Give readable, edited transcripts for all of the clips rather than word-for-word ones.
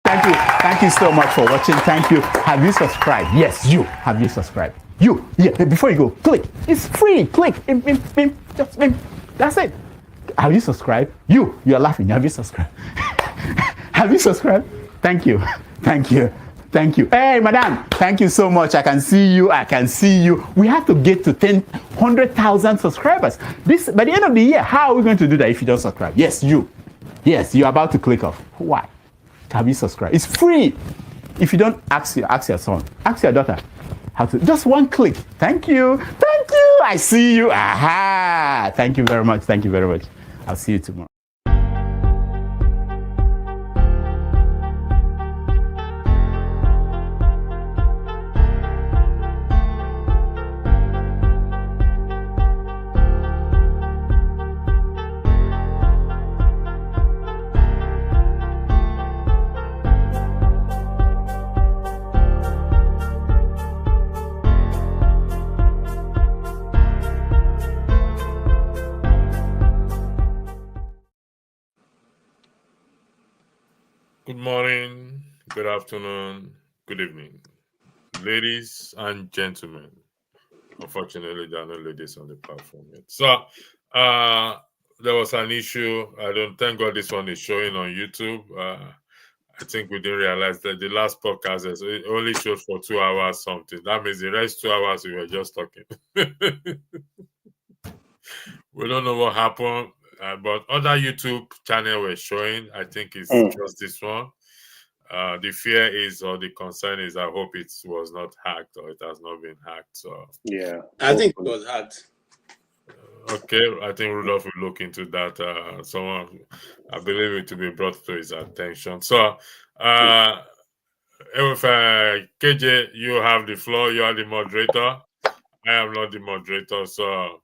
Thank you so much for watching. Thank you. Have you subscribed? Yes, you. Have you subscribed? You. Yeah, before you go, click. It's free. Click. Just that's it. Have you subscribed? You're laughing. Have you subscribed? Have you subscribed? Thank you. Thank you. Thank you. Hey, madam, thank you so much. I can see you. I can see you. We have to get to 100,000 subscribers. This by the end of the year. How are we going to do that if you don't subscribe? Yes, you. Yes, you're about to click off. Why? Have you subscribed? It's free. If you don't, ask your son, ask your daughter how to. Just one click. Thank you. Thank you. I see you. Aha. Thank you very much. Thank you very much. I'll see you tomorrow. Good morning, good afternoon, good evening, ladies and gentlemen. Unfortunately, there are no ladies on the platform yet. So, there was an issue. I don't thank God this one is showing on YouTube. I think we didn't realize that the last podcast it only showed for 2 hours something. That means the rest 2 hours we were just talking. We don't know what happened. But other YouTube channel were showing. I think it's just this one. The fear is, or the concern is, I hope it was not hacked or it has not been hacked. So yeah, I think it was hacked. Okay, I think Rudolph will look into that. Someone, I believe it to be brought to his attention. So, if KJ, you have the floor. You are the moderator. I am not the moderator. So,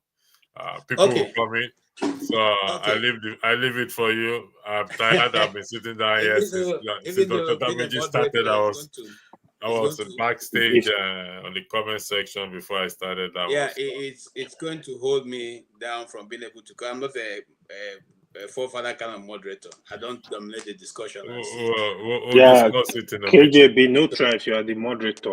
people will come in. So I leave it for you. I'm tired. I've been sitting down here since Dr. Damage started. I was backstage on the comment section before I started. It's going to hold me down from being able to. I'm not a forefather kind of moderator. I don't dominate the discussion. We'll discuss it in a KJ, bit. be neutral if you are the moderator.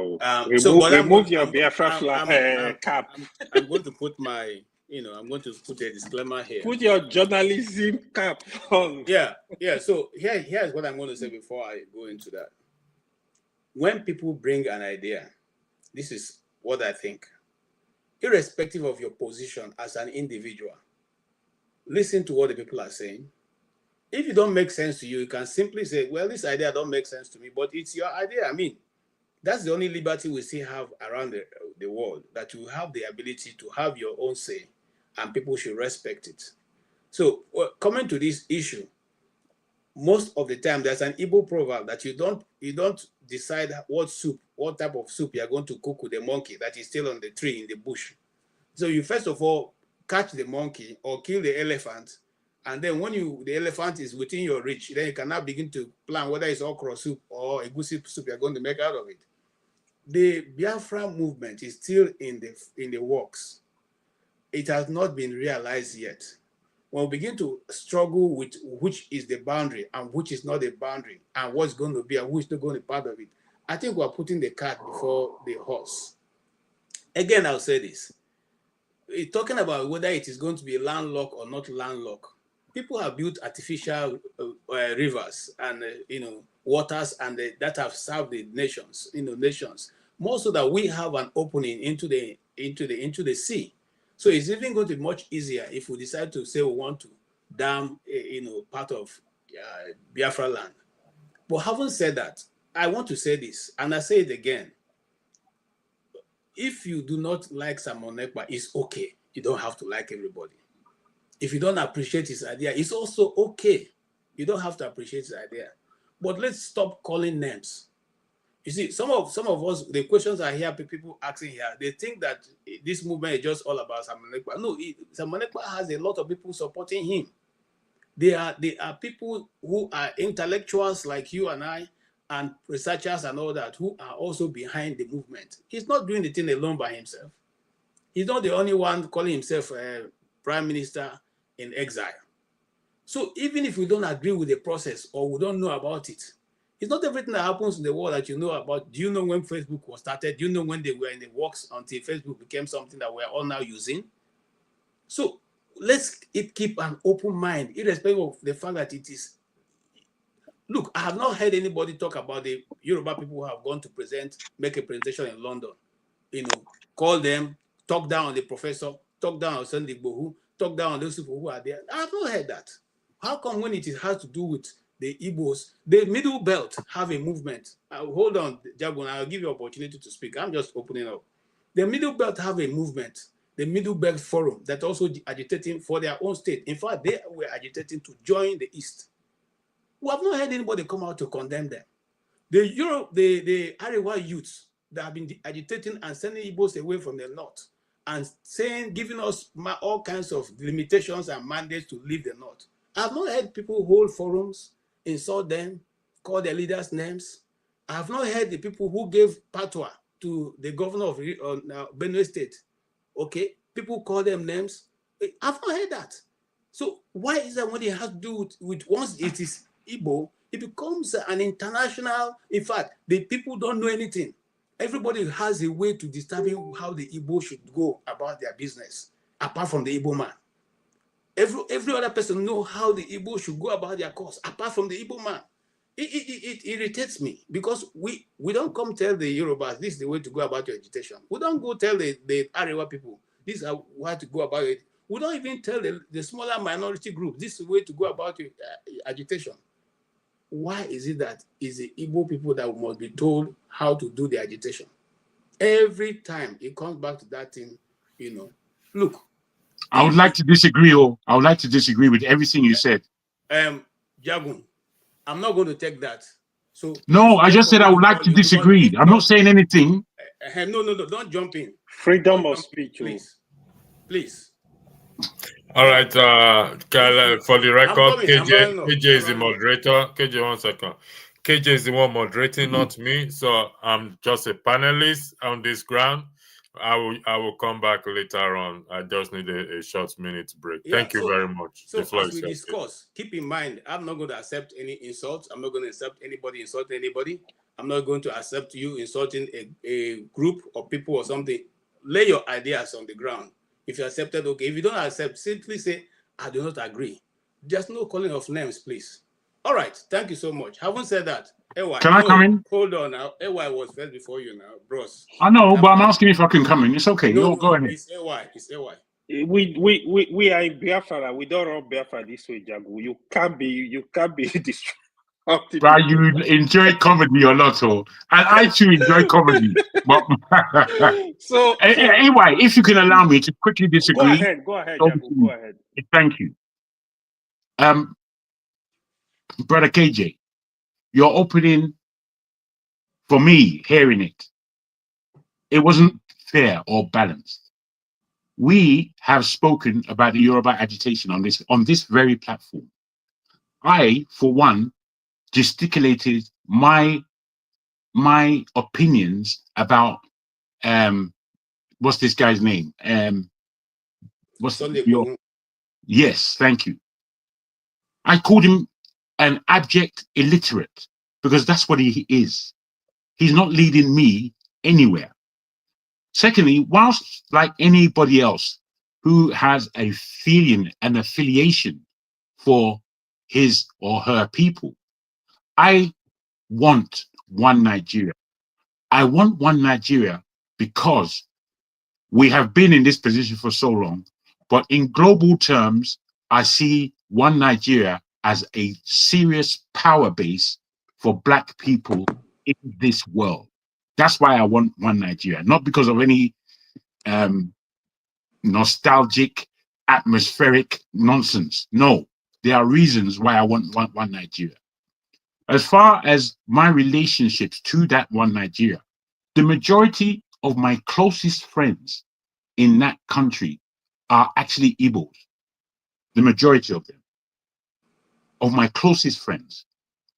Remove your Biafra cap. I'm going to put my. I'm going to put a disclaimer here. Put your journalism cap on. Yeah. So here's what I'm going to say before I go into that. When people bring an idea, this is what I think. Irrespective of your position as an individual, listen to what the people are saying. If it don't make sense to you, you can simply say, well, this idea don't make sense to me, but it's your idea. I mean, that's the only liberty we still have around the world, that you have the ability to have your own say, and people should respect it. So coming to this issue, most of the time there's an Igbo proverb that you don't decide what type of soup you are going to cook with the monkey that is still on the tree in the bush. So you first of all catch the monkey or kill the elephant, and then when the elephant is within your reach, then you can now begin to plan whether it's okra soup or egusi soup you're going to make out of it. The Biafra movement is still in the works. It has not been realized yet. When we begin to struggle with which is the boundary and which is not the boundary and what's going to be and who's not going to be part of it, I think we're putting the cart before the horse. Again, I'll say this. Talking about whether it is going to be landlocked or not landlocked, people have built artificial rivers and waters and that have served the nations, more so that we have an opening into the sea. So it's even going to be much easier if we decide to say we want to dam, part of Biafra land. But having said that, I want to say this, and I say it again. If you do not like Simon Ekpa, it's okay. You don't have to like everybody. If you don't appreciate his idea, it's also okay. You don't have to appreciate his idea. But let's stop calling names. You see, some of us, the questions I hear people asking here, they think that this movement is just all about Simon Ekpa. No, Simon Ekpa has a lot of people supporting him. They are people who are intellectuals like you and I, and researchers and all that, who are also behind the movement. He's not doing the thing alone by himself. He's not the only one calling himself a prime minister in exile. So even if we don't agree with the process or we don't know about it, It's not everything that happens in the world that you know about. Do you know when Facebook was started? Do you know when they were in the works until Facebook became something that we're all now using? So let's keep an open mind, irrespective of the fact that it is. Look, I have not heard anybody talk about the Yoruba people who have gone to make a presentation in London. Call them, talk down on the professor, talk down on Sunday Igbohu, talk down on those people who are there. I have not heard that. How come when it has to do with the Igbos, the Middle Belt have a movement? Hold on, Jagun, I'll give you an opportunity to speak. I'm just opening up. The Middle Belt have a movement, the Middle Belt Forum, that also agitating for their own state. In fact, they were agitating to join the East. We have not heard anybody come out to condemn them. The Arewa youths that have been agitating and sending Igbos away from the north and giving us all kinds of limitations and mandates to leave the north. I have not heard people hold forums, insult them, call their leaders names. I have not heard the people who gave patwa to the governor of Benue State. Okay, people call them names. I've not heard that. So why is that when it has to do with once it is Igbo, it becomes an international, in fact, the people don't know anything. Everybody has a way to determine how the Igbo should go about their business, apart from the Igbo man. Every other person knows how the Igbo should go about their cause, apart from the Igbo man. It irritates me because we don't come tell the Yorubas this is the way to go about your agitation. We don't go tell the Arewa people this is how to go about it. We don't even tell the smaller minority group this is the way to go about your agitation. Why is it that it's the Igbo people that must be told how to do the agitation? Every time it comes back to that thing, Look. I would like to disagree, I would like to disagree with everything you said. Jagun, I'm not going to take that. So no, I just said I would like to disagree. I'm not saying anything. No, don't jump in. Freedom of speech, please. All right, for the record, KJ is the moderator. KJ, 1 second. KJ is the one moderating, not me. So I'm just a panelist on this ground. I will come back later on. I just need a short minute break. Thank you very much. So as we discuss, keep in mind, I'm not going to accept any insults. I'm not going to accept anybody insulting anybody. I'm not going to accept you insulting a group of people or something. Lay your ideas on the ground. If you accept it, okay. If you don't accept, simply say, I do not agree. There's no calling of names, please. All right. Thank you so much. Having said that, Ewa, can I come in? Hold on now. Ewa was first before you now, bros. I know, but I'm asking if I can come in. It's okay. No, go ahead. It's Ewa. It's Ewa. We are in Biafra. We don't run Biafra this way, Jagu. You can't be disruptive. But you enjoy comedy a lot, and I too enjoy comedy. But so anyway, if you can allow me to quickly disagree. Go ahead, Jagu. Go ahead. Thank you. Brother KJ, your opening, for me, hearing it wasn't fair or balanced. We have spoken about the Yoruba agitation on this very platform. I, for one, gesticulated my opinions about what's this guy's name? Yes, thank you. I called him an abject illiterate because that's what he is. He's not leading me anywhere. Secondly, whilst like anybody else who has a feeling and affiliation for his or her people, I want one Nigeria. I want one Nigeria because we have been in this position for so long, but in global terms, I see one Nigeria as a serious power base for Black people in this world. That's why I want one Nigeria, not because of any nostalgic, atmospheric nonsense. No, there are reasons why I want one Nigeria. As far as my relationships to that one Nigeria, the majority of my closest friends in that country are actually Igbos. The majority of them. Of my closest friends.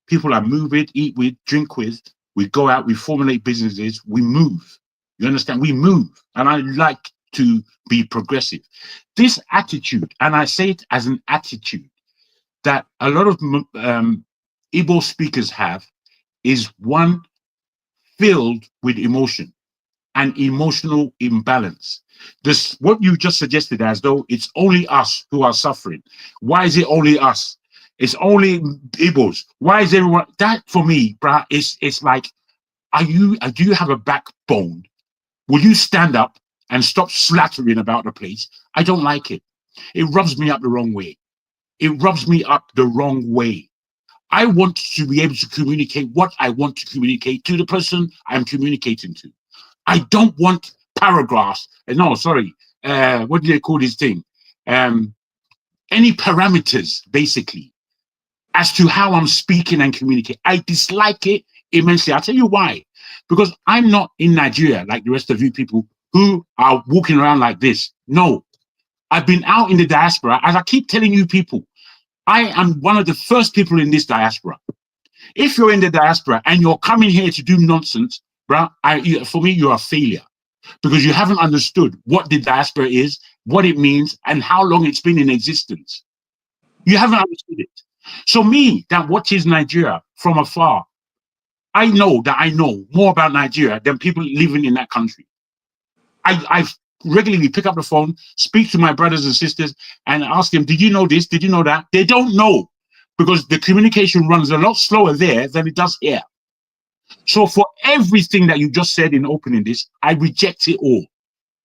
People I move with, eat with, drink with. We go out, we formulate businesses, we move. You understand? We move. And I like to be progressive. This attitude, and I say it as an attitude, that a lot of Igbo speakers have, is one filled with emotion and emotional imbalance. This, what you just suggested, as though it's only us who are suffering. Why is it only us? It's only Igbos. Why is everyone? That for me, bruh, it's like, do you have a backbone? Will you stand up and stop slattering about the place? I don't like it. It rubs me up the wrong way. It rubs me up the wrong way. I want to be able to communicate what I want to communicate to the person I'm communicating to. I don't want paragraphs. No, sorry. What do they call this thing? Any parameters, basically, as to how I'm speaking and communicating. I dislike it immensely. I'll tell you why. Because I'm not in Nigeria like the rest of you people who are walking around like this. No, I've been out in the diaspora. As I keep telling you people, I am one of the first people in this diaspora. If you're in the diaspora and you're coming here to do nonsense, bro, for me, you're a failure because you haven't understood what the diaspora is, what it means, and how long it's been in existence. You haven't understood it. So me, that watches Nigeria from afar, I know that I know more about Nigeria than people living in that country. I regularly pick up the phone, speak to my brothers and sisters, and ask them, did you know this? Did you know that? They don't know because the communication runs a lot slower there than it does here. So for everything that you just said in opening this, I reject it all.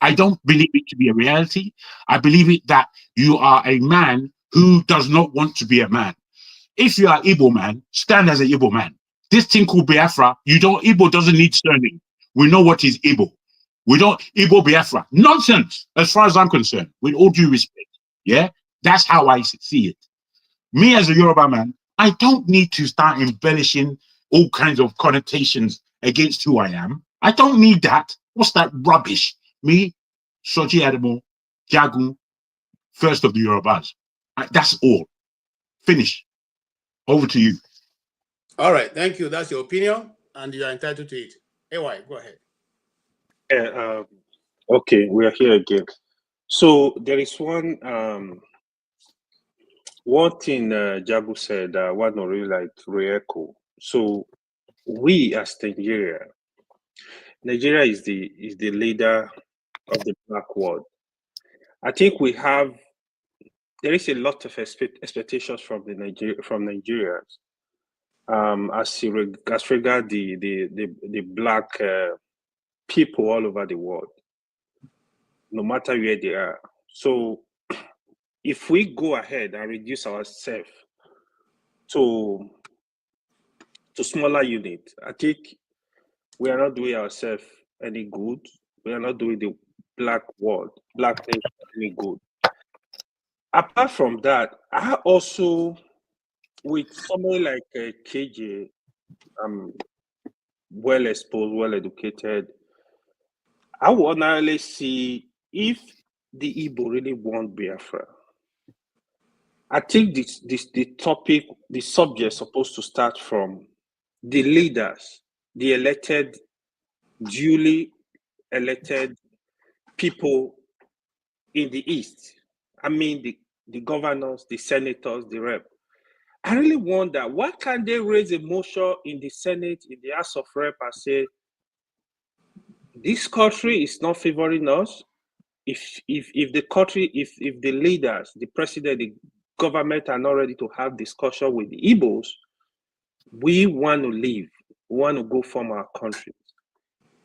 I don't believe it to be a reality. I believe it that you are a man who does not want to be a man. If you are Igbo man, stand as an Igbo man. This thing called Biafra, Igbo doesn't need sterling. We know what is Igbo. We don't Igbo Biafra. Nonsense, as far as I'm concerned, with all due respect. Yeah, that's how I see it. Me as a Yoruba man, I don't need to start embellishing all kinds of connotations against who I am. I don't need that. What's that rubbish? Me, Soji Adamo, Jagun, first of the Yorubas. That's all. Finish. Over to you. All right, thank you. That's your opinion, and you are entitled to it. AY, go ahead. Yeah, okay, we are here again. So there is one thing Jagu said I want to really like re-echo. So we as Nigeria is the leader of the Black world. I think there is a lot of expectations from Nigerians as regard the Black people all over the world, no matter where they are. So if we go ahead and reduce ourselves to smaller units, I think we are not doing ourselves any good. We are not doing the Black nation any good. Apart from that, I also, with somebody like KJ, well exposed, well educated, I would ordinarily see if the Igbo really want Biafra. I think the subject is supposed to start from the leaders, the duly elected people in the East. I mean, the governors, the senators, the rep. I really wonder, why can't they raise a motion in the Senate, in the House of Rep, and say, this country is not favoring us? If the country, if the leaders, the president, the government are not ready to have discussion with the Igbos, we want to leave. We want to go from our country.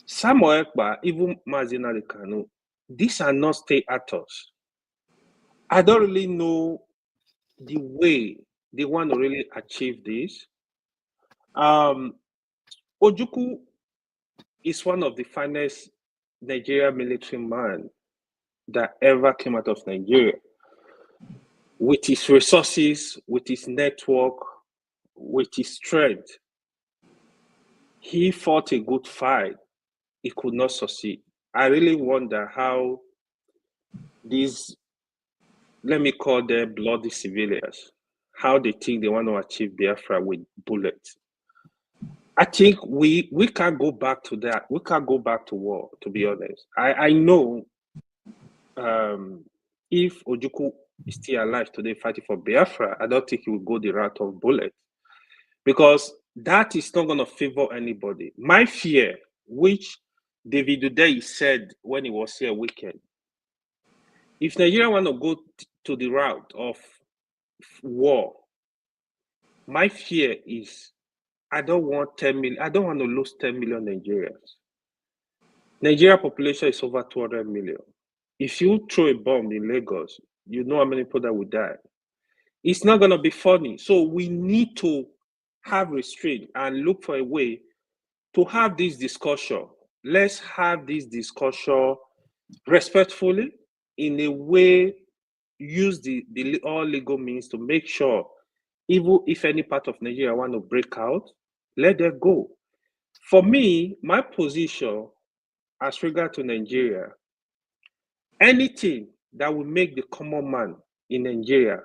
Samuel Ekpa, even Mazina Kanu, these are not state actors. I don't really know the way they want to really achieve this. Ojukwu is one of the finest Nigerian military men that ever came out of Nigeria. With his resources, with his network, with his strength, he fought a good fight. He could not succeed. I really wonder how these, let me call them bloody civilians, how they think they want to achieve Biafra with bullets. I think we can't go back to that. We can't go back to war, to be honest. I know if Ojukwu is still alive today fighting for Biafra, I don't think he will go the route of bullets. Because that is not going to favor anybody. My fear, which David Uday said when he was here weekend, if Nigeria want to go to the route of war, my fear is I don't want 10 million. I don't want to lose 10 million Nigerians. Nigeria population is over 200 million. If you throw a bomb in Lagos, you know how many people that will die. It's not going to be funny. So we need to have restraint and look for a way to have this discussion. Let's have this discussion respectfully, in a way, use the all legal means to make sure, even if any part of Nigeria want to break out, let them go. For me, my position as regard to Nigeria, anything that will make the common man in Nigeria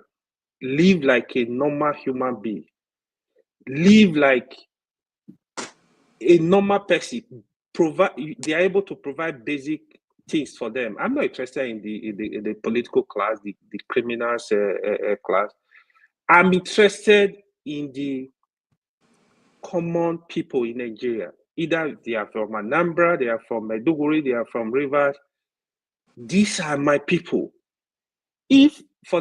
live like a normal human being, live like a normal person, they are able to provide basic things for them. I'm not interested in the political class, the criminals class. I'm interested in the common people in Nigeria. Either they are from Anambra, they are from Maiduguri, they are from Rivers. These are my people. If you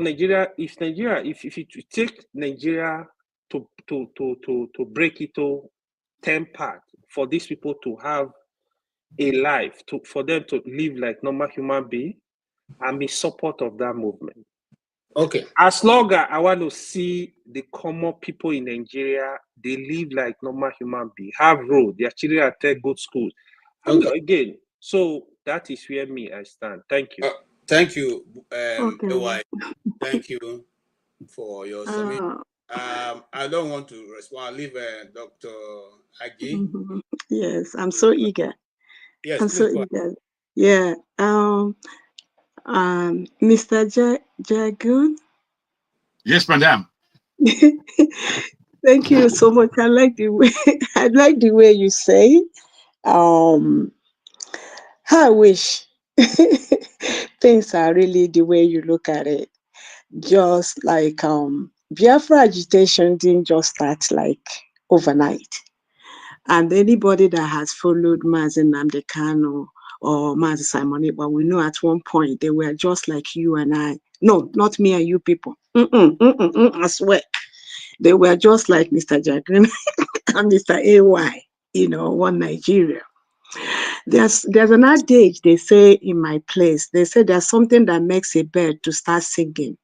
take Nigeria to break it to 10 parts, for these people to have a life, for them to live like normal human beings, I'm in support of that movement. Okay. As long as I want to see the common people in Nigeria, they live like normal human beings, have road, their children attend good schools. Okay. Again, so that is where I stand. Thank you. Thank you, Okay. AY. Thank you for your submission. I don't want to respond. I'll leave Dr. Agi. Yes, I'm so eager. Yes, I'm so please go eager. Yeah. Mr. Jagun. Yes, madam. Thank you so much. I like the way you say. I wish things are really the way you look at it. Just like Biafra agitation didn't just start like overnight. And anybody that has followed Mazen Nnamdi Kanu or Mazen Simon Ekpa, we know at one point they were just like you and I. No, not me and you people. I swear. They were just like Mr. Jagrin and Mr. AY, one Nigeria. There's an adage they say in my place. They say there's something that makes a bird to start singing.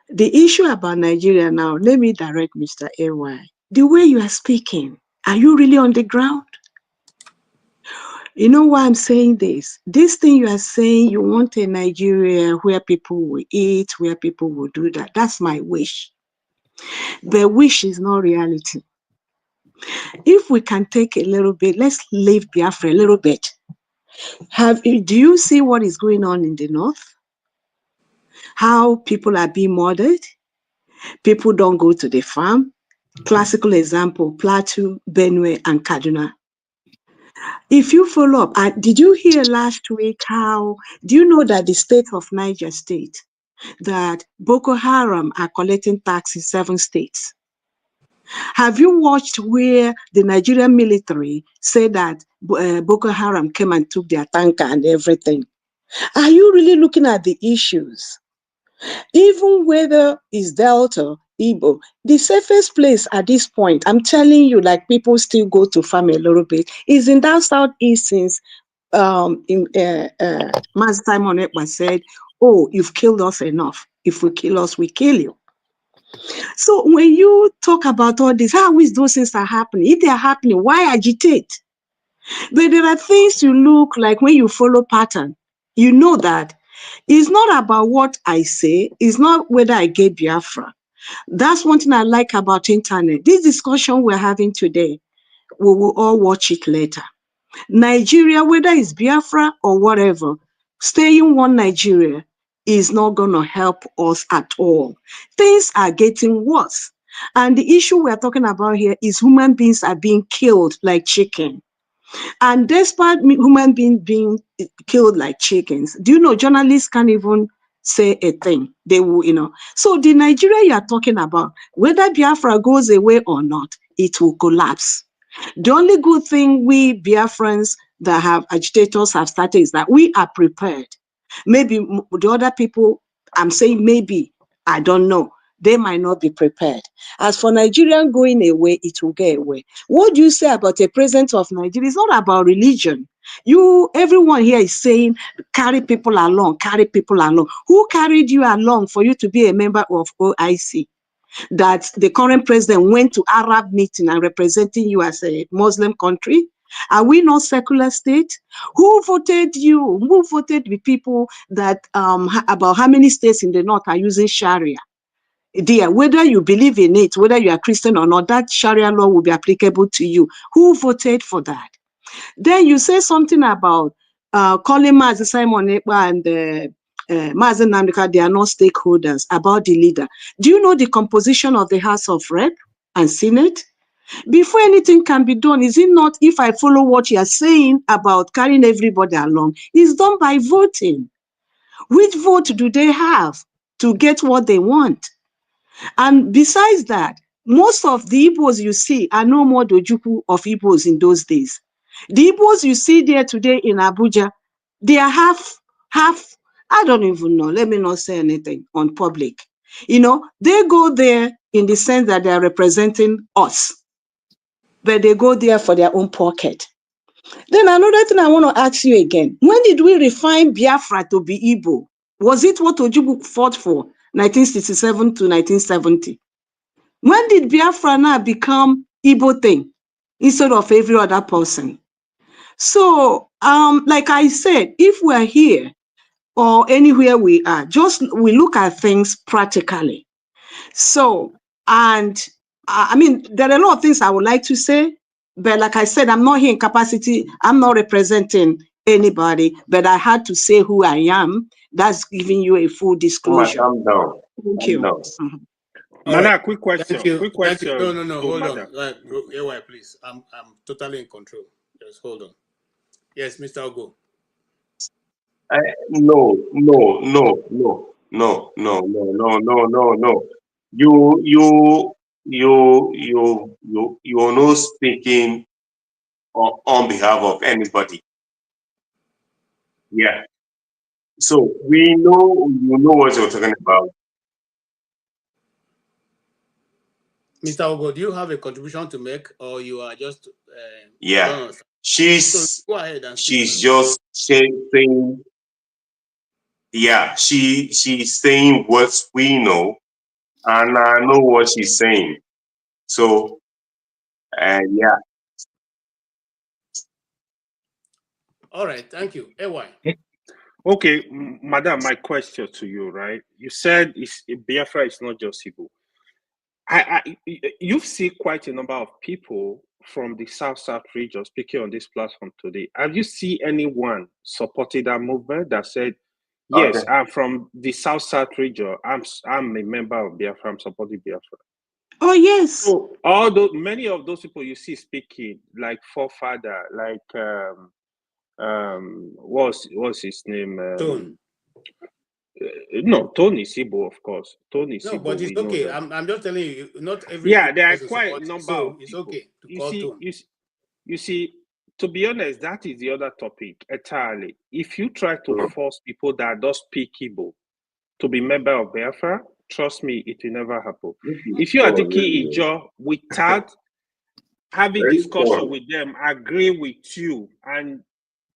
The issue about Nigeria now, let me direct Mr. AY. The way you are speaking, are you really on the ground? You know why I'm saying this? This thing you are saying, you want a Nigeria where people will eat, where people will do that. That's my wish. The wish is not reality. If we can take a little bit, let's leave Biafra a little bit. Do you see what is going on in the north? How people are being murdered? People don't go to the farm. Classical example, Plateau, Benue, and Kaduna. If you follow up, did you hear last week do you know that the state of Niger State, that Boko Haram are collecting tax in 7 states? Have you watched where the Nigerian military said that Boko Haram came and took their tanker and everything? Are you really looking at the issues? Even whether it's Delta, Igbo, the safest place at this point, I'm telling you, like people still go to farm a little bit, is in that southeast since Master Simon Ekpa said, oh, you've killed us enough. If we kill us, we kill you. So when you talk about all this, how is those things are happening? If they are happening, why agitate? But there are things you look like when you follow pattern, you know that it's not about what I say, it's not whether I get Biafra. That's one thing I like about internet. This discussion we're having today, we will all watch it later. Nigeria, whether it's Biafra or whatever, staying one Nigeria is not going to help us at all. Things are getting worse. And the issue we're talking about here is human beings are being killed like chicken. And despite human beings being killed like chickens, do you know journalists can't even say a thing. They will, So the Nigeria you are talking about, whether Biafra goes away or not, it will collapse. The only good thing we Biafrans that have agitators have started is that we are prepared. Maybe the other people, I'm saying maybe, I don't know, they might not be prepared. As for Nigerian going away, it will get away. What do you say about a president of Nigeria? It's not about religion. Everyone here is saying, carry people along, carry people along. Who carried you along for you to be a member of OIC? That the current president went to Arab meeting and representing you as a Muslim country? Are we not secular state? Who voted you? Who voted the people that about how many states in the north are using Sharia? Dear, whether you believe in it, whether you are Christian or not, that Sharia law will be applicable to you. Who voted for that? Then you say something about calling Mazi Simon Ekpa and Mazi Namdeka, they are not stakeholders, about the leader. Do you know the composition of the House of Rep and Senate? Before anything can be done, is it not, if I follow what you are saying about carrying everybody along, it's done by voting. Which vote do they have to get what they want? And besides that, most of the Igbos you see are no more the Ojukwu of Igbos in those days. The Igbos you see there today in Abuja, they are half, I don't even know, let me not say anything on public. They go there in the sense that they are representing us, but they go there for their own pocket. Then another thing I want to ask you again, when did we refine Biafra to be Igbo? Was it what Ojukwu fought for, 1967 to 1970? When did Biafra now become Igbo thing instead of every other person? So, like I said, if we're here or anywhere we are, we look at things practically. So, and I mean, there are a lot of things I would like to say, but like I said, I'm not here in capacity. I'm not representing anybody, but I had to say who I am. That's giving you a full disclosure. Calm down. Thank you. All Mana, right. quick question. Thank you. Quick Thank you. question. No. to Hold Madam. on. AY, please. I'm totally in control. Just hold on. Yes, Mr. Ogo. No. You're not speaking on behalf of anybody. Yeah. So we know you know what you're talking about. Mr. Ogo, do you have a contribution to make, or you are just Yeah. done? So She's go ahead and speak. just saying. Yeah, she's saying what we know, and I know what she's saying. So, yeah. All right, thank you. AY. Okay, Madam, my question to you, right? You said Biafra is not just Igbo. You've seen quite a number of people from the South region speaking on this platform today. Have you seen anyone supporting that movement that said, yes, Okay. I'm from the South region, I'm a member of Biafra, I'm supporting Biafra? Oh, yes. So many of those people you see speaking, like Forefather, like what's his name? Tone. No, Tony Sibo, of course. Tony No, Sibo, but it's we know okay. that. I'm just telling you, not every Yeah, there are person quite a supports it, number so of it's people. okay to call Tone. You see, to be honest, that is the other topic entirely. If you try to force people that don't speak Igbo to be member of Biafra, trust me, it will never happen. If you are the key Ijo without having discussion with them, agree with you, and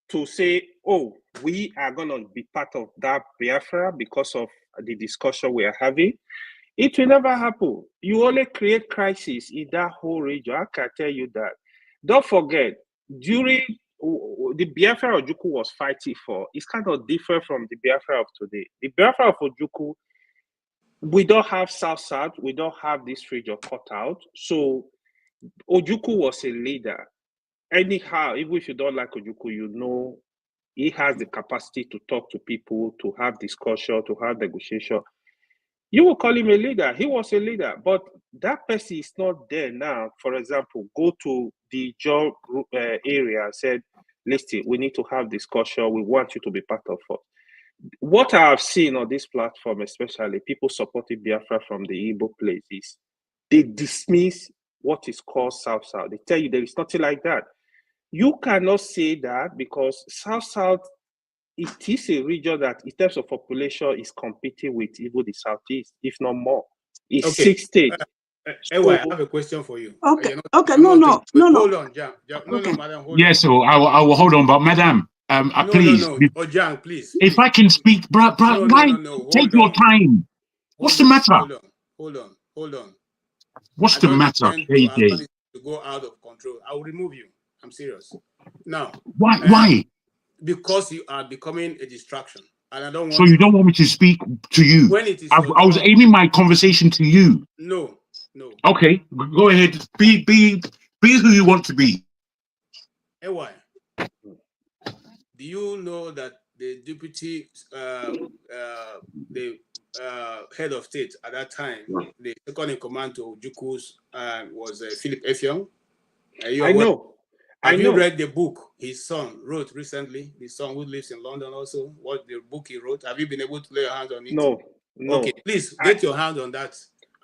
to say, oh, we are going to be part of that Biafra because of the discussion we are having, it will never happen. You only create crisis in that whole region. I can tell you that. Don't forget, during the Biafra Ojukwu was fighting for, it's kind of different from the Biafra of today. The Biafra of Ojukwu, we don't have South, we don't have this region cut out. So Ojukwu was a leader. Anyhow, even if you don't like Ojukwu, you know he has the capacity to talk to people, to have discussion, to have negotiation. You will call him a leader. He was a leader, but that person is not there now. For example, go to the job area and said, listen, we need to have discussion. We want you to be part of us. what I have seen on this platform, especially people supporting Biafra from the Igbo places, they dismiss what is called South South. They tell you there is nothing like that. You cannot say that because South South, it is a region that, in terms of population, is competing with even the Southeast, if not more. It's Okay. 6 states. Anyway, I have a question for you. Okay, You're not- okay, I'm no, not no, taking- no, no. Hold on, Jam. No, Okay. madam, hold Yeah, on. so I will hold on, but madam, No, please, no. Oh, Jam, please. if please. I can speak, bro, No, why no. take Hold your on. time? What's the Hold on, matter? Hold on. What's I the don't matter, intend to allow KJ? this to go out of control. I will remove you. I'm serious. Now, Why? because you are becoming a distraction, and I don't So want you don't want me to speak to you? when it is I your was turn. aiming my conversation to you. No. Okay, go ahead. Be who you want to be. Why? Do you know that the deputy, the head of state at that time, the second in command to Juku's, was Philip Effiong? I know. Have you read the book his son wrote recently? His son who lives in London also, what the book he wrote? Have you been able to lay your hands on it? No. Okay, please get your hand on that.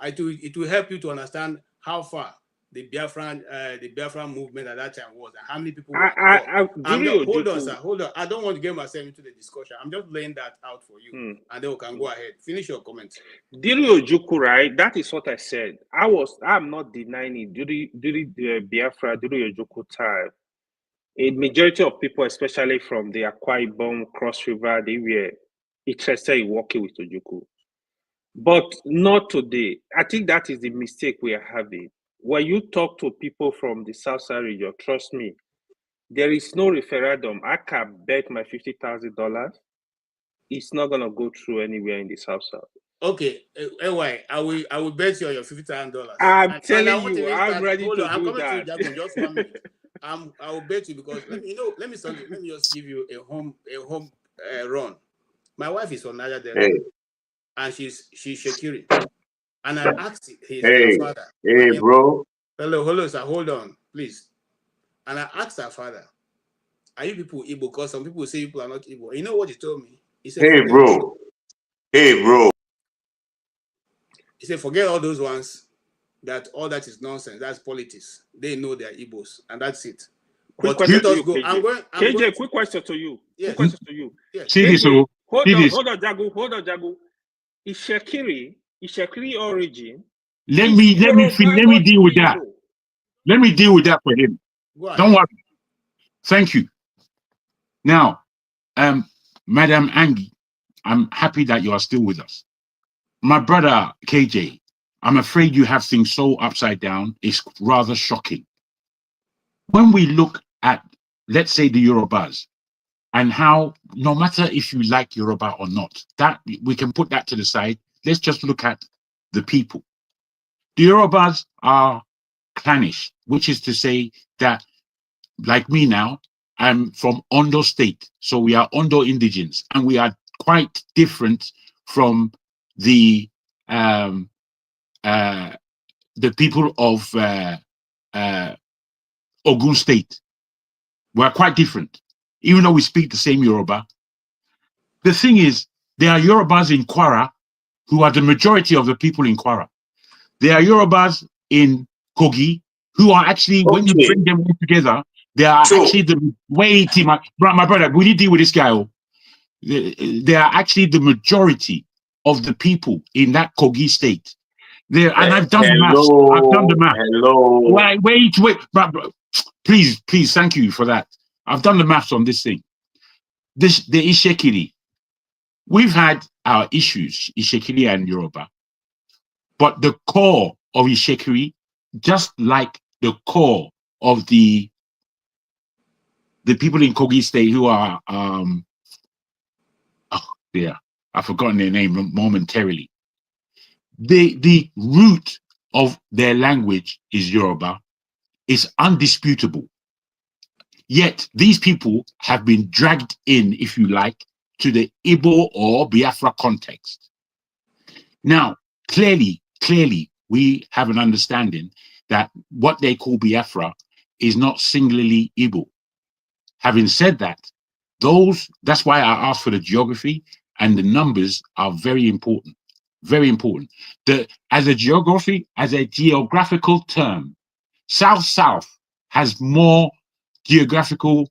It will help you to understand how far the Biafran movement at that time was and how many people were involved. Hold on, sir. Hold on. I don't want to get myself into the discussion. I'm just laying that out for you, and then we can go ahead. Finish your comment. Diri Ojukwu, right? That is what I said. I'm not denying it. During the Biafra, Diri Ojukwu time, a majority of people, especially from the Akwa Ibom, Cross River, they were interested in working with Ojukwu. But not today. I think that is the mistake we are having. When you talk to people from the South Side region, trust me, there is no referendum. I can bet my $50,000 it's not gonna go through anywhere in the South South. Okay, anyway, I will bet you on your $50,000. I'm telling you, I'm ready to do I'm coming that. to Jagun, just 1 minute. I will bet you because let me just give you a home run. My wife is from Niger Delta, and she's Shekiri. And I asked her father. Hey, bro. Hello, sir. Hold on, please. And I asked her father, "Are you people Igbo?" Because some people say people are not Igbo. You know what he told me? He said, Hey, bro. Hey, bro. He said, "Forget all those ones. All that is nonsense. That's politics. They know they are Igbos, and that's it." Quick But question let to us you, go. KJ. KJ, quick question to you. Yes. Quick question to you. Yes. KJ, hold on, Jagu. Is Shekiri origin? Let me deal with that. Let me deal with that for him. Don't worry. Thank you. Now, Madam Angie, I'm happy that you are still with us. My brother KJ, I'm afraid you have things so upside down. It's rather shocking. When we look at, let's say, the Yorubas, and how, no matter if you like Yoruba or not, that we can put that to the side. Let's just look at the people. The Yorubas are clannish, which is to say that, like me now, I'm from Ondo State, so we are Ondo indigens, and we are quite different from the people of Ogun State. We're quite different, even though we speak the same Yoruba. The thing is, there are Yorubas in Kwara who are the majority of the people in Kwara. There are Yorubas in Kogi who are actually, when you bring them all together, they are actually the my brother, we need to deal with this guy. They are actually the majority of the people in that Kogi state. There, and I've done the maths. I've done the maths. Hello. Wait. Please, thank you for that. I've done the maths on this thing. The Ishekiri. We've had our issues, Ishekiri and Yoruba. But the core of Ishekiri, just like the core of the people in Kogi State who are I've forgotten their name momentarily. The root of their language is Yoruba. It's undisputable. Yet these people have been dragged in, if you like, to the Igbo or Biafra context. Now, clearly, we have an understanding that what they call Biafra is not singularly Igbo. Having said that, that's why I asked for the geography. and the numbers are very important. Very important. As a geographical term, South has more geographical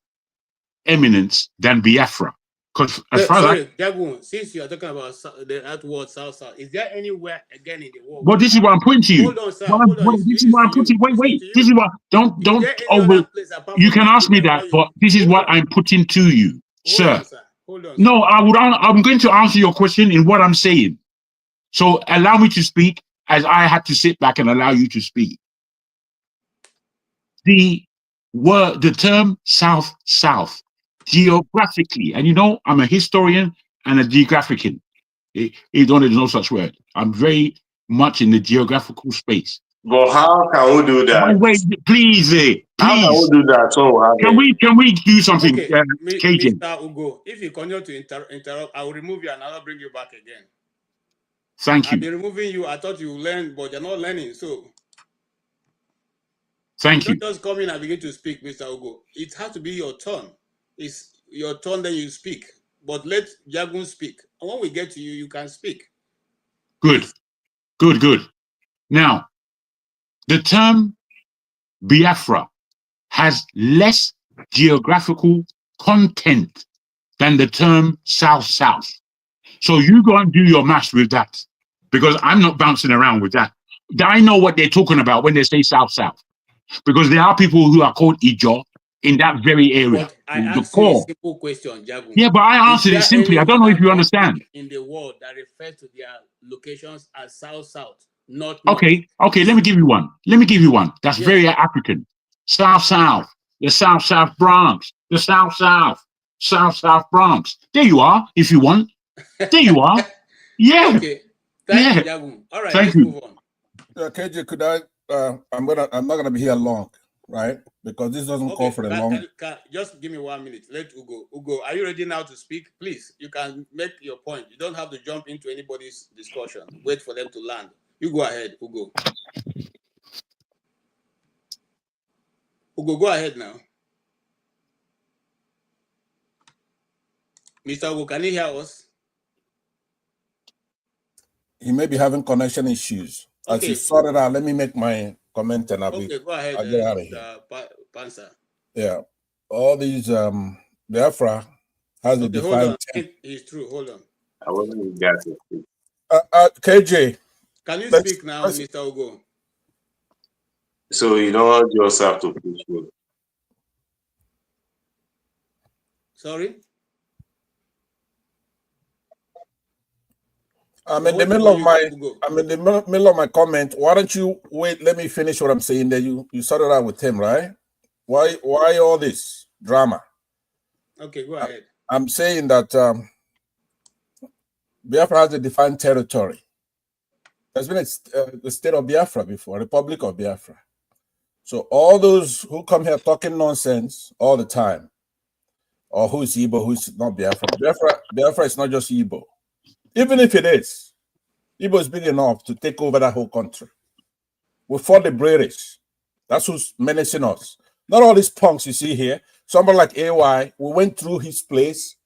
eminence than Biafra. Because as far as sorry, Jagun, since you are talking about that word South, is there anywhere again in the world? But this is what I'm putting to you. Hold on, sir. Hold on. This is what I'm putting. Wait. This is what. Don't there any over. other place apart You from can ask me Nigeria that, but this is what I'm putting to you, Hold sir. on, sir. Hold on. No, I'm going to answer your question in what I'm saying. So allow me to speak, as I had to sit back and allow you to speak. The term South geographically, and you know, I'm a historian and a geographican. There's no such word. I'm very much in the geographical space. But how can we do that? Wait, please. How can we do that? So can we do something, okay, KJ? Mr. Ugo, if you continue to interrupt, I will remove you and I'll bring you back again. Thank you. I've been removing you. I thought you learned, but you're not learning. So thank you. Don't just come in and begin to speak, Mr. Ugo. It has to be your turn. It's your turn, then you speak. But let Jagun speak. And when we get to you, you can speak. Good. Good. Now, the term Biafra has less geographical content than the term South. So you go and do your maths with that, because I'm not bouncing around with that. I know what they're talking about when they say South, because there are people who are called Ijo in that very area. But I asked you a simple question, Jagun. Yeah, but I answered it simply. I don't know if you understand. In the world that refers to their locations as South, not okay. North. Let me give you one. That's very African. South, the South Bronx, the South Bronx. There you are. If you want, there you are. Yeah. Okay. Thank you, Jagun. All right. Let's move on. KJ, could I? I'm not gonna be here long, right? Because this doesn't call for a long. Just give me 1 minute. Let Ugo. Ugo, are you ready now to speak? Please, you can make your point. You don't have to jump into anybody's discussion. Wait for them to land. You go ahead, Ugo. Ugo, go ahead now. Mr. Ugo, can you hear us? He may be having connection issues. As you sort it out, let me make my comment and I'll go ahead. I'll get out of here. Pansa. Yeah. All these Biafra has a defined. Hold on. It's true. Hold on. I wasn't got it. KJ. Can you speak now, Mr. Ugo? So you don't just have to push me. Sorry? I'm in the middle of my comment. Why don't you wait? Let me finish what I'm saying. Then you started out with him, right? Why all this drama? Okay, go ahead. I'm saying that Biafra has a defined territory. There's been the state of Biafra before, Republic of Biafra. So all those who come here talking nonsense all the time, or who's Igbo, who's not Biafra. Biafra is not just Igbo. Even if it is, Igbo is big enough to take over that whole country. We fought the British. That's who's menacing us. Not all these punks you see here. Somebody like AY, we went through his place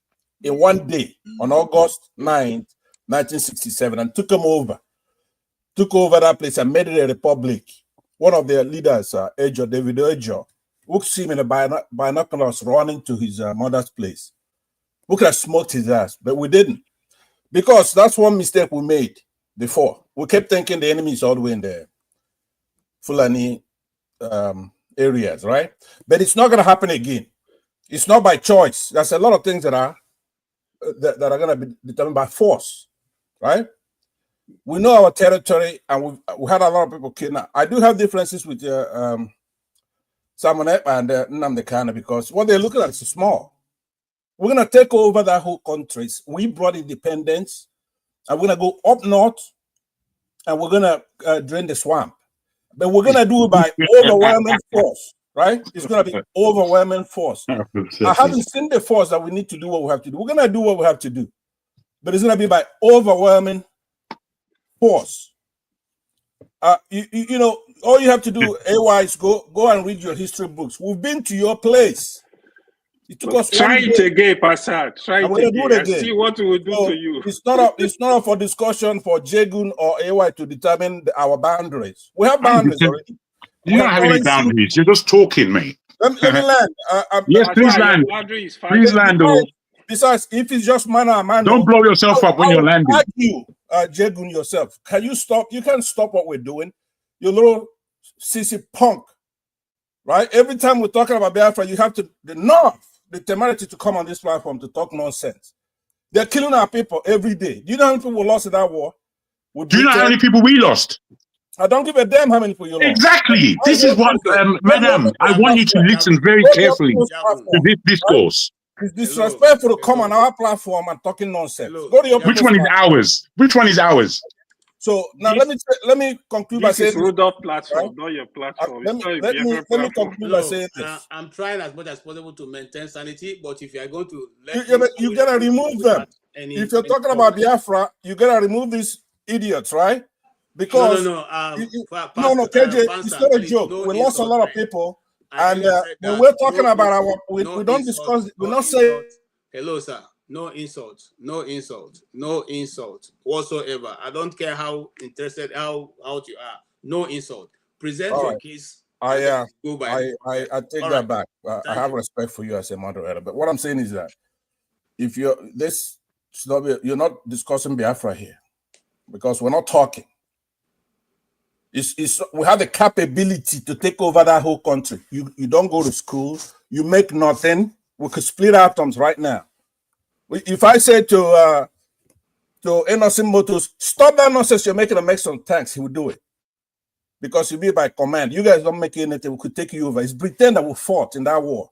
in one day on August 9th, 1967, and took him over. Took over that place and made it a republic. One of their leaders, David Ejo, we could see him in the binoculars running to his mother's place. We could have smoked his ass, but we didn't. Because that's one mistake we made before. We kept thinking the enemy is all the way in the Fulani areas, right? But it's not going to happen again. It's not by choice. There's a lot of things that are going to be determined by force, right? We know our territory, and we had a lot of people killed. Now, I do have differences with Simon Ekpa and Nnamdi Kanu because what they're looking at is small. We're going to take over that whole country. We brought independence, and we're going to go up north, and we're going to drain the swamp. But we're going to do it by overwhelming force, right? It's going to be overwhelming force. I haven't seen the force that we need to do what we have to do. We're going to do what we have to do. But it's going to be by overwhelming force. You know, all you have to do, AY, is go and read your history books. We've been to your place. It took us Try 1 it day. again, Passad. Try I'm it going to do it again. And again. see what we will do So to you. it's not up for discussion for Jegun or AY to determine our boundaries. We have boundaries already. You don't have any boundaries. You're just talking, mate. Let me land. Yes, please Passad, your land. boundary is 5 Please land. Oh, Besides, if it's just man or man, don't blow yourself up when you're landing. You, Jegun, yourself. Can you stop? You can't stop what we're doing. You little sissy punk, right? Every time we're talking about Biafra, you have the temerity to come on this platform to talk nonsense. They're killing our people every day. Do you know how many people lost in that war? Do you know how many people we lost? I don't give a damn how many people you lost. Exactly. This is what, madam, I want you to listen very carefully to this discourse. It's disrespectful to come on our platform and talking nonsense. Go to your Which one is ours? Which one is ours? So now let me conclude by saying this is Rudolph platform, not your platform. Let me conclude by saying this. I'm trying as much as possible to maintain sanity, but if you are going to you gotta remove them. If you're talking about Biafra, you gotta remove these idiots, right? Because no, KJ, it's not a joke. We lost a lot of people, and when we're talking about we don't discuss. We're not saying hello, sir. No insult, no insult, no insult whatsoever. I don't care how interested, how you are. No insult. Present your case. I take that back. I have respect for you as a moderator, but what I'm saying is that if you're you're not discussing Biafra here because we're not talking. We have the capability to take over that whole country. You don't go to school. You make nothing. We could split atoms right now. If I say to Emerson Motors, stop that nonsense you're making and make some tanks, he will do it. Because you'll be by command. You guys don't make anything, we could take you over. It's pretend that we fought in that war.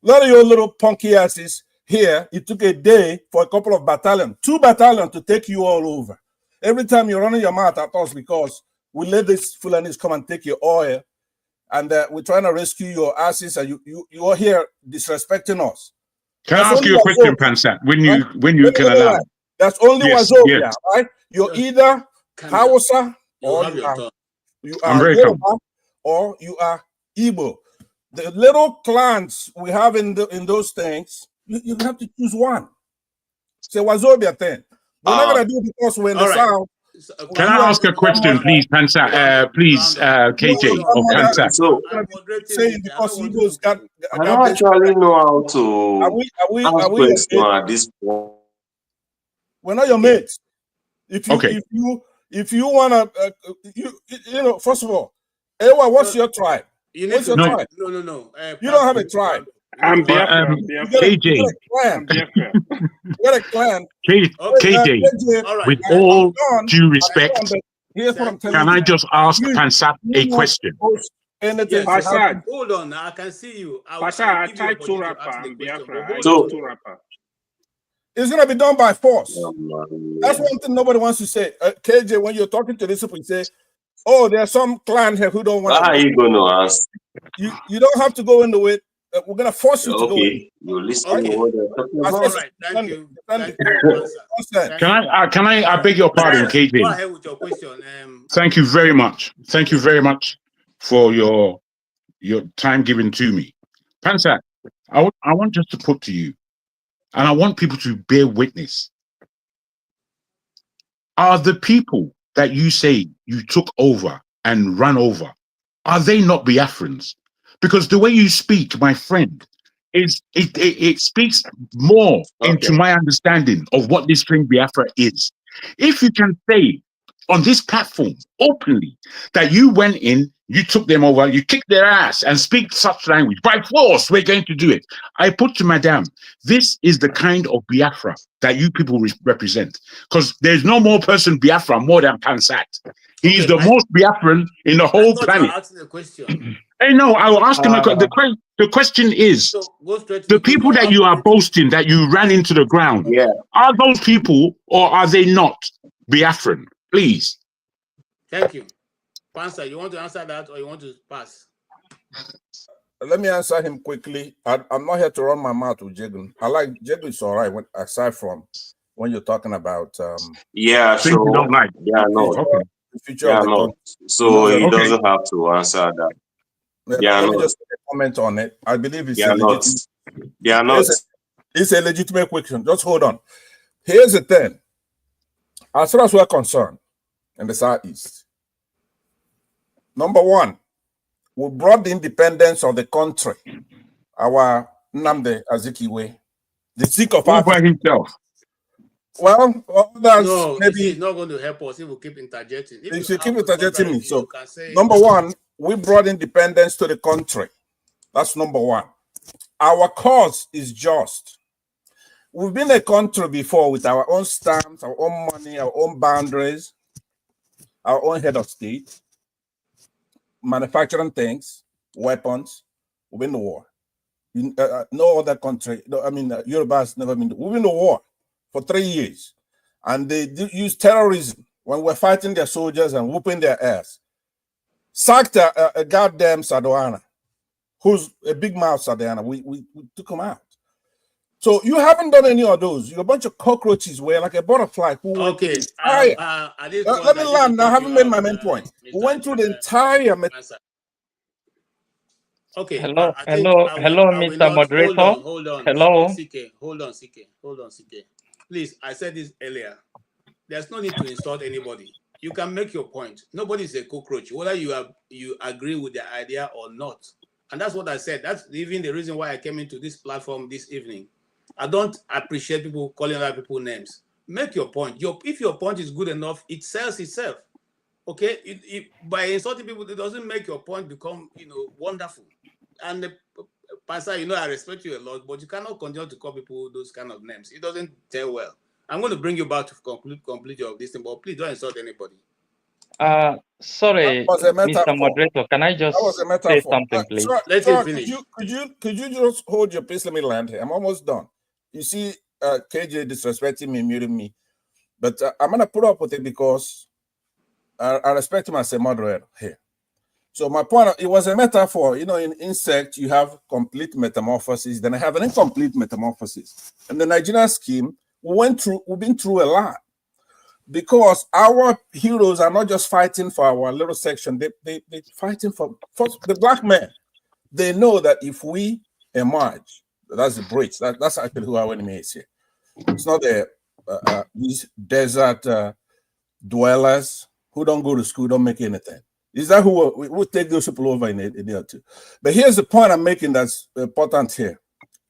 A lot of your little punky asses here, it took a day for a couple of battalions, 2 battalions to take you all over. Every time you're running your mouth at us because we let these Fulanis come and take your oil, and we're trying to rescue your asses, and you are here disrespecting us. Can I ask you a question, Pansat? When you can allow? That's only Wazobia, right? You're either Hausa or you are Yoruba or you are Igbo. The little clans we have in those things, you have to choose one. Say Wazobia thing. We're not gonna do it because we're in the south. Can I ask a question, please, Pansat? Please, KJ or Pansat. So, saying because Igbo's got I don't actually know how to are we at this point. We're not your mates. If you wanna you know, first of all, Ewa, what's your tribe? What's your tribe? No. You don't have a tribe. I'm Biafra. KJ. You got a clan. KJ, with all due respect, Here's what I'm telling can you. I just ask Pansat a question? Passad. Hold on, I can see you. Passad, I tried to rapper. I'm Biafra. So, to rapper. It's gonna be done by force. That's one thing nobody wants to say. KJ, when you're talking to this people, you say, "Oh, there's some clan here who don't want." How are you going to ask? You don't have to go into it. We're gonna force you to go in. You listen to what they're talking about. All right, thank you. Can I beg your pardon, KJ? Go ahead with your question. Thank you very much. Thank you very much for your time given to me. Pansat, I want just to put to you, and I want people to bear witness. Are the people that you say you took over and ran over, are they not Biafrans? Because the way you speak, my friend, it speaks more into my understanding of what this thing Biafra is. If you can say on this platform openly that you went in, you took them over, you kicked their ass and speak such language, by force, we're going to do it. I put to Madame, this is the kind of Biafra that you people represent. Because there's no more person Biafra more than Pansat. He is the most Biafran in the whole planet. Asking a question. Hey, no, I will ask him the question is, the people that you are boasting that you ran into the ground, are those people or are they not Biafran? Please. Thank you. Pansa, you want to answer that or you want to pass? Let me answer him quickly. I'm not here to run my mouth with Jegun. I like Jegun is all right aside from when you're talking about so you don't like. The future of the country. So he doesn't have to answer that. Let me just comment on it. I believe he said They are not. It's a legitimate question. Just hold on. Here's the thing. As far as we're concerned in the Southeast, number one, we brought the independence of the country, our Nnamdi Azikiwe, the Sikh of All by Africa. himself. Well, others No, maybe it's not going to help us if we keep interjecting. If you you should have keep a interjecting me. contradiction, So, you can say number one, we brought independence to the country. That's number one. Our cause is just. We've been a country before with our own stamps, our own money, our own boundaries, our own head of state, manufacturing things, weapons. We've been to war. No other country, Europe has never been. We've been to war for 3 years. And they use terrorism when we're fighting their soldiers and whooping their ass. Sacked a goddamn Sadoana, who's a big mouth Sadoana. We took him out. So you haven't done any of those. You're a bunch of cockroaches. We're like a butterfly who went through the entire. Let me land. I haven't made my main point. We went through the entire. Okay. Hello, I think hello, I will Mr. not, Moderator. Hold on. Hello. CK. Hold on, CK. Please, I said this earlier. There's no need to insult anybody. You can make your point. Nobody is a cockroach, whether you agree with the idea or not. And that's what I said. That's even the reason why I came into this platform this evening. I don't appreciate people calling other people names. Make your point. If your point is good enough, it sells itself. Okay? By insulting people, it doesn't make your point become, wonderful. And Pastor, I respect you a lot, but you cannot continue to call people those kind of names. It doesn't tell well. I'm going to bring you back to complete your this thing, but please don't insult anybody. Sorry, That was a Mr. metaphor. Moderator, can I just That was a say metaphor. something, please? Let him finish. Could you just hold your peace? Let me land here. I'm almost done. You see, KJ disrespecting me, muting me, but I'm gonna put up with it because I respect him as a moderator here. So my point, it was a metaphor. In insect, you have complete metamorphosis, then I have an incomplete metamorphosis. And the Nigerian scheme, we've been through a lot. Because our heroes are not just fighting for our little section, they're fighting for the black man. They know that if we emerge, that's the bridge. That's actually who our enemy is here. It's not these desert dwellers who don't go to school, don't make anything. Is that who we'll take those people over in a year or two? But here's the point I'm making that's important here.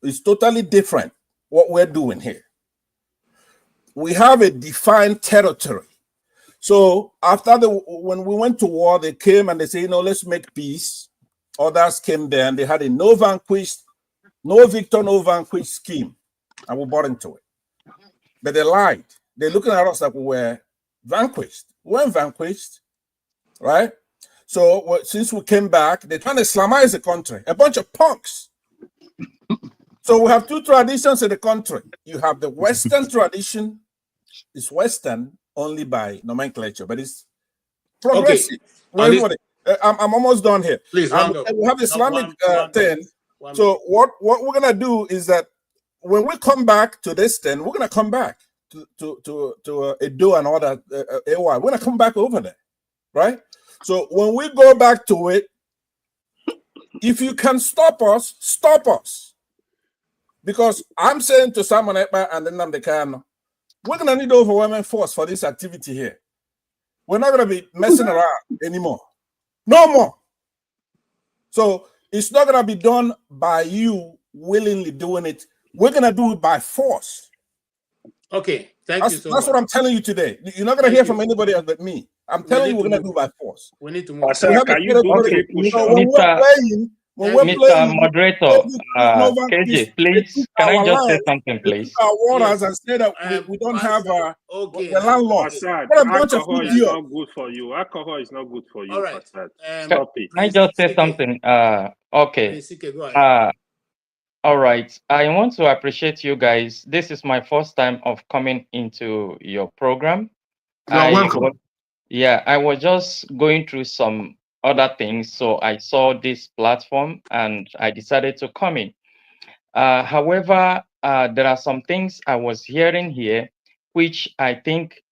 It's totally different what we're doing here. We have a defined territory. So after when we went to war, they came and they say, let's make peace. Others came there and they had a no victor, no vanquished scheme. And we bought into it. But they lied. They're looking at us like we were vanquished. We weren't vanquished, right? So since we came back, they're trying to Islamize the country. A bunch of punks. So we have two traditions in the country. You have the Western tradition. It's Western only by nomenclature, but it's progressive. Okay. I'm almost done here. Please round up. We have Islamic thing. So what we're gonna do is that when we come back to this thing, we're gonna come back to Edo and all that. AY. We're gonna come back over there, right? So when we go back to it, if you can stop us, stop us. Because I'm saying to Simon Ekpa and then Nnamdi Kanu, we're going to need overwhelming force for this activity here. We're not going to be messing around anymore. No more. So it's not going to be done by you willingly doing it. We're going to do it by force. Okay, thank you so much. That's what I'm telling you today. You're not going to hear from anybody else but me. I'm telling you, we're going to do it by force. We need to move. Can you do okay, Mr. Moderator, KJ, please, can I just say something, please? Our waters and say that we don't have a landlord. Alcohol is not good for you. Alcohol is not good for you. All right. Stop it. Can I just say something? Okay. Go ahead. All right. I want to appreciate you guys. This is my first time of coming into your program. You're welcome. I was just going through some other things, so I saw this platform and I decided to come in. However, there are some things I was hearing here which I think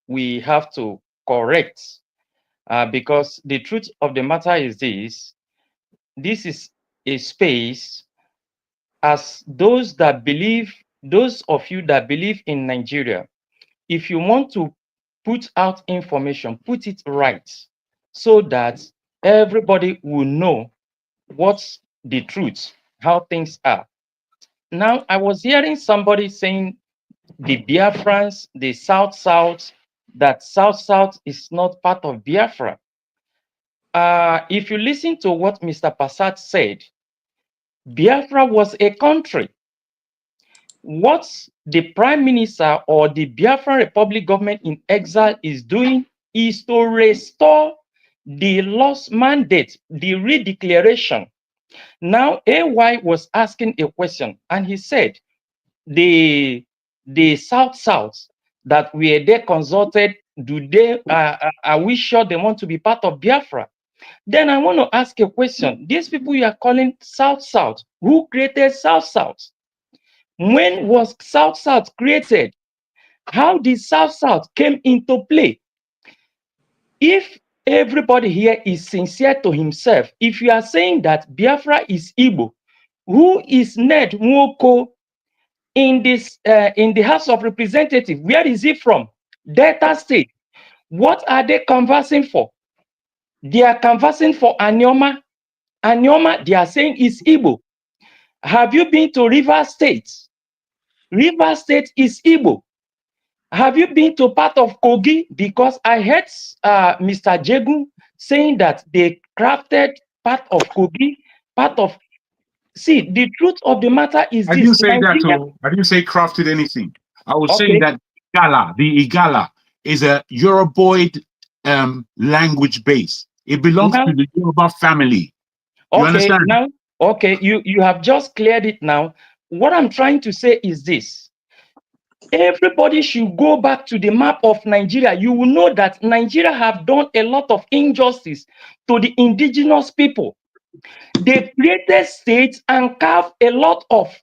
we have to correct, because the truth of the matter is this is a space as those of you that believe in Nigeria, if you want to put out information, put it right, so that everybody will know what's the truth, how things are. Now, I was hearing somebody saying the Biafrans, the South, that South is not part of Biafra. If you listen to what Mr. Passat said, Biafra was a country. What the Prime Minister or the Biafran Republic government in exile is doing is to restore the lost mandate, the redeclaration. Now, AY was asking a question, and he said, the South that were they consulted, are we sure they want to be part of Biafra? Then I want to ask a question. These people you are calling South, who created South? When was South created? How did South came into play? If everybody here is sincere to himself, if you are saying that Biafra is Igbo, who is Ned Nwoko in the House of Representatives? Where is he from? Delta State. What are they conversing for? They are conversing for Anioma. Anioma, they are saying is Igbo. Have you been to River State? River State is Igbo. Have you been to part of Kogi? Because I heard Mr. Jegu saying that they crafted part of Kogi, part of... See, the truth of the matter is I this. didn't say that, Nigeria... I didn't say crafted anything. I was Okay. saying that the Igala, is a Yoruboid language base. It belongs Now, to the Yoruba family. You okay, understand? now, okay, you have just cleared it now. What I'm trying to say is this. Everybody should go back to the map of Nigeria. You will know that Nigeria have done a lot of injustice to the indigenous people. They created states and carved a lot of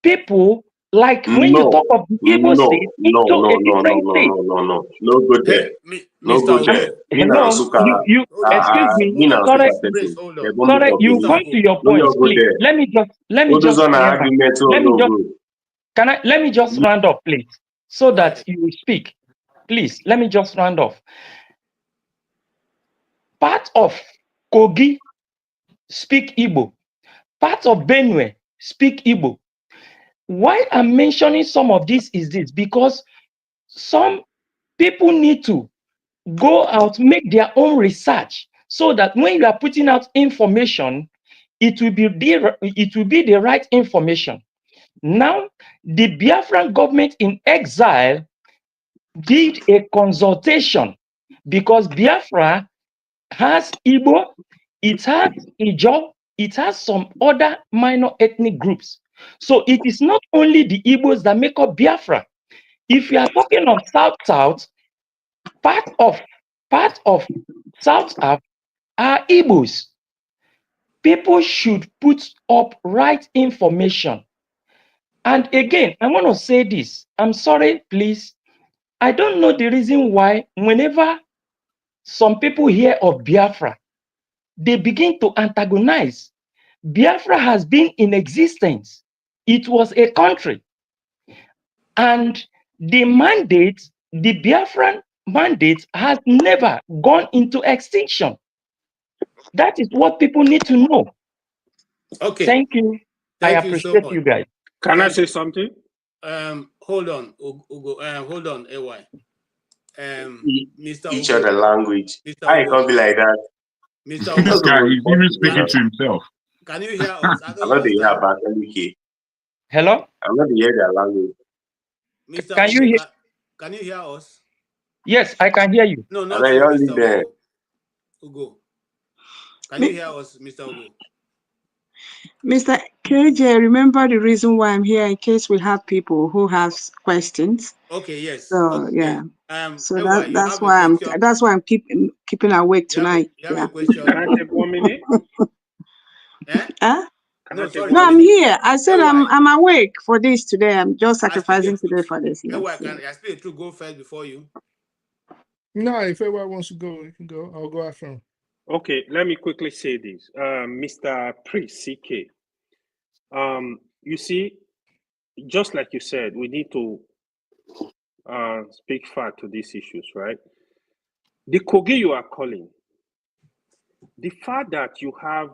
people, like when you No, talk of the Igbo state, into a different state. No go there. Hey, No Mr. go Ugo. there. Me na Hello, Asuka. you Hold on, excuse please. me. Me na Hold on, Sorry, Asuka please. person. Please, hold They on. want me sorry, talk you Mr. again. come to Ugo. your No you points, go please. there. Let me All those just on clear back. argument, Let me no just good. let me just round up, please, so Go that ahead. you will speak. Please, let me just round off. Part of Kogi speak Igbo. Part of Benue speak Igbo. Why I'm mentioning some of this is this, because some people need to go out, make their own research, so that when you are putting out information, it will be the right information. Now, the Biafran government in exile did a consultation, because Biafra has Igbo, it has Ijaw, it has some other minor ethnic groups. So it is not only the Igbos that make up Biafra. If you are talking of South, part of South are Igbos. People should put up right information. And again, I want to say this. I'm sorry, please. I don't know the reason why whenever some people hear of Biafra, they begin to antagonize. Biafra has been in existence. It was a country. And the Biafran mandate has never gone into extinction. That is what people need to know. Okay. Thank you. I Thank you so appreciate much. you guys. Can I say something? Hold on, Ugo. Hold on, AY. Mr. Each Ugo. other language. Mr. I Ugo. can't be like that. Mr. This Ugo. guy is even speaking to himself. Can you hear us? I I'm don't not the hear understand. about MK. Hello? I'm not the hear their language. Mr. Can you Ugo, hear? can you hear us? Yes, I can hear you. No, And not I you, only Mr. there. Ugo. Can you hear us, Mr. Ugo? Mr. KJ, remember the reason why I'm here, in case we have people who have questions. Okay, yes. So Okay. yeah. So Ewa, you that's have a why question. I'm keeping awake tonight. You have Yeah. a question. Can I take 1 minute? Eh? Huh? Can No, I take sorry. No, 1 I'm minute? here. I said Ewa, I'm awake for this today. I'm just I speak the sacrificing today truth. for this. Yes. Ewa, I speak the truth. Go first before you. No, if everyone wants to go, you can go. I'll go after him. Okay, let me quickly say this. Mr. Priest CK, you see, just like you said, we need to speak fact to these issues, right? The Kogi you are calling, the fact that you have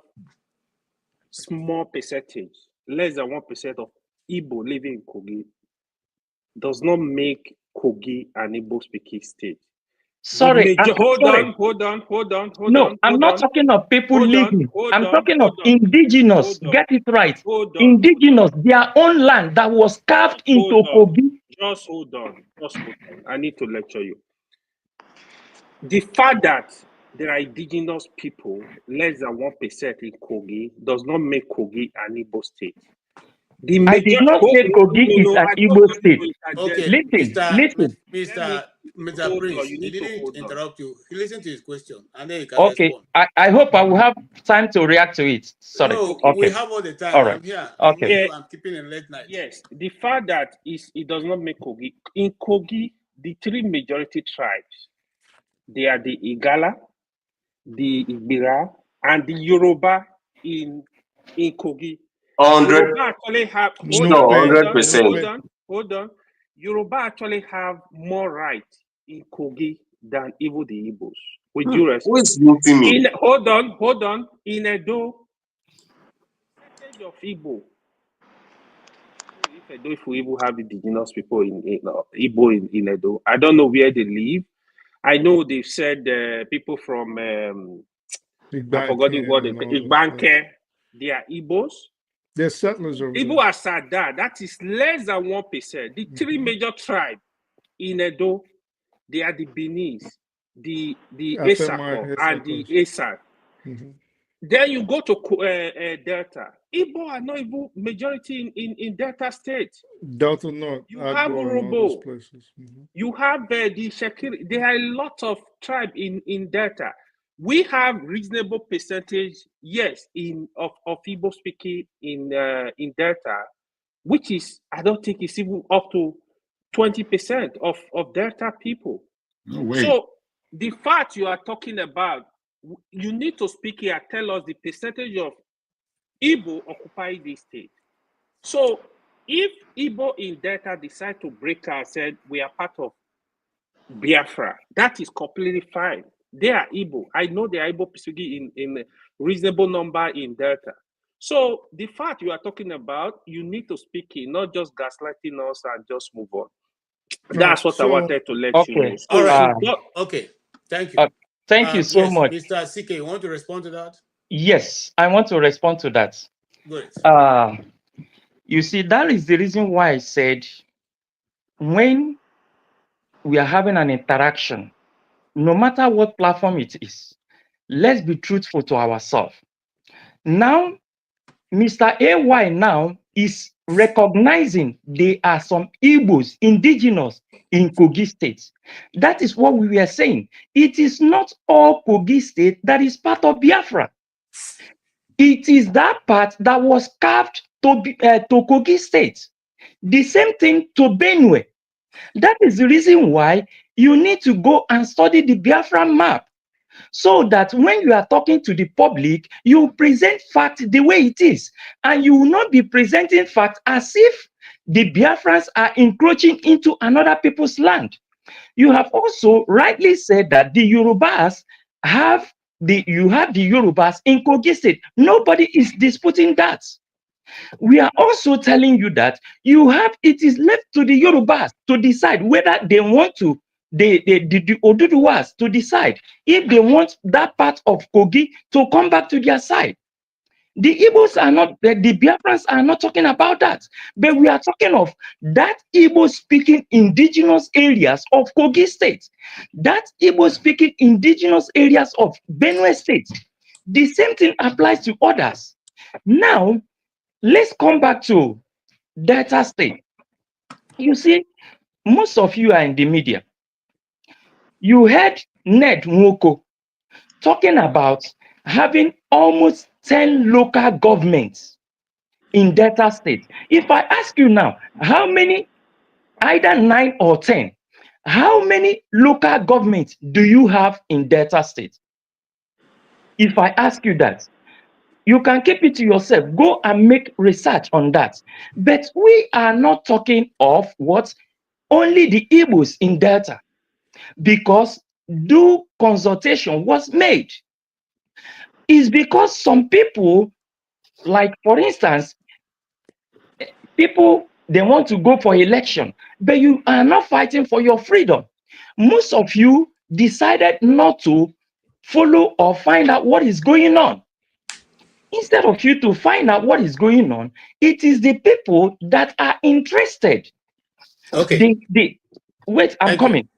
small percentage, less than 1% of Igbo living in Kogi, does not make Kogi an Igbo speaking state. Sorry, Hold sorry. on. No, I'm not talking of people living. I'm talking of hold on. indigenous. Hold on. Get it right. Hold on. Indigenous, their own land that was carved into Hold on. Kogi. Just hold on. I need to lecture you. The fact that there are indigenous people, less than 1% in Kogi, does not make Kogi an Igbo state. I did not say Kogi is an Igbo state. Okay, Listen. Mr. Prince, he didn't interrupt you. He listened to his question, and then you can Okay, respond. I hope I will have time to react to it. Sorry. No, Okay. we have all the time. All right. I'm here. Okay. I'm keeping in late night. Yes, the fact that it does not make Kogi. In Kogi, the three majority tribes, they are the Igala, the Igbira, and the Yoruba in Kogi. 100. Yoruba actually have hold on. Yoruba actually have more rights in Kogi than even the Igbos. With due respect. Who is muting me? Hold on. In Edo, percentage of Igbo. If Igbo have indigenous people in Igbo in Edo, I don't know where they live. I know they've said people from I forgot the word. Igbanke, they are Igbos. They're settlers over Igbo are Sada. That is less than 1%. The three major tribes in Edo, they are the Benis, the Esako, and the Esan. Then you go to Delta. Igbo are not even majority in Delta State. Delta North. You have Urobo. You have the Shekiri. There are a lot of tribes in Delta. We have reasonable percentage, yes, of Igbo speaking in Delta, which is, I don't think it's even up to 20% of Delta people. No way. So the fact you are talking about, you need to speak here, tell us the percentage of Igbo occupy this state. So if Igbo in Delta decide to break out and said we are part of Biafra, that is completely fine. They are Igbo. I know they are Igbo speaking in a reasonable number in Delta. So the fact you are talking about, you need to speak in, not just gaslighting us and just move on. That's what I wanted to let you know. All right. Okay. Thank you. Thank you so much. Mr. CK, you want to respond to that? Yes, I want to respond to that. Good. You see, that is the reason why I said when we are having an interaction, no matter what platform it is, let's be truthful to ourselves. Now, Mr. AY now is recognizing there are some Igbos, indigenous in Kogi State. That is what we were saying. It is not all Kogi State that is part of Biafra. It is that part that was carved to Kogi State. The same thing to Benue. That is the reason why you need to go and study the Biafra map, so that when you are talking to the public, you present fact the way it is, and you will not be presenting fact as if the Biafrans are encroaching into another people's land. You have also rightly said that the Yorubas have the Yorubas in Kogi State. Nobody is disputing that. We are also telling you that it is left to the Yorubas to decide whether they want to, the Oduduwas to decide if they want that part of Kogi to come back to their side. The Igbos are not, the Biafrans are not talking about that, but we are talking of that Igbo-speaking indigenous areas of Kogi State, that Igbo-speaking indigenous areas of Benue State. The same thing applies to others. Now, let's come back to Delta State. You see, most of you are in the media. You heard Ned Nwoko talking about having almost 10 local governments in Delta State. If I ask you now, how many, either 9 or 10, how many local governments do you have in Delta State? If I ask you that, You can keep it to yourself. Go and make research on that. But we are not talking of what only the Igbos in Delta, because due consultation was made. Is because some people, like for instance, people, they want to go for election, but you are not fighting for your freedom. Most of you decided not to follow or find out what is going on. Instead of you to find out what is going on, it is the people that are interested. Okay. Wait, I'm Thank you. coming.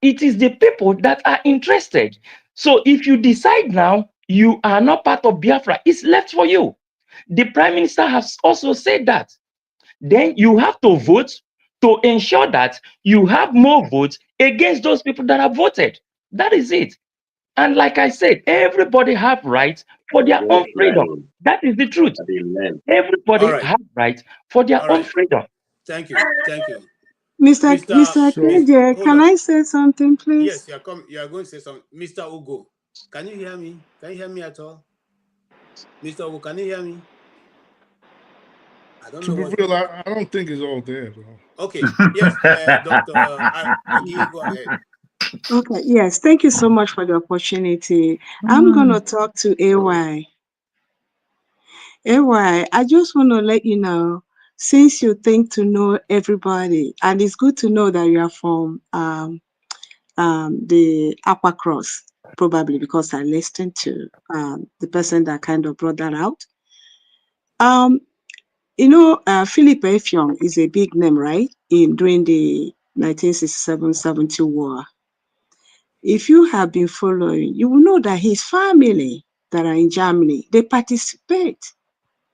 It is the people that are interested. So if you decide now you are not part of Biafra, it's left for you. The Prime Minister has also said that. Then you have to vote to ensure that you have more votes against those people that have voted. That is it. And like I said, everybody have rights for their own freedom. That is the truth. Everybody have rights for their own freedom. Thank you. Thank you. Mr. KJ, hold can on. I say something, please? Yes, you are going to say something. Mr. Ugo, can you hear me? Can you hear me at all? Mr. Ugo, can you hear me? I don't to know be what's real, going on. I don't think it's all there, though. Okay. Yes, Dr. Agi, go ahead. Okay, yes, thank you so much for the opportunity. I'm going to talk to AY. AY, I just want to let you know, since you think to know everybody, and it's good to know that you are from the Aqua Cross, probably because I listened to the person that kind of brought that out. Philip Effiong is a big name, right? During the 1967-70 war. If you have been following, you will know that his family that are in Germany, they participate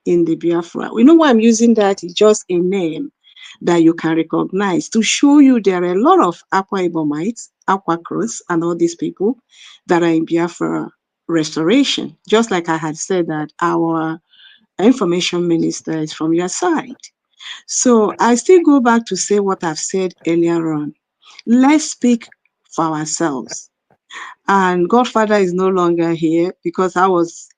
in the Biafra. We know why I'm using that. It's just a name that you can recognize to show you there are a lot of Akwa Ibomites, Aqua Cross, and all these people that are in Biafra restoration. Just like I had said that our information minister is from your side. So I still go back to say what I've said earlier on. Let's speak for ourselves. And Godfather is no longer here because I was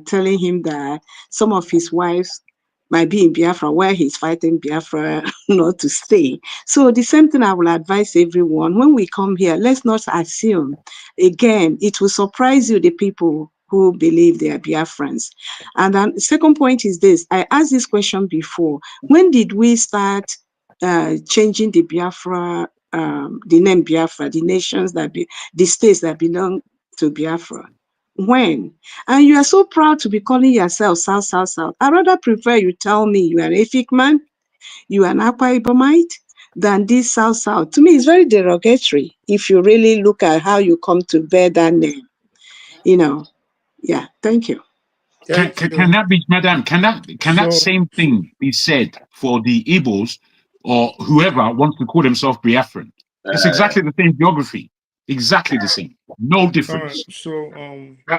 telling him that some of his wives might be in Biafra where he's fighting Biafra not to stay. So the same thing I will advise everyone. When we come here, let's not assume. Again, it will surprise you, the people who believe they are Biafrans. And then the second point is this. I asked this question before. When did we start changing the Biafra, the name Biafra, the nations the states that belong to Biafra? When? And you are so proud to be calling yourself South, South, South. I rather prefer you tell me you are an Efik man, you are an Akwa Ibomite, than this South, South. To me, it's very derogatory if you really look at how you come to bear that name. Yeah, thank you. Can that be, Madam? Can that same thing be said for the Igbos or whoever wants to call themselves Biafran? It's exactly the same geography, exactly the same, no difference. So,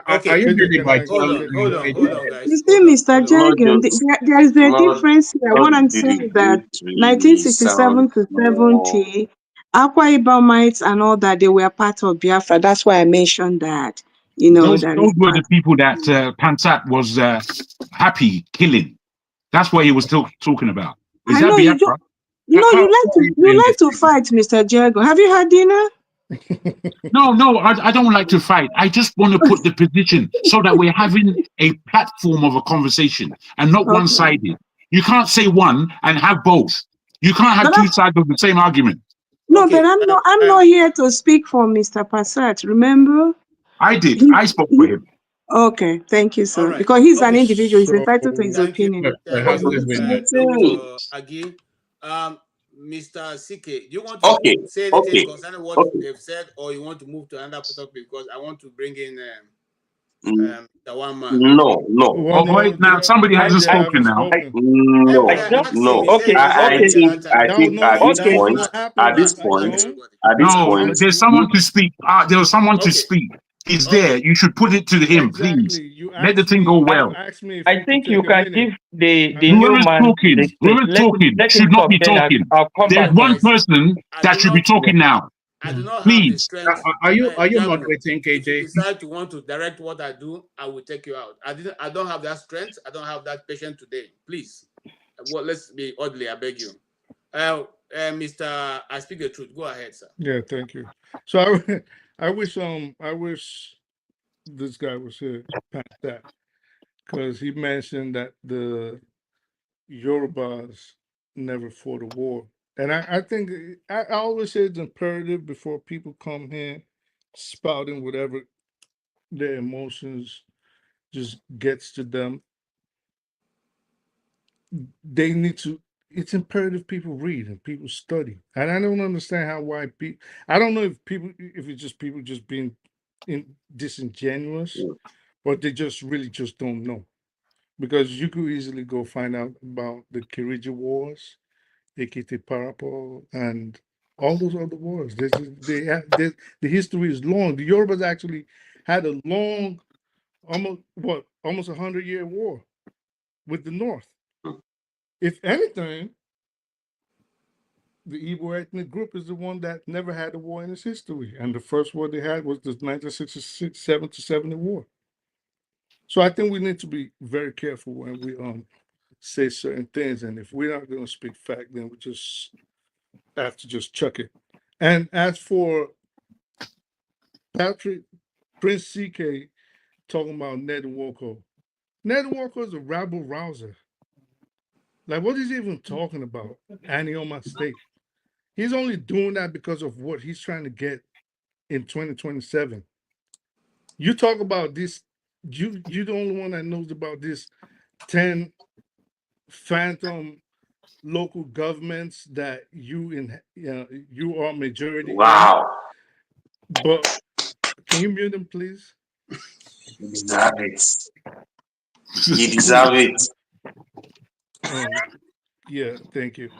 okay, are you getting my hold on, guys. You see, Mr. Jagan, there is a difference here. What I'm saying is that 1967 to 70, Akwa Ibomites and all that, they were part of Biafra. That's why I mentioned that. Those were the people that Pansat was happy killing. That's what he was talking about. Is that Biafra? You like to fight, Mr. Jago. Have you had dinner? No, I don't like to fight. I just want to put the position so that we're having a platform of a conversation and not one-sided. You can't say one and have both. You can't have two sides of the same argument. No, but I'm not here to speak for Mr. Passat, remember? I did. I spoke for him. Okay, thank you, sir. Right. Because he's an individual, he's so, entitled to his opinion. Thank you, Dr. Agi. Mr. CK, do you want to say anything concerning what they've said, or you want to move to another topic? Because I want to bring in the one man. No. Oh, wait, now somebody hasn't spoken now. No. I think at this point, there's someone to speak. There was someone to speak. He's there. You should put it to him, please. Let the thing go well. I think you can give the new man. Whoever's talking should not be talking. There's one person that should be talking now. I do not have the Please. strength. Are you Jabu, moderating, if you KJ? decide to want to direct what I do, I will take you out. I don't have that strength. I don't have that patience today. Please. Well, let's be orderly, I beg you. Mr. I speak the truth. Go ahead, sir. Yeah, thank you. So I wish this guy was here past that, because he mentioned that the Yorubas never fought a war. And I think I always say it's imperative before people come here spouting whatever their emotions just gets to them. They need to, it's imperative people read and people study. And I don't understand why people, I don't know if it's just people just being disingenuous, or they just really just don't know. Because you could easily go find out about the Kirija Wars, Ekiti Parapo, and all those other wars. The history is long. The Yorubas actually had a long, almost 100-year war with the North. If anything, the Igbo ethnic group is the one that never had a war in its history, and the first war they had was the 1967 to 70 war. So I think we need to be very careful when we say certain things, and if we're not going to speak fact, then we just have to just chuck it. And as for Patrick Prince CK talking about Ned Nwoko is a rabble rouser. Like, what is he even talking about? Anioma State. He's only doing that because of what he's trying to get in 2027. You talk about this. You the only one that knows about this 10 phantom local governments that you are majority in. Wow. But can you mute them, please? You deserve it. You deserve it. Yeah, thank you.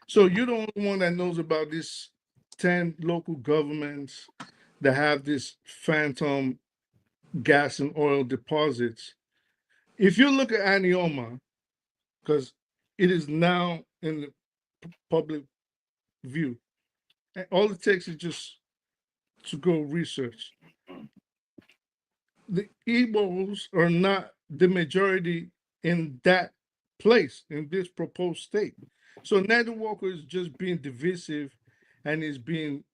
So you're the only one that knows about these 10 local governments that have this phantom gas and oil deposits. If you look at Anioma, because it is now in the public view, and all it takes is just to go research. The Igbos are not the majority in that place, in this proposed state. So Nathan Walker is just being divisive, and is being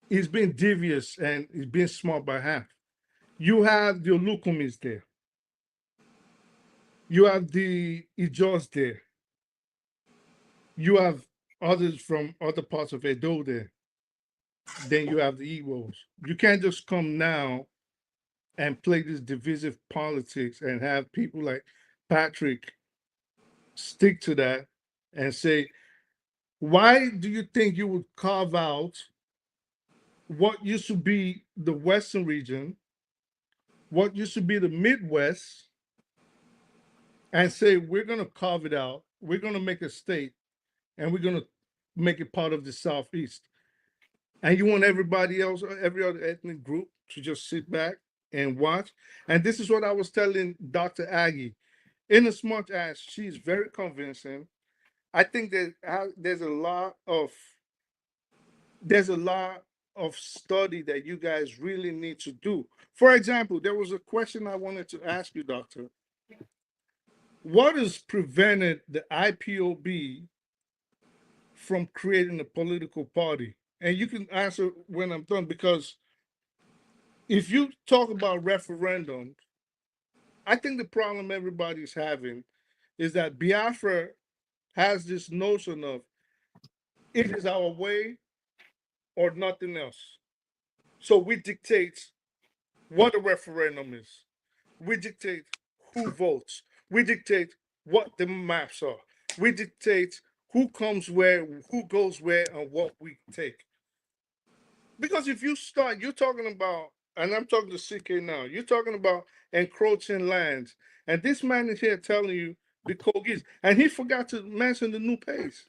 he's being devious, and he's being smart by half. You have the Olukumis there. You have the Ijos there. You have others from other parts of Edo there. Then you have the Igbos. You can't just come now and play this divisive politics and have people like Patrick stick to that and say, why do you think you would carve out what used to be the Western region, what used to be the Midwest, and say, we're going to carve it out, we're going to make a state, and we're going to make it part of the Southeast? And you want everybody else, every other ethnic group, to just sit back and watch? And this is what I was telling Dr. Aggie. In as much as she's very convincing, I think that there's a lot of study that you guys really need to do. For example, there was a question I wanted to ask you, Doctor. What has prevented the IPOB from creating a political party? And you can answer when I'm done, because if you talk about referendums, I think the problem everybody's having is that Biafra has this notion of it is our way or nothing else. So we dictate what a referendum is. We dictate who votes. We dictate what the maps are. We dictate who comes where, who goes where, and what we take. Because if you start, you're talking about, and I'm talking to CK now, you're talking about encroaching lands. And this man is here telling you the Kogis, and he forgot to mention the new pays.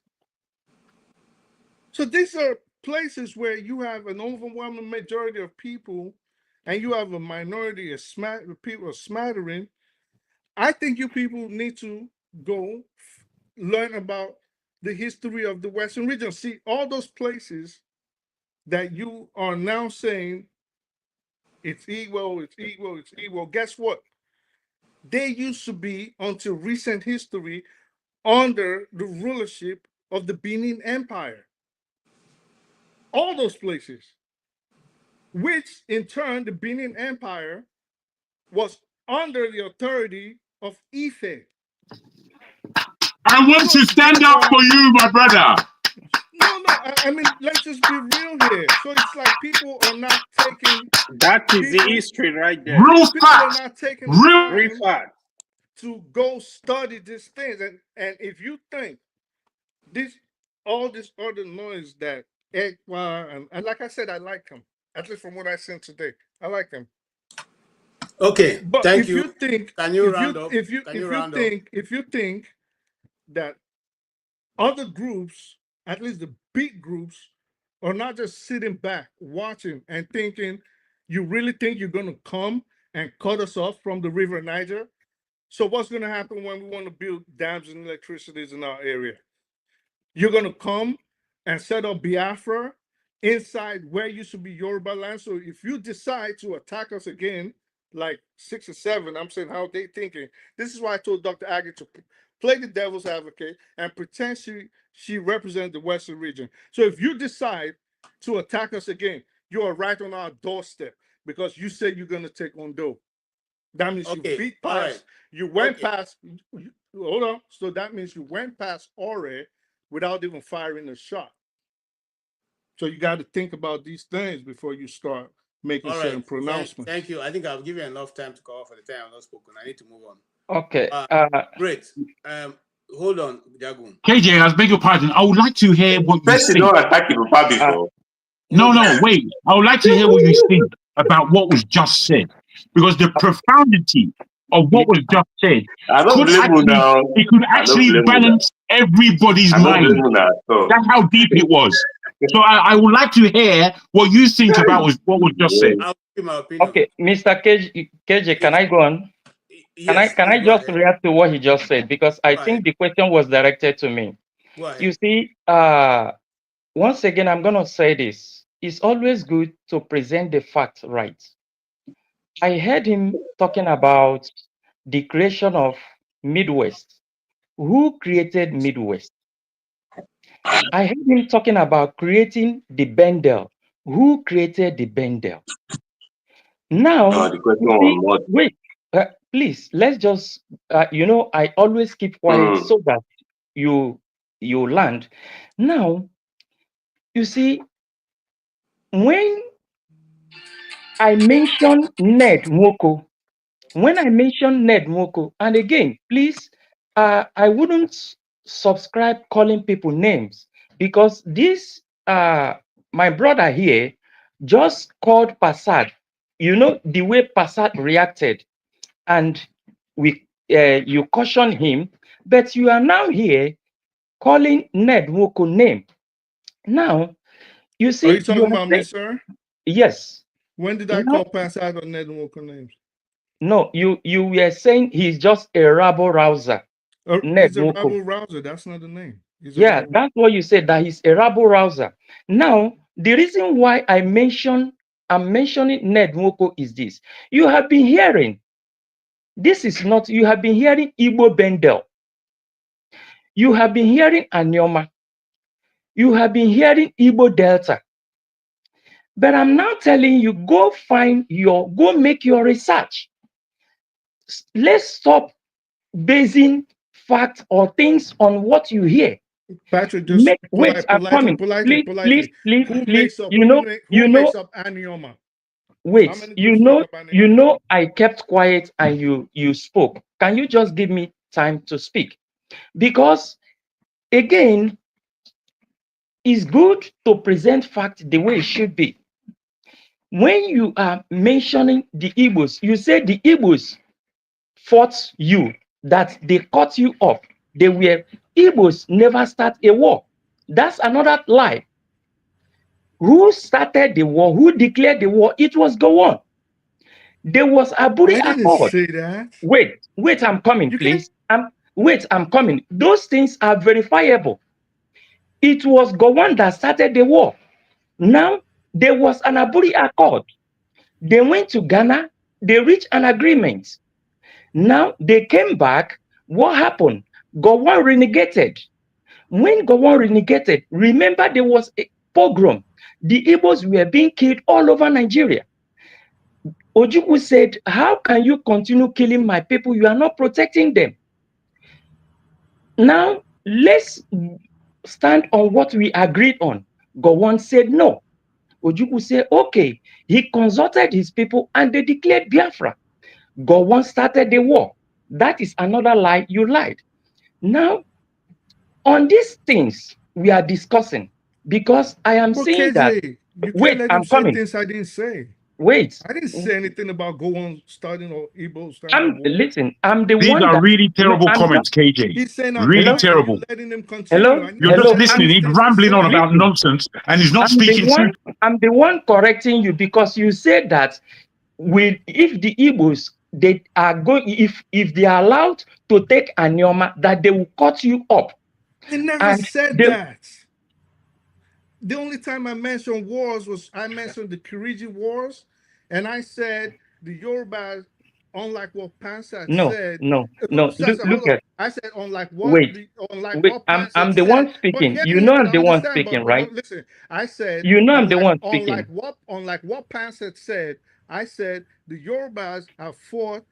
So these are places where you have an overwhelming majority of people, and you have a minority, people, a smattering. I think you people need to go learn about the history of the Western region. See, all those places that you are now saying it's Igbo, it's Igbo, it's Igbo. Guess what? They used to be, until recent history, under the rulership of the Benin Empire. All those places, which in turn, the Benin Empire was under the authority of Ife. I want to stand up for you, my brother. No, I mean, let's just be real here. So it's like people are not taking. That is the history right there. Real People are facts. not taking Real the Real time fact. to go study these things. And if you think this, all this other noise that Ekpa and like I said, I like him. At least from what I seen today, I like him. Okay, But thank if you. you think, Can you if round you up? if you Can if you you round up? think if you think that other groups, at least the big groups, are not just sitting back watching and thinking, you really think you're going to come and cut us off from the River Niger? So what's going to happen when we want to build dams and electricities in our area? You're going to come and set up Biafra inside where used to be Yoruba land. So if you decide to attack us again, like 6 or 7, I'm saying how they thinking. This is why I told Dr. Aggie to play the devil's advocate and pretend she represents the Western region. So if you decide to attack us again, you are right on our doorstep because you said you're going to take Ondo. That means you Okay, beat all right. past, you went Okay. past, hold on. So that means you went past Ore without even firing a shot. So you got to think about these things before you start making All certain right. pronouncements. Thank you. I think I've given enough time to cover for the time I've not spoken. I need to move on. Okay. Great. Hold on, Jagun. KJ, I beg your pardon. I would like to hear what you First, you think. don't attack your papa before. No, wait. I would like to hear what you think about what was just said. Because the profundity of what was just said I don't blame you now. it could I don't actually blame you now. balance everybody's I don't mind. blame you now. So, That's how deep it was. So I would like to hear what you think about what was just said. I'll give my opinion. Okay, Mr. KJ, can I go on? Yes. Can I go just ahead. react to what he just said? Because I Go think ahead. the question was directed to me. Go ahead. You see, once again, I'm going to say this. It's always good to present the fact right. I heard him talking about the creation of Midwest. Who created Midwest? I heard him talking about creating the Bendel. Who created the Bendel? Now, the question you see, on what? wait, please, let's just, I always keep quiet so that you land. Now, you see, when I mention Ned Nwoko, and again, please, I wouldn't subscribe calling people names because this, my brother here just called Passad. You know, the way Passad reacted, and you caution him, but you are now here calling Ned Nwoko name. Now, you see, Are you talking about me, sir? Yes. When did I call pass out on Ned Walker names? No, you were saying he's just a rabble rouser. He's a rabble rouser. That's not the name. That's what you said, that he's a rabble rouser. Now, the reason why I'm mentioning Ned Nwoko is this. You have been hearing, you have been hearing Igbo Bendel. You have been hearing Anyoma. You have been hearing Igbo Delta. But I'm now telling you, go make your research. Let's stop basing facts or things on what you hear. Patrick, just wait, I'm coming. politely. Please, Who makes up Anyoma? Wait, you know, I kept quiet and you spoke. Can you just give me time to speak? Because again, it's good to present fact the way it should be. When you are mentioning the Igbos, you say the Igbos fought you, that they cut you off. Igbos never start a war. That's another lie. Who started the war? Who declared the war? It was Gowon. There was Aburi I didn't Accord. say that. Wait, I'm coming, please. I'm coming. Those things are verifiable. It was Gowon that started the war. Now, there was an Aburi Accord. They went to Ghana, they reached an agreement. Now, they came back. What happened? Gowon renegated. When Gowon renegated, remember there was a pogrom. The Igbos were being killed all over Nigeria. Ojukwu said, how can you continue killing my people? You are not protecting them. Now, let's stand on what we agreed on. Gowon said no. Ojukwu said, okay. He consulted his people and they declared Biafra. Gowon started the war. That is another lie. You lied. Now, on these things we are discussing, because I am But saying that, KJ, you wait, can't let I'm him say coming. things I didn't say. Wait. I didn't say anything about Gowon starting or Igbo starting. Listen, I'm the These one are that, really terrible I'm comments, KJ. He's saying I'm Really lying. terrible. You're letting him continue. Hello? You're Hello? just listening. He's rambling on about nonsense, and he's not speaking truth. I'm the one correcting you, because you said that if the Igbos, they are going, if they are allowed to take Anyoma, that they will cut you up. I never said that. The only time I mentioned wars was I mentioned the Kiriji Wars, and I said the Yorubas, unlike what Pansa said. No. Look at. I said unlike what Wait, what Pansa I'm the said. one speaking. But You know I'm the one understand, speaking, but right? listen, I said you know I'm the one speaking. unlike what Pansa said, I said the Yorubas have fought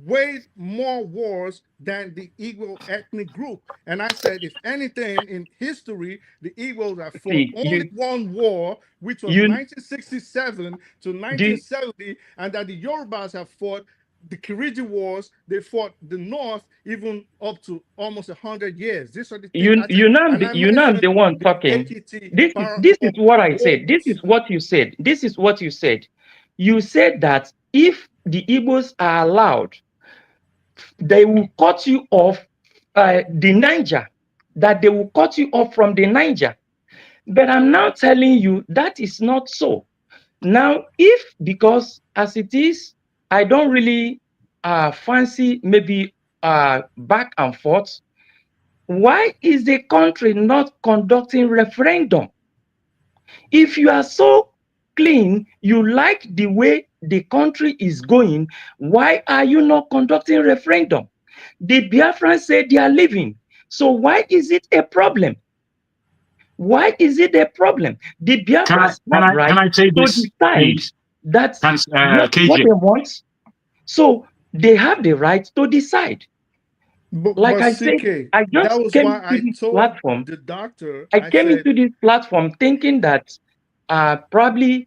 way more wars than the Igbo ethnic group. And I said, if anything in history, the Igbos have fought only one war, which was 1967 to 1970, and that the Yorubas have fought the Kiriji Wars. They fought the North even up to almost 100 years. These are the things I said. You know I'm the one talking. This is what I said. This is what you said. This is what you said. You said that if the Igbos are allowed, they will cut you off the Niger, that they will cut you off from the Niger. But I'm now telling you that is not so. Now, because as it is, I don't really fancy maybe back and forth, why is the country not conducting referendum? If you are so clean, you like the way the country is going, why are you not conducting referendum? The Biafrans say they are leaving. So why is it a problem? Why is it a problem? The Biafrans have right to decide that's what they want. So they have the right to decide. Like I said, I just came to this platform. The doctor, I came into this platform thinking that probably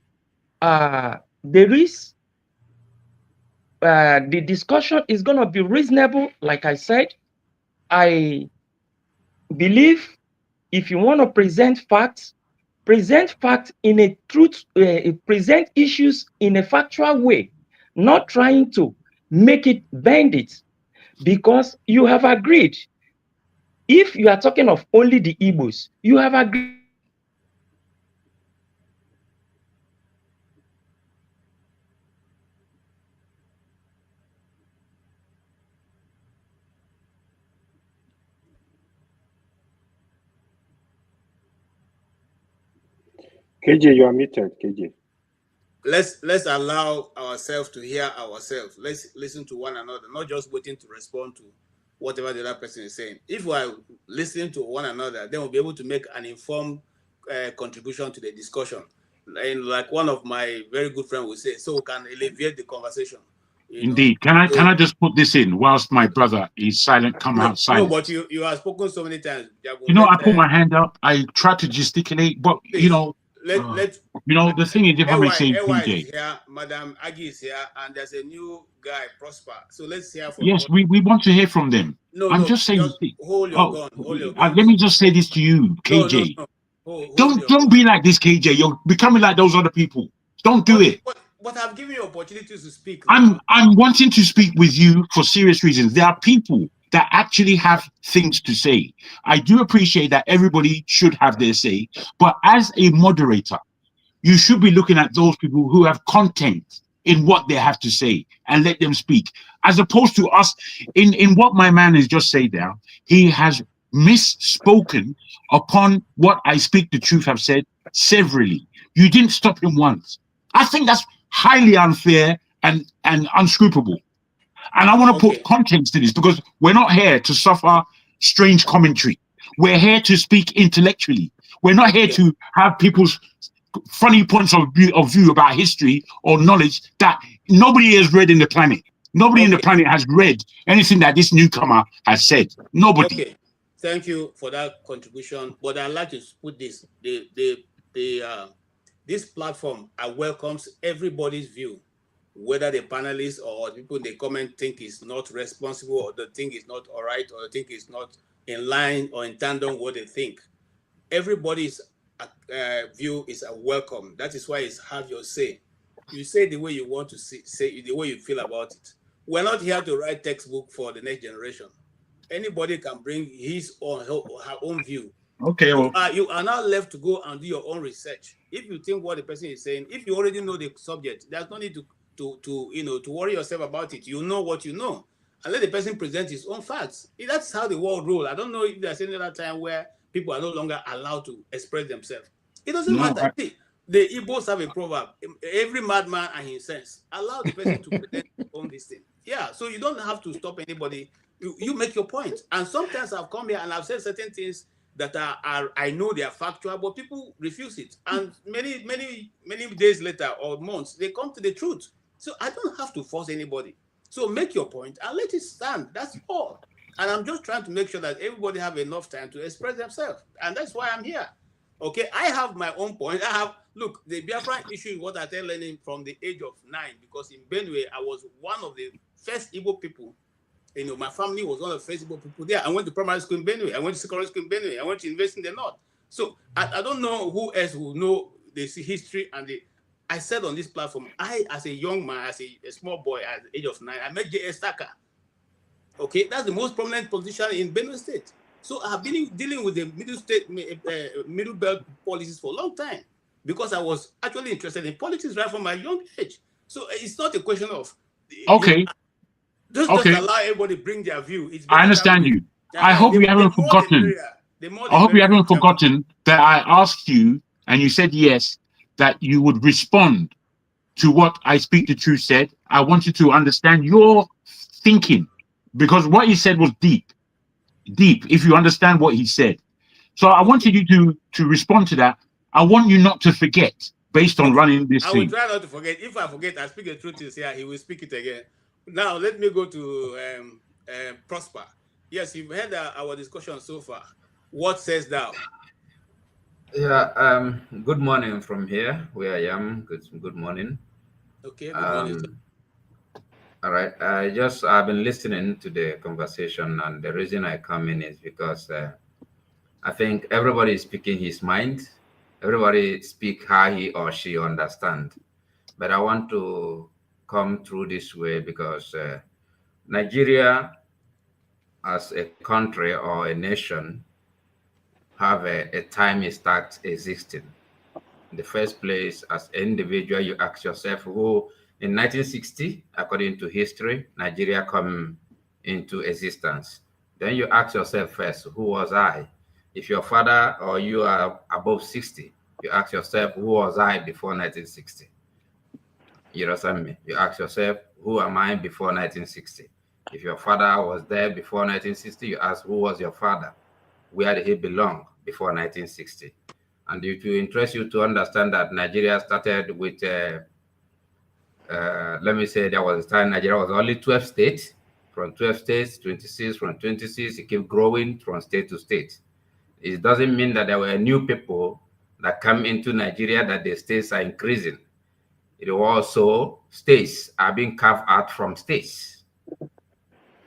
there is the discussion is going to be reasonable. Like I said, I believe if you want to present facts in a truth, present issues in a factual way, not trying to make it bend it, because you have agreed. If you are talking of only the Igbos, you have agreed. KJ, you are muted, KJ. Let's allow ourselves to hear ourselves. Let's listen to one another, not just waiting to respond to whatever the other person is saying. If we are listening to one another, then we'll be able to make an informed contribution to the discussion. And like one of my very good friends would say, so we can alleviate the conversation. Indeed. Can I just put this in whilst my brother is silent, come out silent? No, but you have spoken so many times. I put my hand up. I try to gesticulate, but please, the thing is, if I may say, PJ, is here, Madam Aggie is here, and there's a new guy, Prosper. So let's hear from. Yes, we want to hear from them. I'm just saying. Hold your gun. Hold your gun. Let me just say this to you, KJ. Don't be like this, KJ. You're becoming like those other people. Don't do it. But I've given you opportunities to speak. I'm wanting to speak with you for serious reasons. There are people that actually have things to say. I do appreciate that everybody should have their say, but as a moderator, you should be looking at those people who have content in what they have to say and let them speak, as opposed to us in what my man has just said there. He has misspoken upon what I Speak the Truth have said severally. You didn't stop him once. I think that's highly unfair and unscrupulous. And I want to put context to this because we're not here to suffer strange commentary. We're here to speak intellectually. We're not here to have people's funny points of view about history or knowledge that nobody has read in the planet. Nobody in the planet has read anything that this newcomer has said. Nobody. Okay, thank you for that contribution. But I'd like to put this: this platform welcomes everybody's view, whether the panelists or people in the comment think it's not responsible, or they think it's not all right, or they think it's not in line or in tandem what they think. Everybody's view is a welcome. That is why it's have your say. You say the way you want to say the way you feel about it. We're not here to write textbook for the next generation. Anybody can bring his or her own view. Okay. Well, you are now left to go and do your own research. If you think what the person is saying, if you already know the subject, there's no need to worry yourself about it. You know what you know, and let the person present his own facts. That's how the world rolls. I don't know if there's any other time where people are no longer allowed to express themselves. It doesn't matter. The Igbos have a proverb: every madman and his sense. Allow the person to present his own this thing. Yeah, so you don't have to stop anybody. You make your point. And sometimes I've come here and I've said certain things that are I know they are factual, but people refuse it. And many days later or months, they come to the truth. So I don't have to force anybody. So make your point and let it stand. That's all. And I'm just trying to make sure that everybody have enough time to express themselves. And that's why I'm here. Okay, I have my own point. Look, the Biafran issue is what I tell learning from the age of 9, because in Benue, I was one of the first Igbo people. You know, my family was one of the first Igbo people there. I went to primary school in Benue. I went to secondary school in Benue. I went to university in the north. So I don't know who else will know the history and I said on this platform, as a young man, as a small boy at the age of 9, I met J.S. Taka. Okay, that's the most prominent politician in Benue State. So I have been dealing with the middle belt policies for a long time because I was actually interested in politics right from my young age. So it's not a question of just allow everybody to bring their view. I understand you. I hope you haven't forgotten. I hope you haven't forgotten that I asked you, and you said yes, that you would respond to what I Speak the Truth said. I want you to understand your thinking, because what he said was deep, if you understand what he said. So I wanted you to respond to that. I want you not to forget, based on running this thing. I will try not to forget. If I forget, I Speak the Truth is here, he will speak it again. Now, let me go to Prosper. Yes, you've heard our discussion so far. What says thou? Yeah, good morning from here, where I am. Good morning. Okay, good morning. All right, I've been listening to the conversation, and the reason I come in is because I think everybody is speaking his mind. Everybody speak how he or she understand. But I want to come through this way because Nigeria as a country or a nation have a time it starts existing. In the first place, as an individual, you ask yourself, who in 1960, according to history, Nigeria come into existence. Then you ask yourself first, who was I? If your father or you are above 60, you ask yourself, who was I before 1960? You understand me? You ask yourself, who am I before 1960? If your father was there before 1960, you ask, who was your father? Where did he belong before 1960? And it will interest you to understand that Nigeria started with, let me say, there was a time Nigeria was only 12 states. From 12 states, 26, from 26, it kept growing from state to state. It doesn't mean that there were new people that come into Nigeria, that the states are increasing. It also, states are being carved out from states.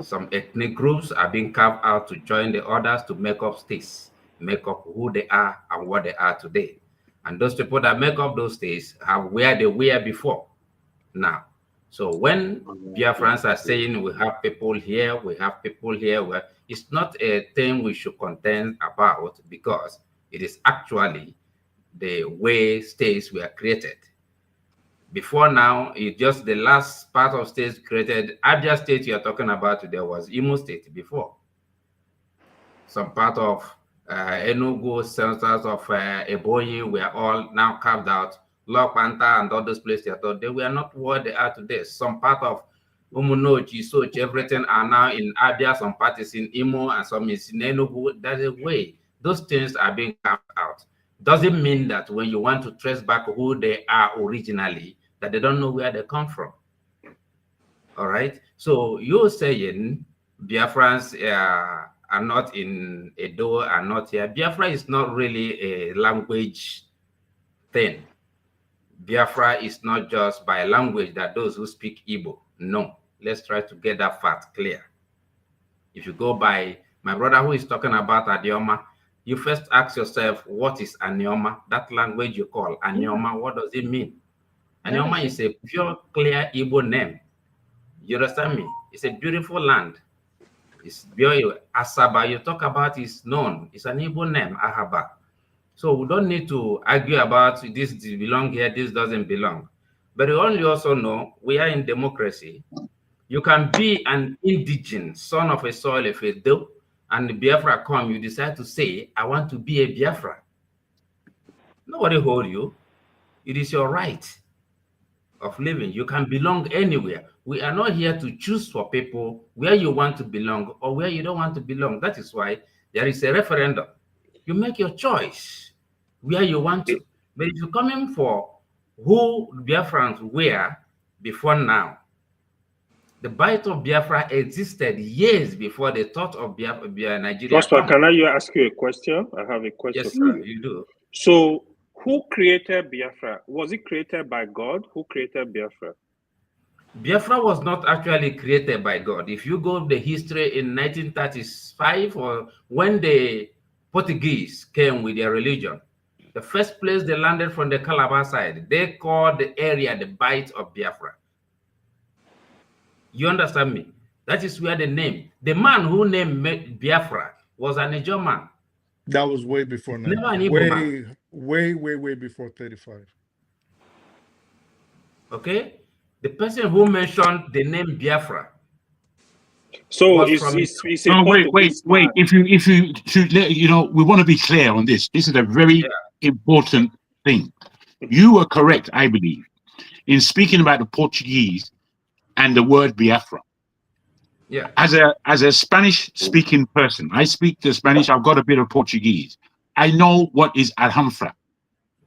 Some ethnic groups are being carved out to join the others to make up states, make up who they are and what they are today. And those people that make up those states have where they were before now. So when Biafrans are saying we have people here, well, it's not a thing we should contend about, because it is actually the way states were created. Before now, it's just the last part of states created. Abia State you're talking about today was Imo State before. some part of Enugu, centers of Ebonyi were all now carved out. Lokpanta and all those places, they were not what they are today. Some part of Umunochi, Sochi, everything are now in Abia, some parties in Imo, and some is in Enugu. That's the way. Those things are being carved out. Doesn't mean that when you want to trace back who they are originally, that they don't know where they come from. All right. So you're saying Biafrans are not in Edo, are not here. Biafra is not really a language thing. Biafra is not just by language that those who speak Igbo. No. Let's try to get that fact clear. If you go by my brother who is talking about Adioma, you first ask yourself, what is Anioma? That language you call Anioma, what does it mean? Anioma is a pure, clear Igbo name. You understand me? It's a beautiful land. It's beautiful. Asaba you talk about is known. It's an Igbo name, Ahaba. So we don't need to argue about this belong here, this doesn't belong. But you only also know we are in democracy. You can be an indigent, son of a soil, if a do, and Biafra come, you decide to say, I want to be a Biafra. Nobody hold you. It is your right of living. You can belong anywhere. We are not here to choose for people where you want to belong or where you don't want to belong. That is why there is a referendum. You make your choice where you want to. But if you're coming for who Biafrans were before now, the bite of Biafra existed years before the thought of Nigeria. Prosper, can I ask you a question? I have a question. Yes, sir, you do. So, who created Biafra? Was it created by God? Who created Biafra? Biafra was not actually created by God. If you go the history in 1935, or when the Portuguese came with their religion, the first place they landed from the Calabar side, they called the area the Bight of Biafra. You understand me? That is where the name, the man who named Biafra was an Ijaw man. That was way before now. Never an Igbo man. Way before 35. Okay? The person who mentioned the name Biafra. So it's a no, wait. If you should let we want to be clear on this. This is a very important thing. You were correct, I believe, in speaking about the Portuguese and the word Biafra. Yeah. As a Spanish speaking person, I speak the Spanish, I've got a bit of Portuguese. I know what is Alhambra.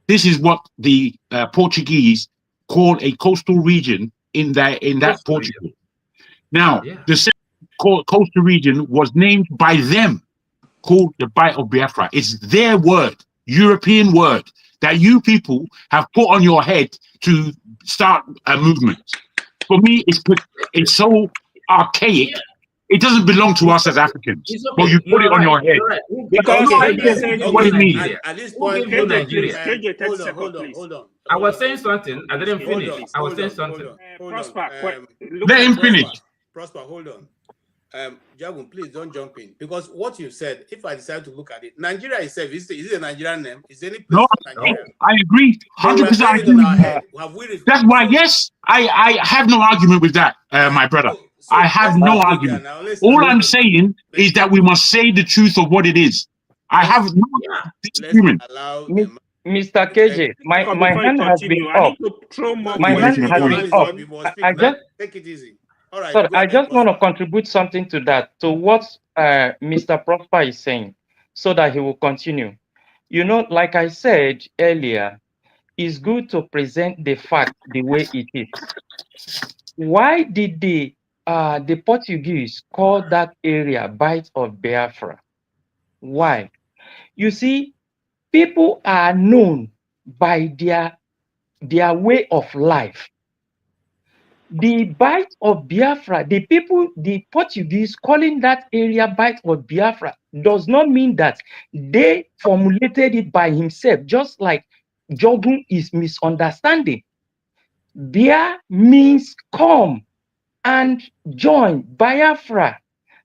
This is what the Portuguese call a coastal region in that Portugal. Region. Now, the coastal region was named by them, called the Bight of Biafra. It's their word, European word, that you people have put on your head to start a movement. For me, it's so archaic. It doesn't belong to us as Africans. Okay. But you put it on your head. Right. Because what it means. At this point, hold on. I was saying something. I didn't finish. I was saying something. Prosper, let him finish. Prosper, hold on. Jagun, please don't jump in, because what you said, if I decide to look at it, Nigeria itself, is it a Nigerian name? Is there any place for Nigeria? I agree. 100%. That's why, yes, I have no argument with that, my brother. So I have no argument. All I'm saying is that we must say the truth of what it is. I have no disagreement. Mr. KJ, my hand has been up. My hand has been up. I just take it easy. All right, so I just want to contribute something to that, to what Mr. Prosper is saying, so that he will continue. Like I said earlier, it's good to present the fact the way it is. Why did the Portuguese call that area Bight of Biafra? Why? You see, people are known by their way of life. The Bight of Biafra, the Portuguese calling that area Bight of Biafra does not mean that they formulated it by himself, just like Jogun is misunderstanding. Bia means come and join Biafra.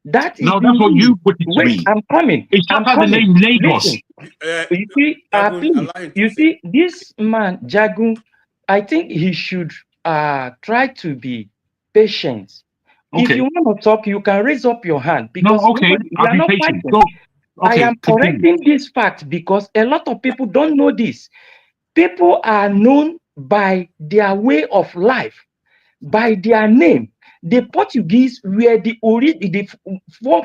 That's what you put it to me. I'm coming. It's just the name Lagos. You see, this man, Jagun, I think he should try to be patient. Okay. If you want to talk, you can raise up your hand. Because I'll be patient. I Okay, am continue. correcting this fact because a lot of people don't know this. People are known by their way of life, by their name. The Portuguese were the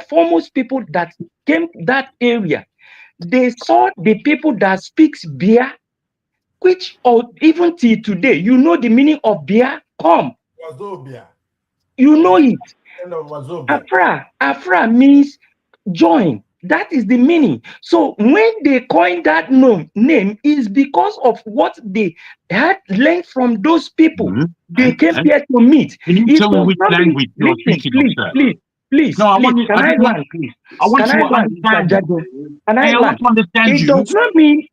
foremost people that came that area. They saw the people that speaks beer, which or even till today, you know the meaning of beer. Come, Wazobia. you know it. End of Wazobia. Afra means join. That is the meaning. So when they coined that name is because of what they had learned from those people. Mhm. They came And here to meet. can you It tell me does which not mean, language you're listen, speaking of, please, sir? please, please, No, I please, want you. can I I just want. land, please? I want Can I to land, Mr. understand you. Jado? Can I Hey, I want land? to understand It you. does not mean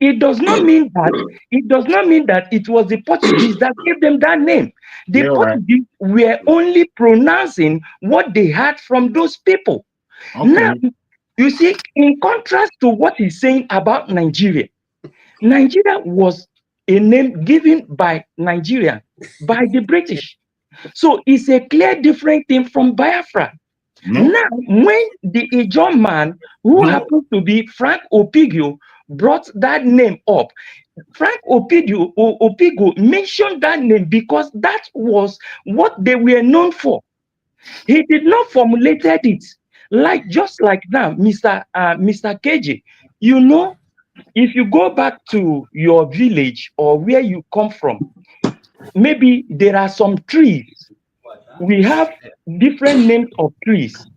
that it was the Portuguese that gave them that name. The Yeah, all right. Portuguese were only pronouncing what they had from those people. Now, Okay. you see, in contrast to what he's saying about Nigeria, Nigeria was a name given by Nigeria, by the British. So it's a clear different thing from Biafra. No. Now, when the Ijaw man who No. happens to be Frank Opigio brought that name up, Frank Opigo mentioned that name because that was what they were known for. He did not formulated it just like now, Mr. KJ. You know, if you go back to your village or where you come from, maybe there are some trees. We have different names of trees.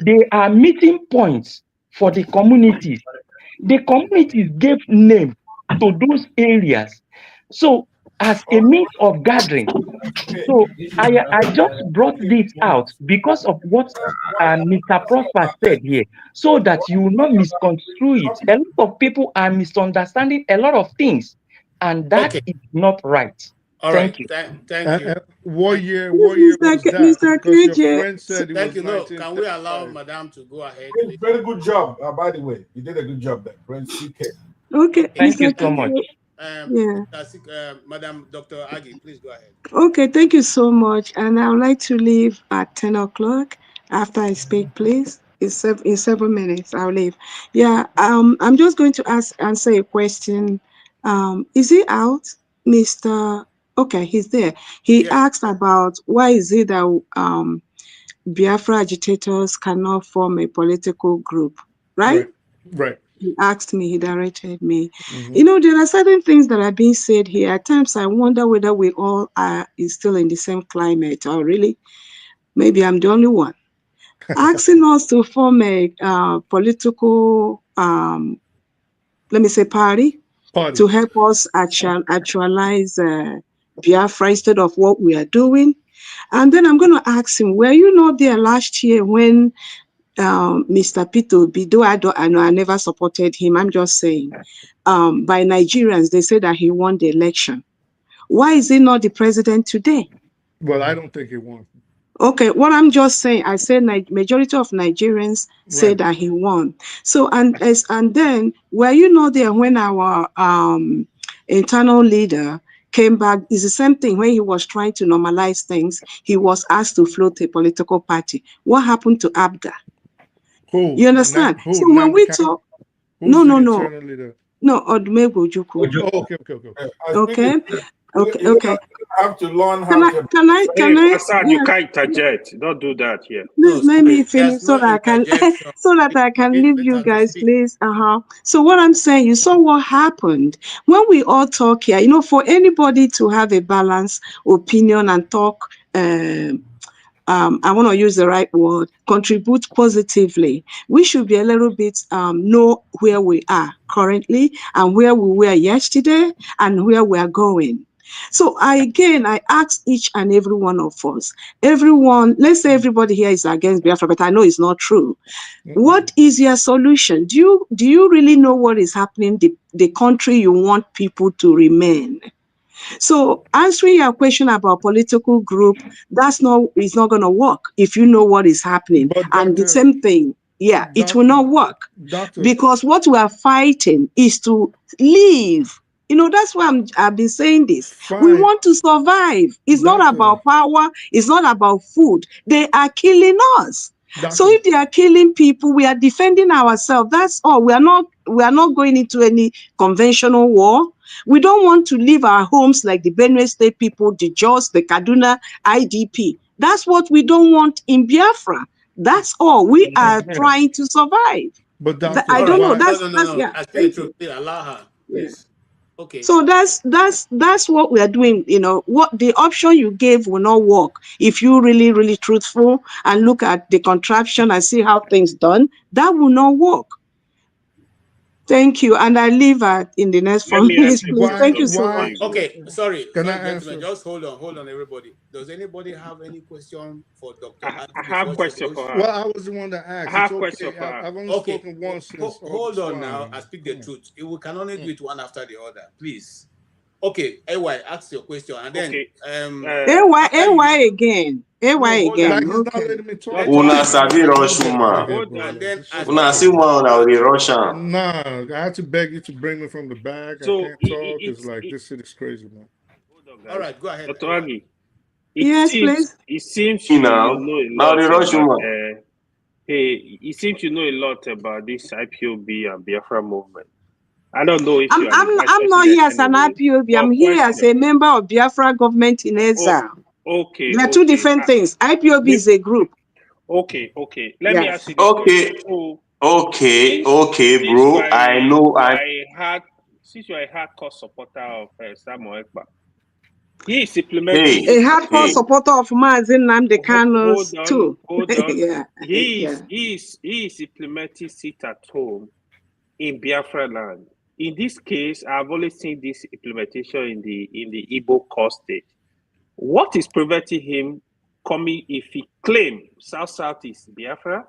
They are meeting points for the communities. The communities gave name to those areas. So as a means of gathering. So I just brought this out because of what Mr. Prosper said here, so that you will not misconstrue it. A lot of people are misunderstanding a lot of things, and that Okay. is not right. All right. Thank you. Thank you. What Thank, year? Please, What year was that? Mr. Because your KJ, friend said it thank was you. No, can we allow 1935. Madame to go ahead, Prince, please? very good job. By the way, you did a good job there, Prince CK. okay, Okay. Thank you Mr. so Thank much. KJ, you. yeah. Madam Dr. Agi, please go ahead. Okay, thank you so much. And I would like to leave at 10 o'clock after I speak, please. In 7 minutes, I'll leave. Yeah, I'm just going to answer a question. Is he out, Mr. Okay, he's there. He Yeah. asked about why is it that Biafra agitators cannot form a political group, right? Right, right. He asked me, he directed me. Hmm. You know, there are certain things that are being said here. At times, I wonder whether we all are is still in the same climate, or really, maybe I'm the only one. Asking us to form a political, let me say, party Party. to help us actualize Biafra instead of what we are doing. And then I'm going to ask him, were you not there last year when Mr. Peter Obi, though I know I never supported him, I'm just saying, by Nigerians, they say that he won the election. Why is he not the president today? Well, I don't think he won. Okay, what I'm just saying, I said majority of Nigerians say Right. that he won. So and then were you not there when our internal leader came back? It's the same thing when he was trying to normalize things. He was asked to float a political party. What happened to Abga? Who? You understand? So when Nandi we County? talk, Who's the no, internal leader? Odumegwu Ojukwu. Oh, okay, okay, okay, okay. Okay, You're okay. gonna have to learn Can how I, to. Hey, can I, Prasad, you yeah, can't interject. Don't do that here. No, let me there's finish so no that I can, interjection. so that I can leave Let you her to guys, speak. please. So what I'm saying, you saw what happened when we all talk here. You know, for anybody to have a balanced opinion and talk, I want to use the right word, contribute positively. We should be a little bit know where we are currently and where we were yesterday and where we are going. So I ask each and every one of us, everyone, let's say everybody here is against Biafra, but I know it's not true. What is your solution? Do you really know what is happening, the country you want people to remain? So answering your question about political group, it's not going to work if you know what is happening. But And the same thing, yeah, it will not work doctor, because what we are fighting is to live. You know, that's why I've been saying this. We fine, want to survive. It's not doctor. about power. It's not about food. They are killing us. So Doctor, if they are killing people, we are defending ourselves. That's all. We are not going into any conventional war. We don't want to leave our homes like the Benue State people, the Jos, the Kaduna IDP. That's what we don't want in Biafra. That's all. We are trying to survive. but doctor, I All don't right. know. why? That's No. yeah. I speak the Thank truth. you. Please allow her, Yeah. please. Okay. So that's what we are doing. What the option you gave will not work if you really truthful and look at the contraption and see how things done. That will not work. Thank you, and I leave in the next 4 Let me minutes, answer please. this Thank you question so before much. you go. Okay. Sorry, Can I gentlemen. answer? Just hold on, everybody. Does anybody have any question for Dr. I Adi have before she question for goes? her. Well, I was the one that I asked. It's have question okay. for her. I've only Okay. spoken once since Hold August. on now. I speak the Come on. truth. We can only do it one after the other, please. Okay, AY, ask your question, and then Okay. after you. AY again. AY No, hold Like on. again. he's not Okay. letting me talk. Let Una him Like, sabi finish, hold rush on, woman. okay, Hold bro. on. and then This I is Una speak see the crazy. woman truth. una dey rush am. Nah, I had to beg you to bring me from the back. I So can't talk. It's like it, this shit is crazy, man. hold on, All guys. right, go ahead, Dr. AY. Agi, Yes, please. it seems You you know, know a now lot the rush about woman. it seems you know a lot about this IPOB and Biafra movement. I don't know if I'm you are the I'm vice I'm not president here as an anyway. IPOB. But I'm here as question. a member of Biafra government in exile. Okay, They are two different things. IPOB is a group. Okay. Let me Yeah. ask you this question. Okay, So okay, since bro. I know. since you are a hardcore supporter of Samuel Ekpa, he is implementing Hey, A sit at hardcore home. supporter of Mazin Nnamdi Kanu's too. Hold on. Yeah. He Yeah. is implementing sit at home in Biafra land. In this case, I've only seen this implementation in the Igbo core state. What is preventing him coming if he claim South is Biafra?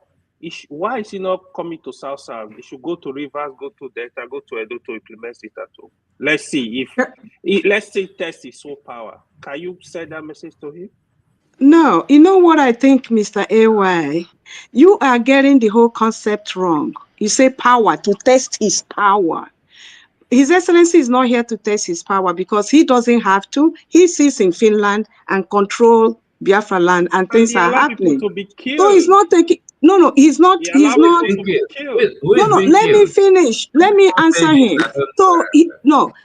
Why is he not coming to South? He should go to Rivers, go to Delta, go to Edo to implement it at home. Let's see let's say test his soul power. Can you send that message to him? No, you know what I think, Mr. AY? You are getting the whole concept wrong. You say power, to test his power. His Excellency is not here to test his power because he doesn't have to. He sits in Finland and control Biafra land and And things he are allow people happening. to be So he's killed. not taking, no, he's not, He he's allow Who is not, people being to be killed? killed. Who is no, being let me killed? finish. Let me Who answer said this him. person? So,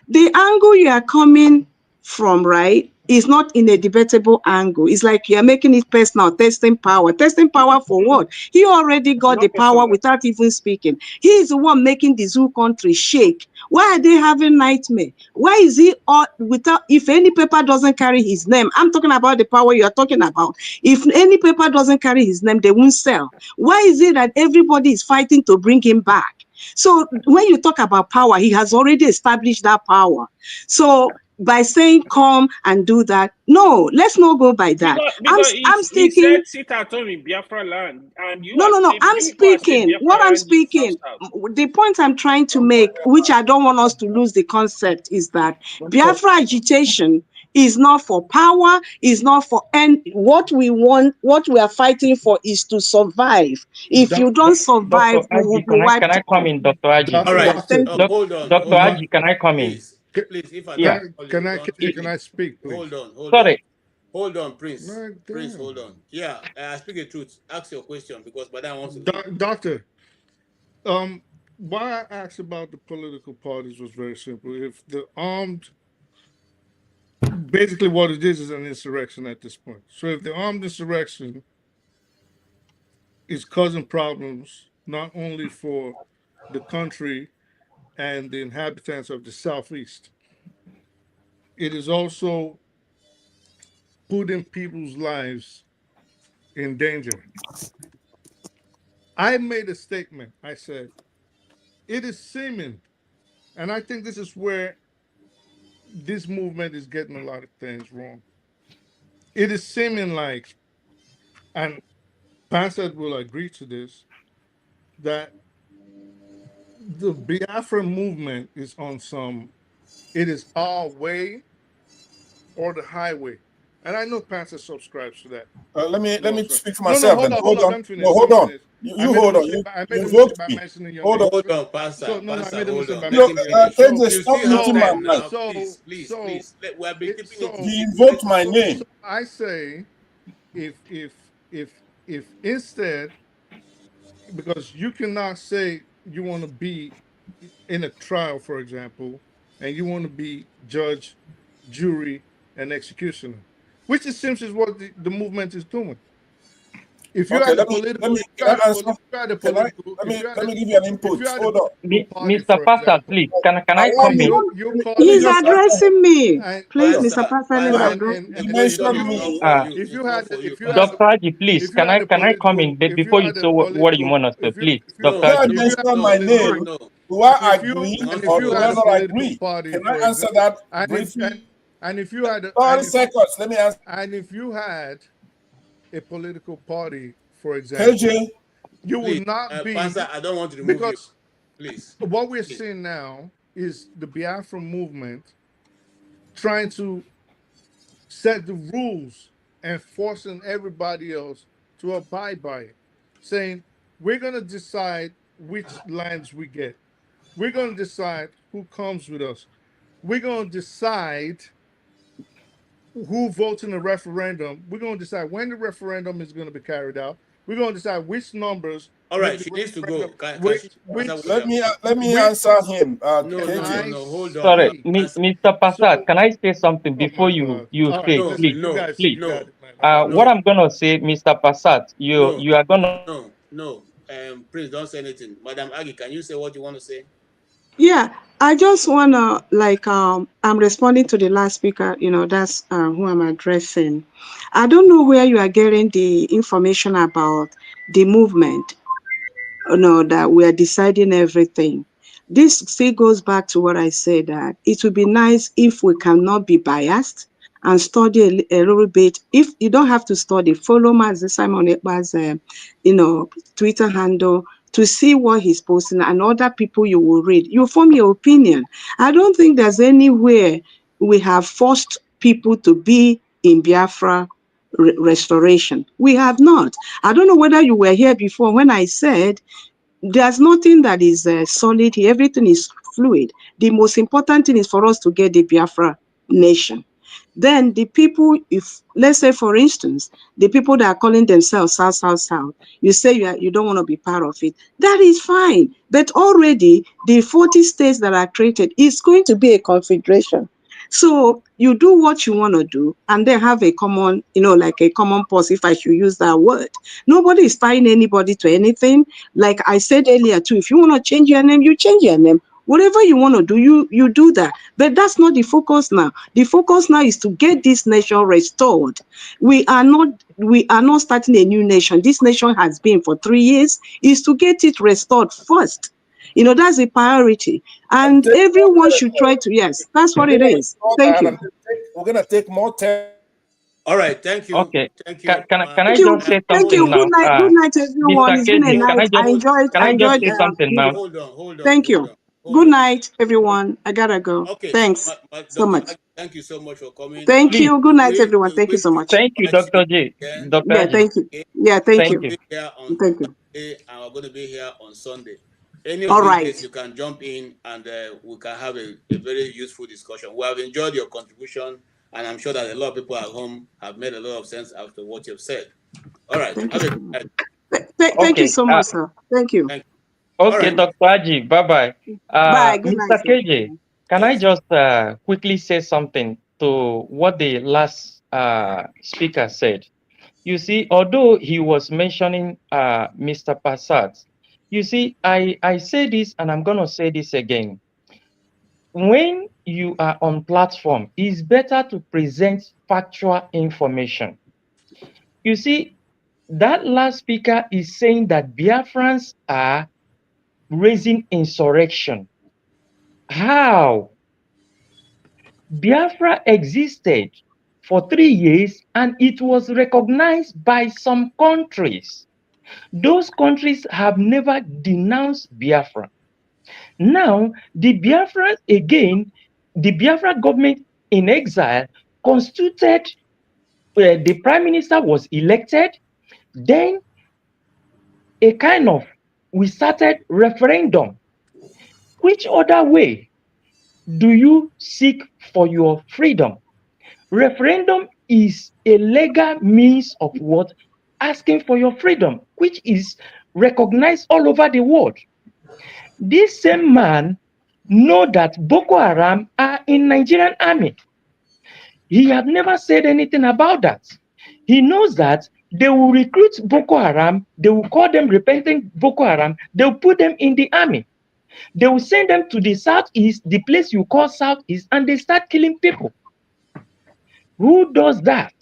the angle you are coming from, right, is not in a debatable angle. It's like you're making it personal, testing power. Testing power for what? He already It's got the not power personal. without even speaking. He is the one making the zoo country shake. Why are they having nightmare? Why is he without, if any paper doesn't carry his name? I'm talking about the power you are talking about. If any paper doesn't carry his name, they won't sell. Why is it that everybody is fighting to bring him back? So when you talk about power, he has already established that power. So by saying come and do that, no, let's not go by that. Because I'm he speaking. said sit at home in Biafra land, and No, I'm you people are saying speaking. What Biafra I'm land is speaking, South. the point I'm trying to make, which I don't want us to lose the concept, is that Biafra agitation is not for power, is not for what we want, what we are fighting for is to survive. If you don't survive, Dr. we will Agi, be can wiped I come off. in, Dr. Agi? All right, Doctor, Thank you. hold on, Dr. Agi, can I come in? please, if I Yeah. can call you, can I don't can take I it. speak, please? Sorry. Hold on, Prince. No, Prince, damn. hold on. Yeah, I speak the truth. Ask your question because by that I want to leave. Doctor, why I asked about the political parties was very simple. If the armed, basically what it is an insurrection at this point. So if the armed insurrection is causing problems not only for the country and the inhabitants of the southeast, it is also putting people's lives in danger. I made a statement. I said, it is seeming, and I think this is where this movement is getting a lot of things wrong. It is seeming like, and Pastor will agree to this, that the Biafra movement is on some, it is our way or the highway. And I know Pastor subscribes to that. Let me You know what I'm saying? speak for No, myself hold then. on, Hold on. let me finish. No, Let hold me on. finish. You hold on. I You made a mistake invoked by me. mentioning your Hold name. on. Hold on, Pastor. So no, I Pastor, made a hold mistake on. by Let No, him mentioning your name. finish. KJ, You stop still have muting my time mic. now. So Please, please, so please. We have been it keeping it. so He invoked my so name. I say if instead because you cannot say you want to be in a trial, for example, and you want to be judge, jury, and executioner, which it seems is what the movement is doing. If you Okay, had a let political, me can I answer? if you had a Can I political, let me give you an if input. you had a Hold on. political party, Mr. for Pastor, example, please, can I Allow come and in? me. you're Let me He's calling, just answer him. addressing me. and Please, and Mr. Pastor, Pastor, let me Pastor, address He him. it's mentioned not me. for Uh, you. if It's you not had, for you, if you had, Pastor. Dr. Haji, please, if you had a can I come political, in if you before you had say a what you political, want us to? Please, if you, Dr. No, He had Haji. if you had mentioned a my no, name. political, no. Do I if you, agree It's not and if for or you do you. I had a not political agree? party, Can I for answer example, that and if briefly? and if you had, 30 seconds. Let me answer. and if you had a political party, for example, KJ, you Please, would not Pastor, be, I don't want to remove you. because Please, what we're please. seeing now is the Biafra movement trying to set the rules and forcing everybody else to abide by it, saying, we're going to decide which lands we get. We're going to decide who comes with us. We're going to decide who votes in the referendum. We're going to decide when the referendum is going to be carried out. We're going to decide which numbers All make right, the she needs to referendum, go. Can she answer what let I'm me which, answer him, No, can no, no, KJ. I no. Hold on. Sorry, Let speak? me answer. Mr. Passat, So, can I say something oh before my you God. you All right, say, No, listen, please, you no, guys, please? you got no, it, man. I'm out. What no, I'm gonna say, Mr. Passat, no, you are gonna. no. Prince, don't say anything. Madam Aggie, can you say what you want to say? Yeah, I just wanna I'm responding to the last speaker, that's who I'm addressing. I don't know where you are getting the information about the movement, that we are deciding everything. This still goes back to what I said, that it would be nice if we cannot be biased and study a little bit. If you don't have to study, follow Mazi Simon Ekpa's, Twitter handle to see what he's posting, and other people you will read. You form your opinion. I don't think there's anywhere we have forced people to be in Biafra restoration. We have not. I don't know whether you were here before when I said there's nothing that is solid here. Everything is fluid. The most important thing is for us to get the Biafra nation. Then the people, if let's say for instance, the people that are calling themselves South, South, South, you say you don't want to be part of it. That is fine. But already the 40 states that are created is going to be a confederation. So you do what you want to do and then have a common, like a common purse, if I should use that word. Nobody is tying anybody to anything. Like I said earlier too, if you want to change your name, you change your name. Whatever you want to do, you do that. But that's not the focus now. The focus now is to get this nation restored. We are not starting a new nation. This nation has been for 3 years. Is to get it restored first. That's a priority. And And take more everyone should try territory. to, yes, that's We're what it gonna is. restore Thank that, you. and we're gonna take more territory. All right, thank you. Okay. Thank Can, you. can, I- can I Thank you. just say Thank you. something Hold Good now? night. Good night, everyone. Mr. It's been a KG, hold can night. I just I enjoyed say something you. now? Thank you. hold Good on. night, everyone. I gotta go. Okay, Thanks so Dr. much. Ag, thank you so much for coming. Thank Please. you. Good night, everyone. Thank you so We much. will Thank you, invite you Dr. J. again. Dr. Yeah, Haji. thank you. Okay? Yeah, We're thank Thank going you. to you. be here on Thank you. Thursday and we're going to be here on Sunday. Any of All these right. days you can jump in and we can have a very useful discussion. We have enjoyed your contribution and I'm sure that a lot of people at home have made a lot of sense after what you've said. All right. Thank you Have a so good much. night. Thank you Okay. so much, sir. Thank you. Thank you. All Okay, right. Dr. Haji. Bye-bye. Bye. Good night, Mr. sir. KJ, can I Yes. just quickly say something to what the last speaker said? You see, although he was mentioning Mr. Passat, you see, I say this and I'm going to say this again. When you are on platform, it's better to present factual information. You see, that last speaker is saying that Biafrans are raising insurrection. How? Biafra existed for 3 years and it was recognized by some countries. Those countries have never denounced Biafra. Now, the Biafra government in exile constituted, the prime minister was elected, then we started referendum. Which other way do you seek for your freedom? Referendum is a legal means of what? Asking for your freedom, which is recognized all over the world. This same man know that Boko Haram are in Nigerian army. He had never said anything about that. He knows that they will recruit Boko Haram, they will call them repentant Boko Haram, they will put them in the army. They will send them to the southeast, the place you call southeast, and they start killing people. Who does that?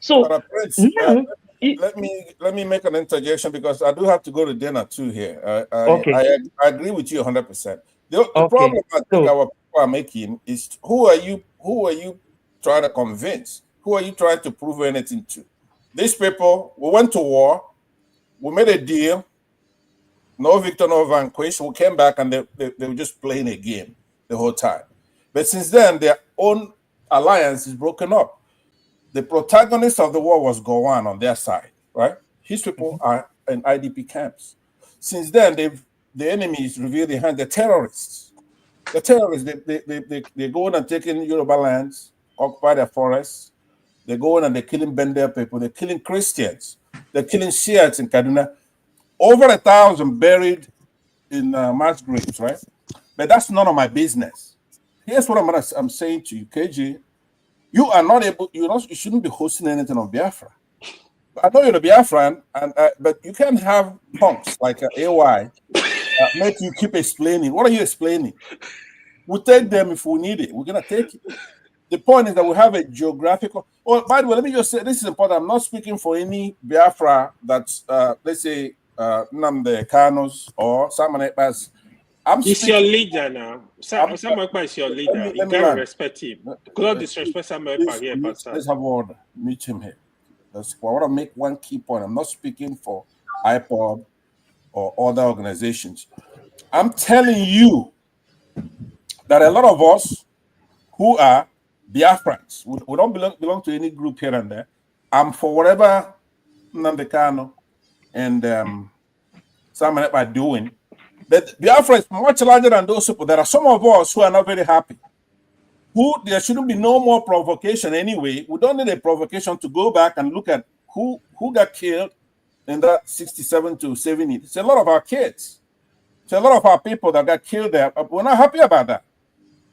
So Prince, now, let me make an interjection because I do have to go to dinner too here. Okay. I agree with you 100%. The problem I think our people are making is who are you trying to convince? Who are you trying to prove anything to? These people, we went to war, we made a deal, no victor, no vanquish. We came back and they were just playing a game the whole time. But since then, their own alliance is broken up. The protagonist of the war was Gowon on their side, right? His people are in IDP camps. Since then, the enemies revealed their hand. The terrorists, they go in and take in Yoruba lands, occupy their forests. They go in and they're killing Bender people. They're killing Christians. They're killing Shiites in Kaduna. Over 1,000 buried in mass graves, right? But that's none of my business. Here's what I'm saying to you, KG. You are not able. You shouldn't be hosting anything on Biafra. I know you're a Biafran, but you can't have punks like AY make you keep explaining. What are you explaining? We'll take them if we need it. We're gonna take it. The point is that we have a geographical. Oh, by the way, let me just say this is important. I'm not speaking for any Biafra that's let's say Nnamdi Kanu's or Simon Ekpa's. He's your leader now. Sam Ekpa is your leader. You gotta respect him. Could not disrespect Sam Ekpa here, Pastor. Let's have order. Meet him here. I want to make one key point. I'm not speaking for IPOB or other organizations. I'm telling you that a lot of us who are Biafrans, we don't belong to any group here and there. I'm for whatever Nnamdi Kanu and Simon Ekpa are doing. But Biafra is much larger than those people. There are some of us who are not very happy. There shouldn't be no more provocation anyway. We don't need a provocation to go back and look at who got killed in that 67 to 70. It's a lot of our kids. It's a lot of our people that got killed there. We're not happy about that.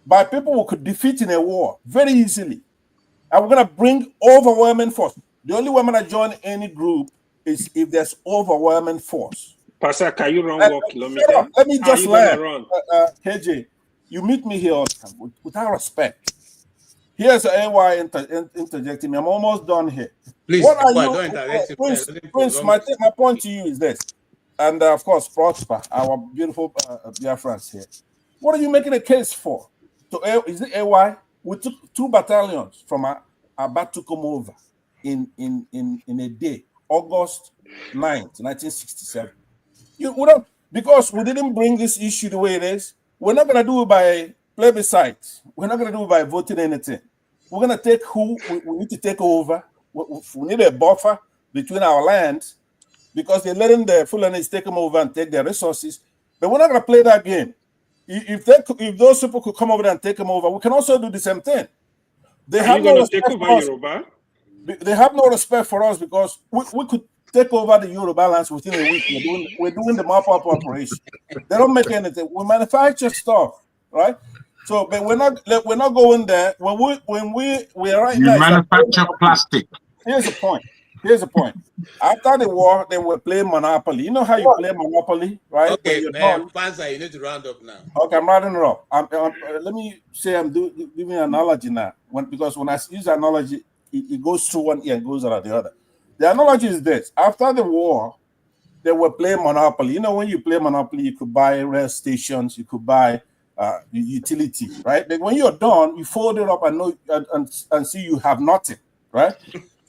By people we could defeat in a war very easily. And we're going to bring overwhelming force. The only way I'm going to join any group is if there's overwhelming force. Pastor, can you run 1 kilometer? Let me just learn. KJ, you meet me here all the time without respect. Here's AY interjecting me. I'm almost done here. Please, what are don't you, interject. Prince, my point to you is this, and of course, Prosper, our beautiful Biafrans here. What are you making a case for? Is it AY? We took 2 battalions from Aba to come over in a day, August 9th, 1967. Because we didn't bring this issue the way it is, we're not going to do it by plebiscite. We're not going to do it by voting anything. We're going to take who we need to take over. We need a buffer between our lands because they're letting the Fulanis take them over and take their resources. But we're not going to play that game. If those people could come over and take them over, we can also do the same thing. They have no respect for us. They have no respect for us because we could take over the Yoruba lands within a week. We're doing the mop-up operation. They don't make anything. We manufacture stuff, right? So, but we're not going there. When we're right now. You manufacture plastic. Here's the point. After the war, they were playing Monopoly. You know how you play Monopoly, right? Okay, Panza, you need to round up now. Okay, I'm rounding it up. Let me say I'm giving an analogy now. Because when I use analogy, it goes through one ear and goes out of the other. The analogy is this. After the war, they were playing Monopoly. You know, when you play Monopoly, you could buy rail stations, you could buy utility, right? But when you're done, you fold it up and see you have nothing, right?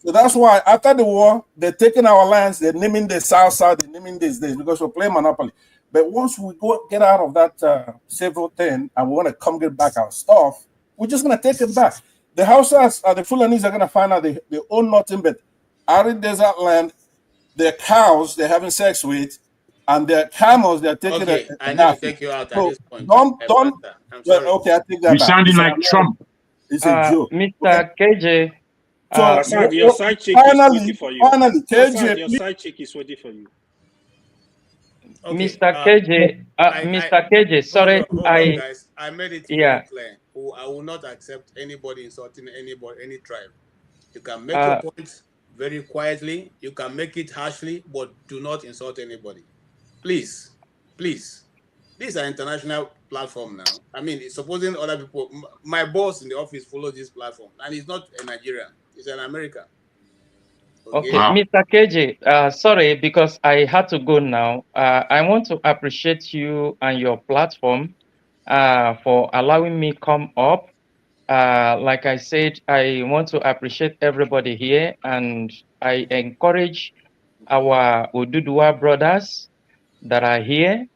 So that's why after the war, they're taking our lands, they're naming the South, they're naming this because we're playing Monopoly. But once we get out of that civil thing and we want to come get back our stuff, we're just going to take it back. The Hausas, the Fulanis are going to find out they own nothing but arid desert land, their cows they're having sex with, and their camels they're taking. Okay, I need to take you out at this point. Don't. Okay, I take that You're back. sounding like Trump. It's a joke. Mr. KJ. So your side chick is waiting for you. Finally, KJ, your side chick is waiting for you. Okay. Mr. KJ, Mr. KJ, sorry, Hold on, guys. I made it very yeah, clear. I will not accept anybody insulting anybody, any tribe. You can make your point very quietly. You can make it harshly, but do not insult anybody. Please, please. This is an international platform now. I mean, supposing other people, my boss in the office follows this platform, and he's not a Nigerian, he's an American. Okay, wow. Mr. KJ, sorry, because I had to go now. I want to appreciate you and your platform for allowing me come up. Like I said, I want to appreciate everybody here, and I encourage our Oduduwa brothers that are here.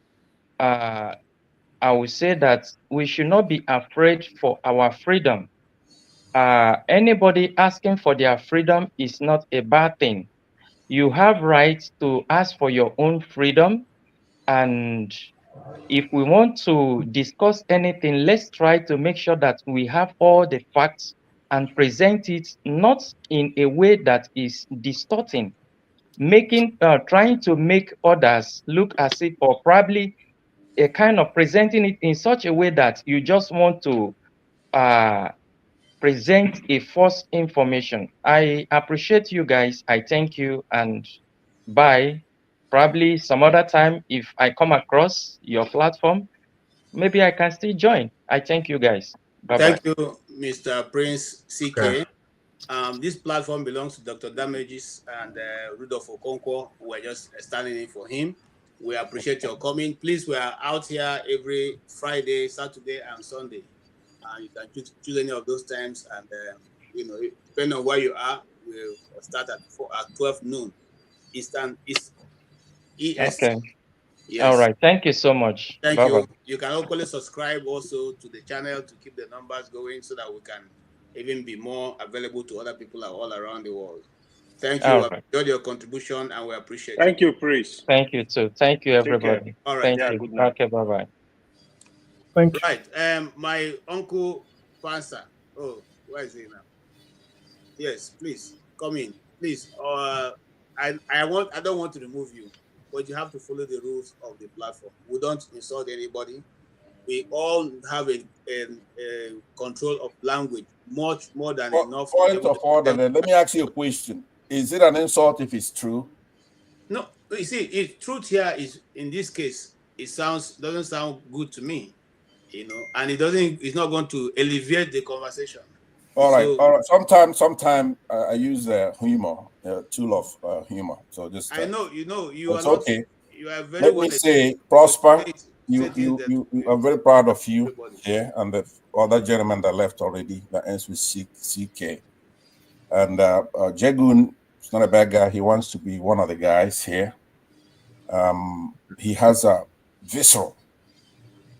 I will say that we should not be afraid for our freedom. Anybody asking for their freedom is not a bad thing. You have rights to ask for your own freedom. And if we want to discuss anything, let's try to make sure that we have all the facts and present it not in a way that is distorting, trying to make others look as if, or probably a kind of presenting it in such a way that you just want to present a false information. I appreciate you guys. I thank you, and bye. Probably some other time, if I come across your platform, maybe I can still join. I thank you guys. Bye-bye. Thank you, Mr. Prince CK. Okay. This platform belongs to Dr. Damages and Rudolph Okonkwo. We're just standing in for him. We appreciate your coming. Please, we are out here every Friday, Saturday, and Sunday. You can choose any of those times, and depending on where you are, we'll start at 12 noon Eastern EST. Okay. Yes. All right. Thank you so much. Thank Bye-bye. you. You can hopefully subscribe also to the channel to keep the numbers going, so that we can even be more available to other people all around the world. Thank you. All We right. enjoyed your contribution, and we appreciate Thank you, Prince. Thank you too. Thank you, Take care. everybody. All right. Thank Yeah, you. good night. Okay, bye-bye. Thank you. Right. My uncle Pansa. Oh, where is he now? Yes, please come in, please. I don't want to remove you, but you have to follow the rules of the platform. We don't insult anybody. We all have a control of language, much more than enough. Point of order. Let me ask you a question. Is it an insult if it's true? No, you see, truth here is, in this case, it doesn't sound good to me, and it's not going to alleviate the conversation. All right. Sometimes I use humor, tool of humor. So just I know, you are it's not. okay. You are very Let well. me say, Prosper. I'm very proud of you here, and the other gentleman that left already that ends with CK. And Jegun is not a bad guy. He wants to be one of the guys here. He has a visceral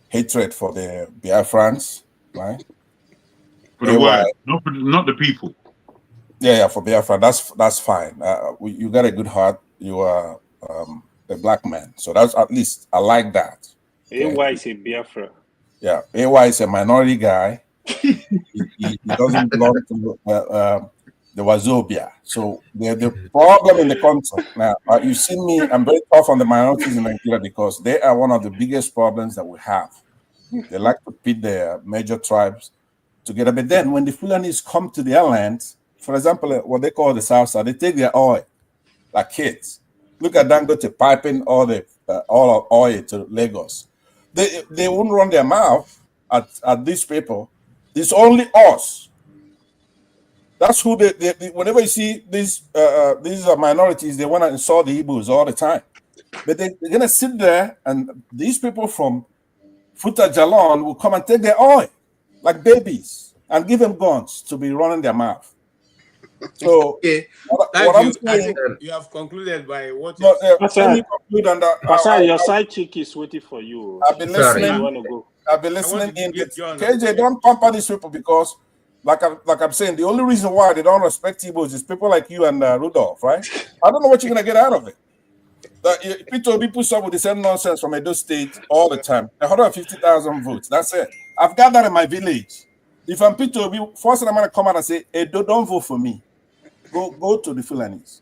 hatred for the Biafrans, right? For the word, not the people. Yeah, for Biafra, that's fine. You got a good heart. You are a black man, so that's, at least I like that. Okay? AY is a Biafra. Yeah, AY is a minority guy. he doesn't belong to the Wazobia. So the problem in the country now. You see me, I'm very tough on the minorities in Nigeria because they are one of the biggest problems that we have. They like to pit the major tribes together, but then when the Fulanis come to their lands, for example, what they call the South Side, they take their oil like kids. Look at Dangote piping all of oil to Lagos. They wouldn't run their mouth at these people. It's only us. That's who they whenever you see these are minorities, they want to insult the Igbos all the time. But they're gonna sit there, and these people from Futa Jalon will come and take their oil like babies and give them guns to be running their mouth. So okay. what I'm saying, I think you have concluded by what you let me conclude on that. Pastor, your side chick is waiting for you. I've been listening. You want to go? I've been listening in. KJ, don't pamper these people because, like I'm saying, the only reason why they don't respect Igbos is people like you and Rudolph, right? I don't know what you're gonna get out of it. Peter Obi puts up with the same nonsense from Edo State all the time. 150,000 votes. That's it. I've got that in my village. If I'm Peter Obi, first thing I'm gonna come out and say, Edo, don't vote for me. Go to the Fulanis.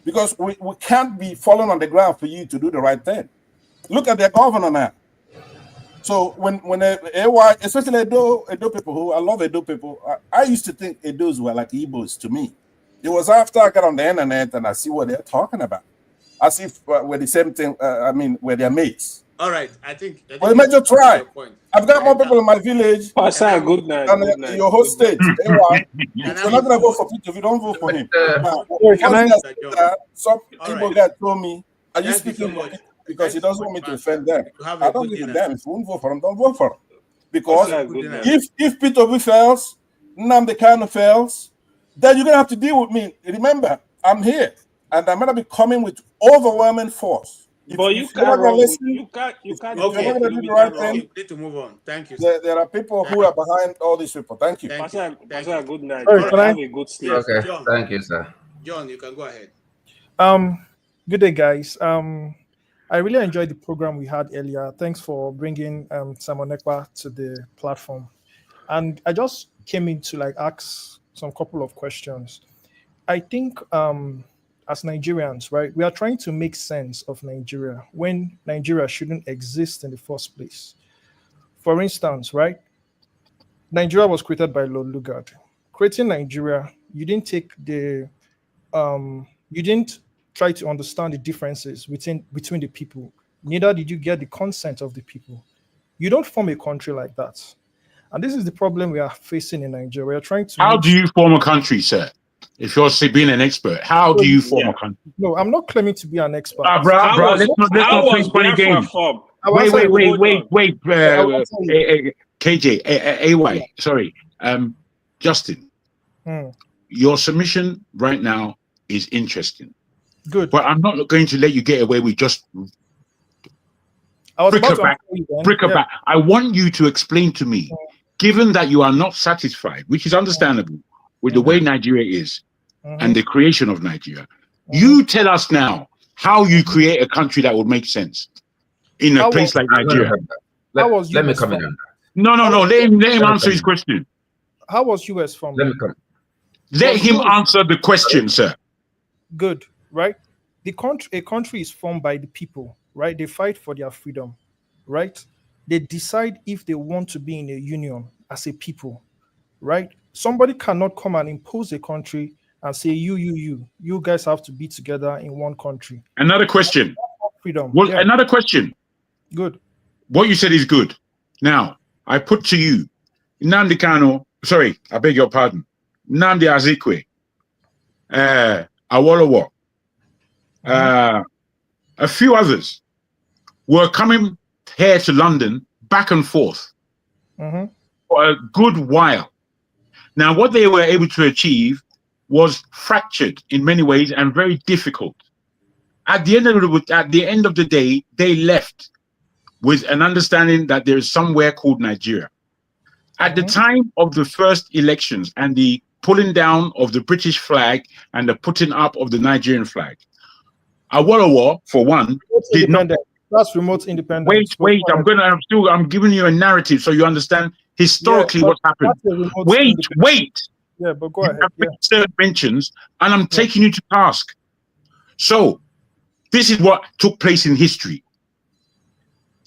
Because we can't be falling on the ground for you to do the right thing. Look at their governor now. So when AY, especially Edo people, who I love Edo people, I used to think Edos were like Igbos to me. It was after I got on the internet and I see what they're talking about, as if we're the same thing. I mean, we're their mates. All right, I think Well, major try. I've got more people in my village Pastor, good night. than Good night. your whole state. AY, Can I you're not gonna move vote on? for Peter if you don't vote for him. Now, Can I- once they say that, some All Igbo right. guy told me, "Are you Thank you so speaking for much. Peter?" Because he doesn't want me to offend them. You have a I don't good give a dinner. damn. If you won't vote for him, don't vote for him. Because Pastor, good night. if Peter Obi fails, Nnamdi Kanu fails, then you're gonna have to deal with me. Remember, I'm here, and I'm gonna be coming with overwhelming force. But you If you're not can't gonna run. With, listen, you can't. You can't. if you're Okay. not gonna do do the with right that thing, run. We need to move on. Thank you. there are people who are behind all these people. Thank you. Thank you. Pastor, Thank Pastor, you. good night. Sorry, can I- Have a good sleep. Yes, Okay, John. thank you, sir. John, you can go ahead. Good day, guys. I really enjoyed the program we had earlier. Thanks for bringing Simon Ekpa to the platform. And I just came in to like ask some couple of questions. I think as Nigerians, right, we are trying to make sense of Nigeria when Nigeria shouldn't exist in the first place. For instance, right, Nigeria was created by Lord Lugard. Creating Nigeria, you didn't take the you didn't try to understand the differences between the people. Neither did you get the consent of the people. You don't form a country like that. And this is the problem we are facing in Nigeria. We are trying to How make do you form a country, sir? If you're being an expert, how do you form Yeah. a country? No, I'm not claiming to be an expert. Bro, let's not play funny games. formed? Wait, Hold I will answer you. KJ, AY, sorry. Justin, your submission right now is interesting. Good. But I'm not going to let you get away with just I was about to bric-a-brac. answer you then. Bric-a-brac. I want you to explain to me, given that you are not satisfied, which is understandable, with the way Nigeria is and the creation of Nigeria, you tell us now how you create a country that would make sense in a place like Nigeria. Let me come in on that. No. Let him answer his question. How was US from? Let me come. Let him answer the question, sir. Good, right? A country is formed by the people, right? They fight for their freedom, right? They decide if they want to be in a union as a people, right? Somebody cannot come and impose a country and say, you guys have to be together in one country. Another question. Freedom. Well, yeah. another question. Good. What you said is good. Now, I put to you, Nnamdi Kanu, sorry, I beg your pardon, Nnamdi Azikiwe, Awolowo, a few others were coming here to London back and forth for a good while. Now, what they were able to achieve was fractured in many ways and very difficult. At the end of the day, they left with an understanding that there is somewhere called Nigeria. At the time of the first elections and the pulling down of the British flag and the putting up of the Nigerian flag, Awolowo, for one, did not. That's remote independence. Wait. I'm giving you a narrative so you understand historically what happened. Wait. Yeah, but go ahead. Certain mentions, and I'm taking you to task. So, this is what took place in history.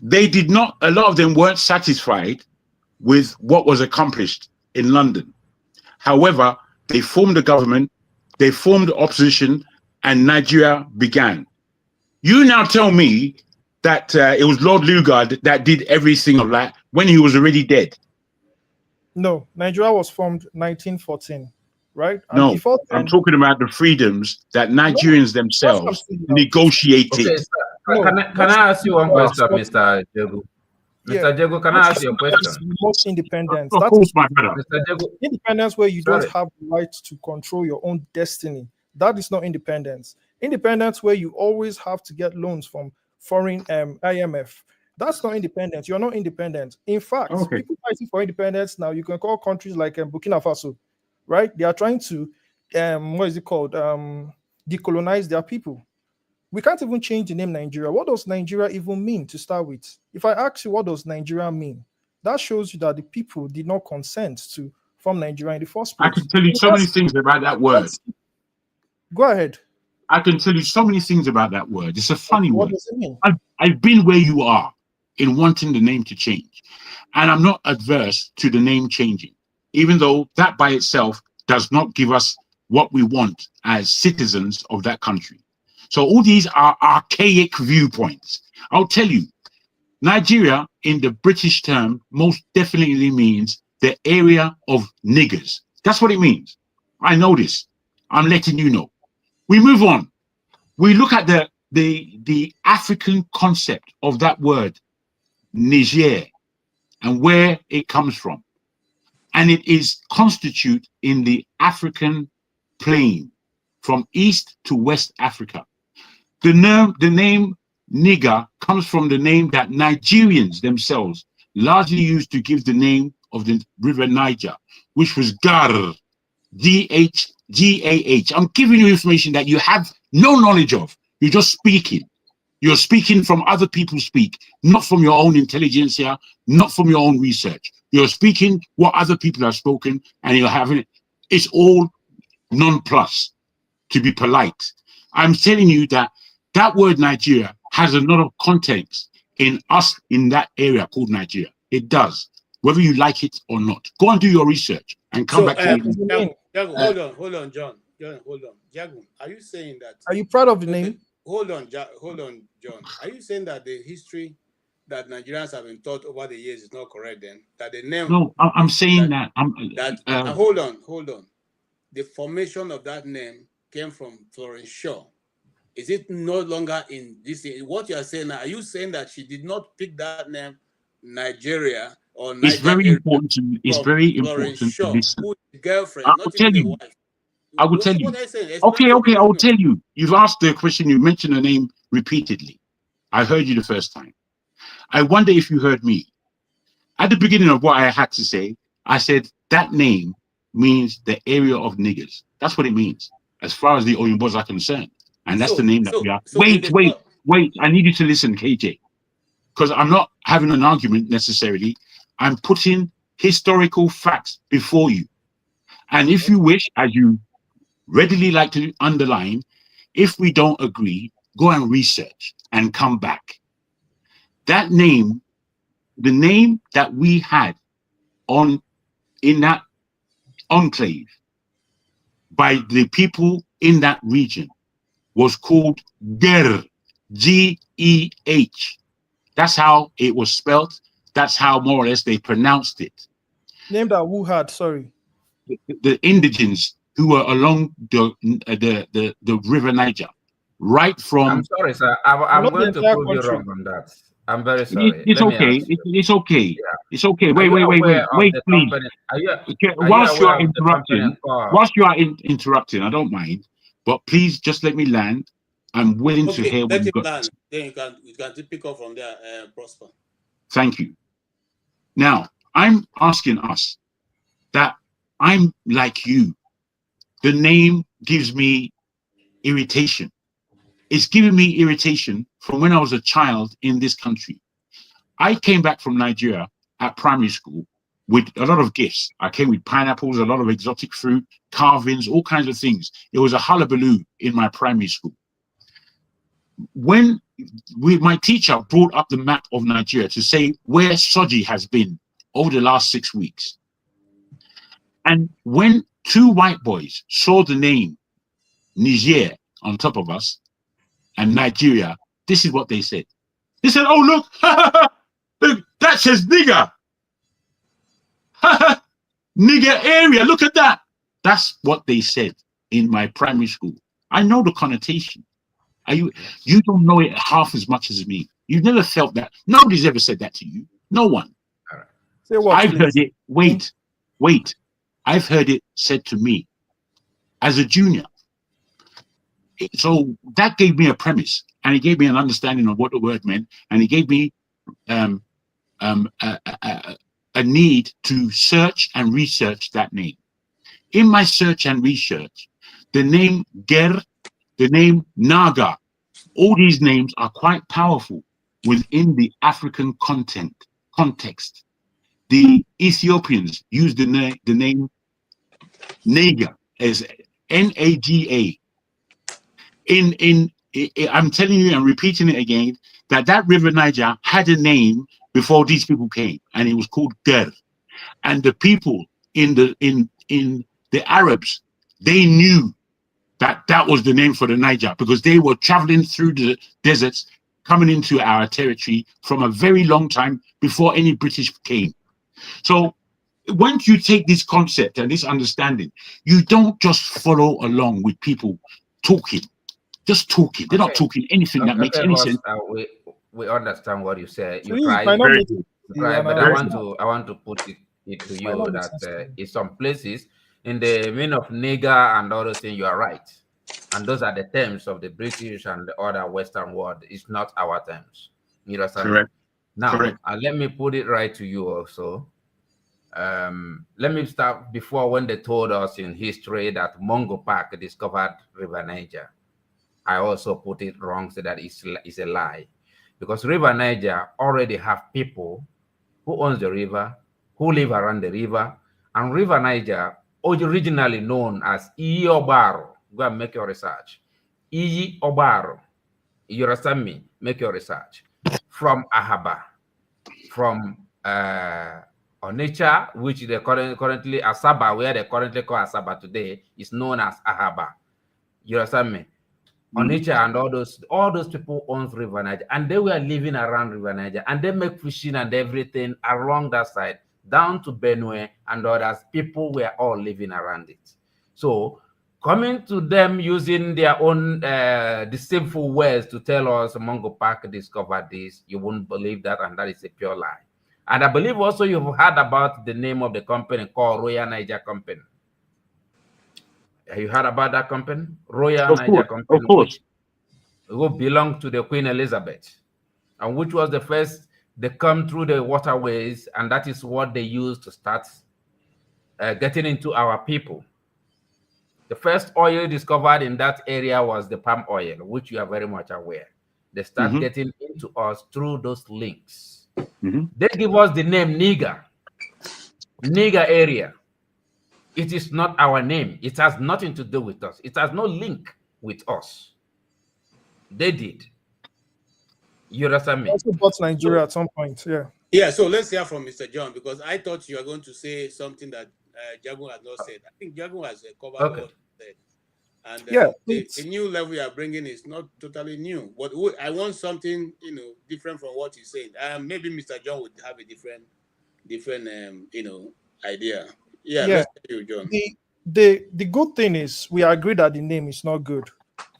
They did not. A lot of them weren't satisfied with what was accomplished in London. However, they formed a government, they formed the opposition, and Nigeria began. You now tell me that it was Lord Lugard that did everything of that when he was already dead. No, Nigeria was formed 1914, right? And no, before then, I'm talking about the freedoms that Nigerians themselves negotiated. Okay, sir. Can I ask you one question, Mr. Jego? Mr. Jego, can I ask you a question? Most independence. Of course, my brother. Mr. Jego, independence where you don't have the right to control your own destiny. That is not independence. Independence where you always have to get loans from foreign IMF. That's not independence. You're not independent. In fact, people fighting for independence now, you can call countries like Burkina Faso, right? They are trying to, decolonize their people. We can't even change the name Nigeria. What does Nigeria even mean to start with? If I ask you what does Nigeria mean, that shows you that the people did not consent to form Nigeria in the first place. I can tell you so many things about that word. Go ahead. I can tell you so many things about that word. It's a funny What word. does it mean? I've been where you are in wanting the name to change. And I'm not adverse to the name changing, even though that by itself does not give us what we want as citizens of that country. So all these are archaic viewpoints. I'll tell you, Nigeria in the British term most definitely means the area of niggers. That's what it means. I know this. I'm letting you know. We move on. We look at the African concept of that word, Niger, and where it comes from. And it is constitute in the African plain from East to West Africa. The name nigger comes from the name that Nigerians themselves largely used to give the name of the river Niger, which was Gar, Ghgah. I'm giving you information that you have no knowledge of. You're just speaking. You're speaking from other people speak, not from your own intelligentsia, not from your own research. You're speaking what other people have spoken, and you're having it. It's all non-plus, to be polite. I'm telling you that that word Nigeria has a lot of context in us in that area called Nigeria. It does, whether you like it or not. Go and do your research and come So, back to me. Jagun, hold on, John. Hold on. Jagun, are you saying that? Are you proud of the name? Hold on, John. Are you saying that the history that Nigerians have been taught over the years is not correct then? That the name... No, I'm saying that... hold on. The formation of that name came from Florence Shaw. Is it no longer in this? What you are saying now, are you saying that she did not pick that name, Nigeria or Niger? It's very important to... It's very Florence important to Shaw, listen. who is the girlfriend, I will not tell even the you. wife. I will tell you. What I say? Explain Okay, to I the will listener. tell you. You've asked the question. You mentioned the name repeatedly. I heard you the first time. I wonder if you heard me. At the beginning of what I had to say, I said that name means the area of niggers. That's what it means, as far as the Oyimbos are concerned. And that's the name that we are. Wait. I need you to listen, KJ, because I'm not having an argument necessarily. I'm putting historical facts before you. And if you wish, as you readily like to underline, if we don't agree, go and research and come back. That name, the name that we had in that enclave by the people in that region was called Ger, G-E-H. That's how it was spelt. That's how more or less they pronounced it. Name that who had, sorry. The indigents who were along the river Niger, right from... I'm sorry, sir. I'm going to prove you wrong on that. I'm very sorry. It's okay. It's okay. Yeah. It's okay. Wait, please. Whilst you are interrupting, I don't mind, but please just let me land. I'm willing to hear what you got. Land. Then you can pick up from there, Prosper. Thank you. Now, I'm asking us that I'm like you. The name gives me irritation. It's giving me irritation from when I was a child in this country. I came back from Nigeria at primary school with a lot of gifts. I came with pineapples, a lot of exotic fruit, carvings, all kinds of things. It was a hullabaloo in my primary school. When my teacher brought up the map of Nigeria to say where Soji has been over the last 6 weeks. And when two white boys saw the name Niger on top of us and Nigeria, this is what they said. They said, oh, look, that says nigger. Nigger area, look at that. That's what they said in my primary school. I know the connotation. You don't know it half as much as me. You've never felt that. Nobody's ever said that to you. No one. Say what, I've please? heard it. Wait. I've heard it said to me as a junior. So that gave me a premise, and it gave me an understanding of what the word meant, and it gave me a need to search and research that name. In my search and research, the name Ger, the name Naga, all these names are quite powerful within the African context. The Ethiopians use the name Naga as Naga. I'm telling you and repeating it again, that River Niger had a name before these people came, and it was called Ger. And the people in the Arabs, they knew that was the name for the Niger, because they were traveling through the deserts, coming into our territory from a very long time before any British came. So once you take this concept and this understanding, you don't just follow along with people talking, just talking. They're not Okay. talking anything that makes Okay, any boss. sense. We understand what you said. To You you, it tried. might not Very make good. sense to You you, tried, and I but Very I good. understand. want to put it to It might you not make that sense to you. in some places, in the meaning of nigger and other things, you are right. And those are the terms of the British and the other Western world. It's not our terms. You understand me? Correct. Now, Correct. let me put it right to you also. Let me start before when they told us in history that Mungo Park discovered River Niger. I also put it wrong, so that it's a lie. Because River Niger already have people who owns the river, who live around the river, and River Niger, originally known as Iyi Obaro. Go and make your research. Iyi Obaro. You understand me? Make your research. From Ahaba, from Onitsha, which they currently Asaba, where they currently call Asaba today, is known as Ahaba. You understand me? Onitsha and all those people owns River Niger, and they were living around River Niger, and they make fishing and everything along that side, down to Benue and others. People were all living around it. So coming to them using their own deceitful ways to tell us Mungo Park discovered this, you wouldn't believe that, and that is a pure lie. And I believe also you've heard about the name of the company called Royal Niger Company. Have you heard about that company? Royal Of Niger course. Company, Of course. who belonged to the Queen Elizabeth, and which was the first they come through the waterways, and that is what they used to start getting into our people. The first oil discovered in that area was the palm oil, which you are very much aware. They start getting into us through those links. They give us the name Niger area. It is not our name. It has nothing to do with us. It has no link with us. They did. You understand me? Also bought Nigeria So, at some point. Yeah. yeah, so let's hear from Mr. John, because I thought you were going to say something that Jagun has not said. I think Jagun has covered Okay. all he said. And Yeah. the new level you are bringing is not totally new, but I want something, different from what you're saying. Maybe Mr. John would have a different idea. Yeah, Yeah. let's hear you, John. The good thing is we agree that the name is not good,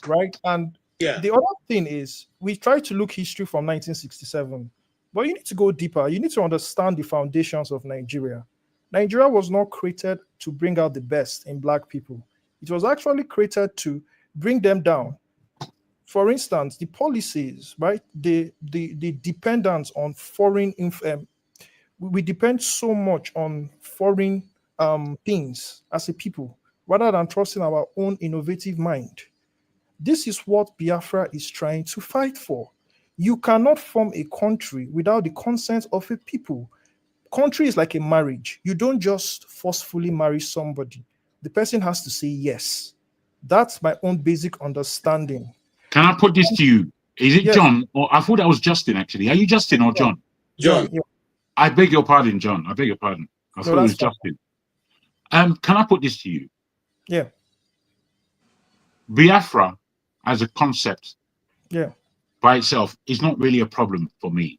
right? And Yeah. the other thing is we try to look history from 1967, but you need to go deeper. You need to understand the foundations of Nigeria. Nigeria was not created to bring out the best in black people. It was actually created to bring them down. For instance, the policies, right? The dependence on foreign we depend so much on foreign things as a people rather than trusting our own innovative mind. This is what Biafra is trying to fight for. You cannot form a country without the consent of a people. Country is like a marriage. You don't just forcefully marry somebody. The person has to say yes. That's my own basic understanding. Can I put this to you? Is it Yes, John? Or I thought that was Justin, actually. Are you Justin or John? John. yeah. I beg your pardon, John. I beg your pardon. I No, thought it was that's fine. Justin. Can I put this to you? Yeah, Biafra as a concept yeah. by itself is not really a problem for me.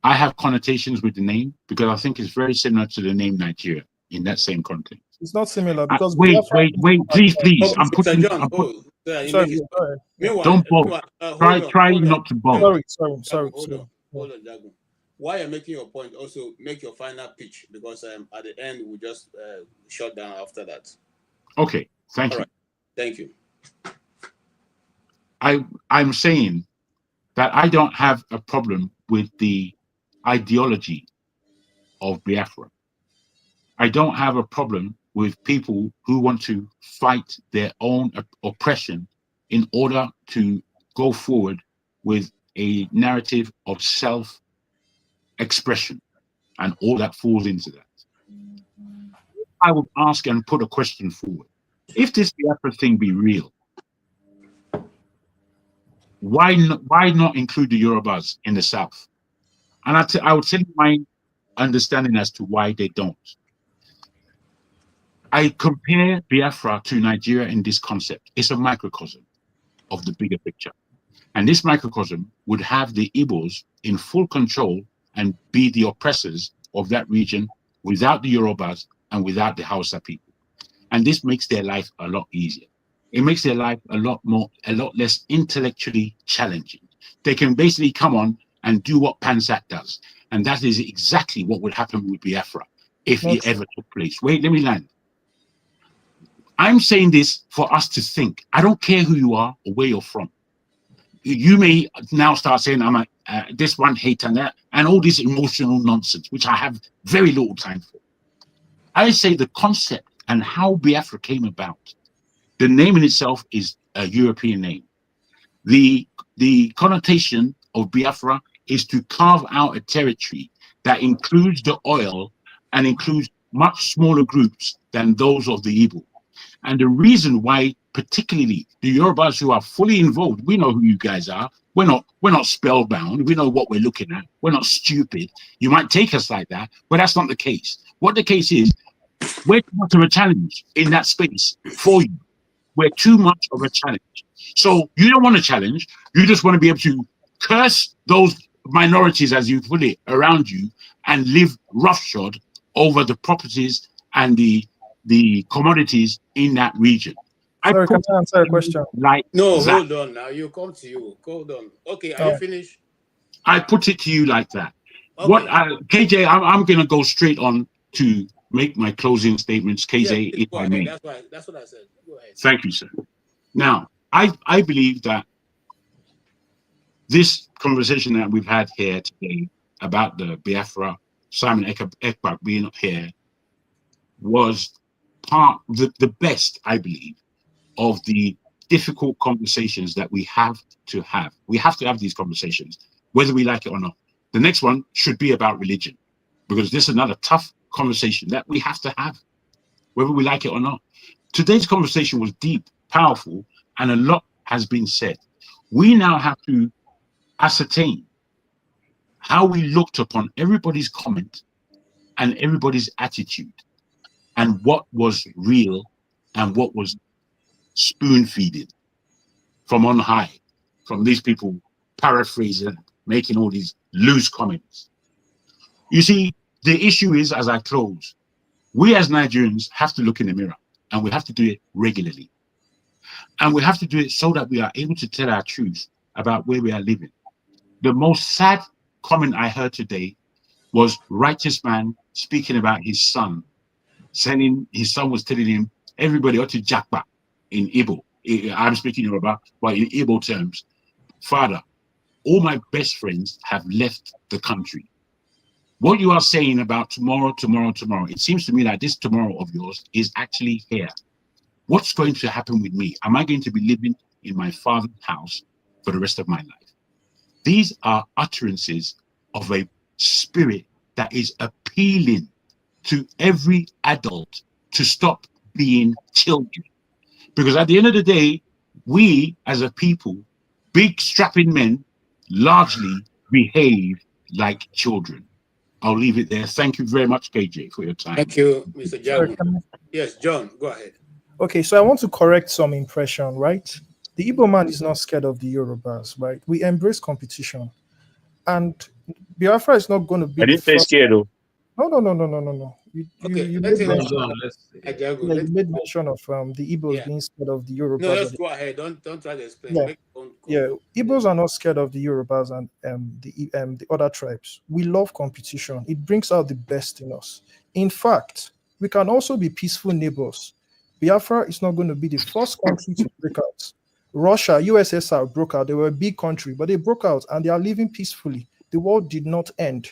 I have connotations with the name because I think it's very similar to the name Nigeria in that same context. It's not similar because Wait, Biafra is please, please. Oh, I'm Mr. putting. John. You sorry, make his yeah, point. go ahead. Yeah. Meanwhile, Don't bow. hold on, Try hold on. not to bow. Sorry. Jagun, Yeah. hold on, Jagun. While you're making your point, also make your final pitch, because at the end we'll just shut down after that. Okay, thank All you. right. Thank you. I'm saying that I don't have a problem with the ideology of Biafra. I don't have a problem with people who want to fight their own oppression in order to go forward with a narrative of self-expression and all that falls into that. I would ask and put a question forward. If this Biafra thing be real, Why not include the Yorubas in the South? And I would tell you my understanding as to why they don't. I compare Biafra to Nigeria in this concept. It's a microcosm of the bigger picture. And this microcosm would have the Igbos in full control and be the oppressors of that region without the Yorubas and without the Hausa people. And this makes their life a lot easier. It makes their life a lot less intellectually challenging. They can basically come on and do what Pansat does. And that is exactly what would happen with Biafra if it ever took place. Wait, let me land. I'm saying this for us to think. I don't care who you are or where you're from. You may now start saying I'm this one hate and that, and all this emotional nonsense, which I have very little time for. I say the concept and how Biafra came about. The name in itself is a European name. The connotation of Biafra is to carve out a territory that includes the oil and includes much smaller groups than those of the Igbo. And the reason why, particularly the Yorubas who are fully involved, we know who you guys are. We're not spellbound. We know what we're looking at. We're not stupid. You might take us like that, but that's not the case. What the case is, we're too much of a challenge in that space for you. We're too much of a challenge. So you don't want a challenge. You just want to be able to curse those minorities, as you put it, around you and live roughshod over the properties and the commodities in that region. Sorry, can I answer a question? Like No, that. hold on now. You come to you. Hold on. Okay, are you finished? I put it to you like that. Okay. What KJ, I'm going to go straight on to make my closing statements. KJ, if I may. That's what I said. Go ahead. Thank you, sir. Now, I believe that this conversation that we've had here today about the Biafra, Simon Ekpa being up here, was the best, I believe, of the difficult conversations that we have to have. We have to have these conversations, whether we like it or not. The next one should be about religion, because this is another tough conversation that we have to have, whether we like it or not. Today's conversation was deep, powerful, and a lot has been said. We now have to ascertain how we looked upon everybody's comment and everybody's attitude, and what was real and what was spoon feeding from on high, from these people paraphrasing, making all these loose comments. You see, the issue is, as I close, we as Nigerians have to look in the mirror, and we have to do it regularly. And we have to do it so that we are able to tell our truth about where we are living. The most sad comment I heard today was Righteous Man speaking about his son, saying his son was telling him, everybody ought to jackpot in Igbo. I'm speaking Yoruba, but in Igbo terms, Father, all my best friends have left the country. What you are saying about tomorrow, it seems to me like this tomorrow of yours is actually here. What's going to happen with me? Am I going to be living in my father's house for the rest of my life? These are utterances of a spirit that is appealing to every adult to stop being children. Because at the end of the day, we as a people, big strapping men, largely behave like children. I'll leave it there. Thank you very much, KJ, for your time. Thank you, Mr. Jagu. Yes, John, go ahead. Okay, so I want to correct some impression, right? The Igbo man is not scared of the Yorubas, right? We embrace competition. And Biafra is not going to be. I didn't say scared, though. No. You made mention of the Igbos being scared of the Yorubas. No, just go ahead. Don't try to explain. Igbos are not scared of the Yorubas and the other tribes. We love competition. It brings out the best in us. In fact, we can also be peaceful neighbors. Biafra is not going to be the first country to break out. Russia, USSR broke out. They were a big country, but they broke out and they are living peacefully. The war did not end.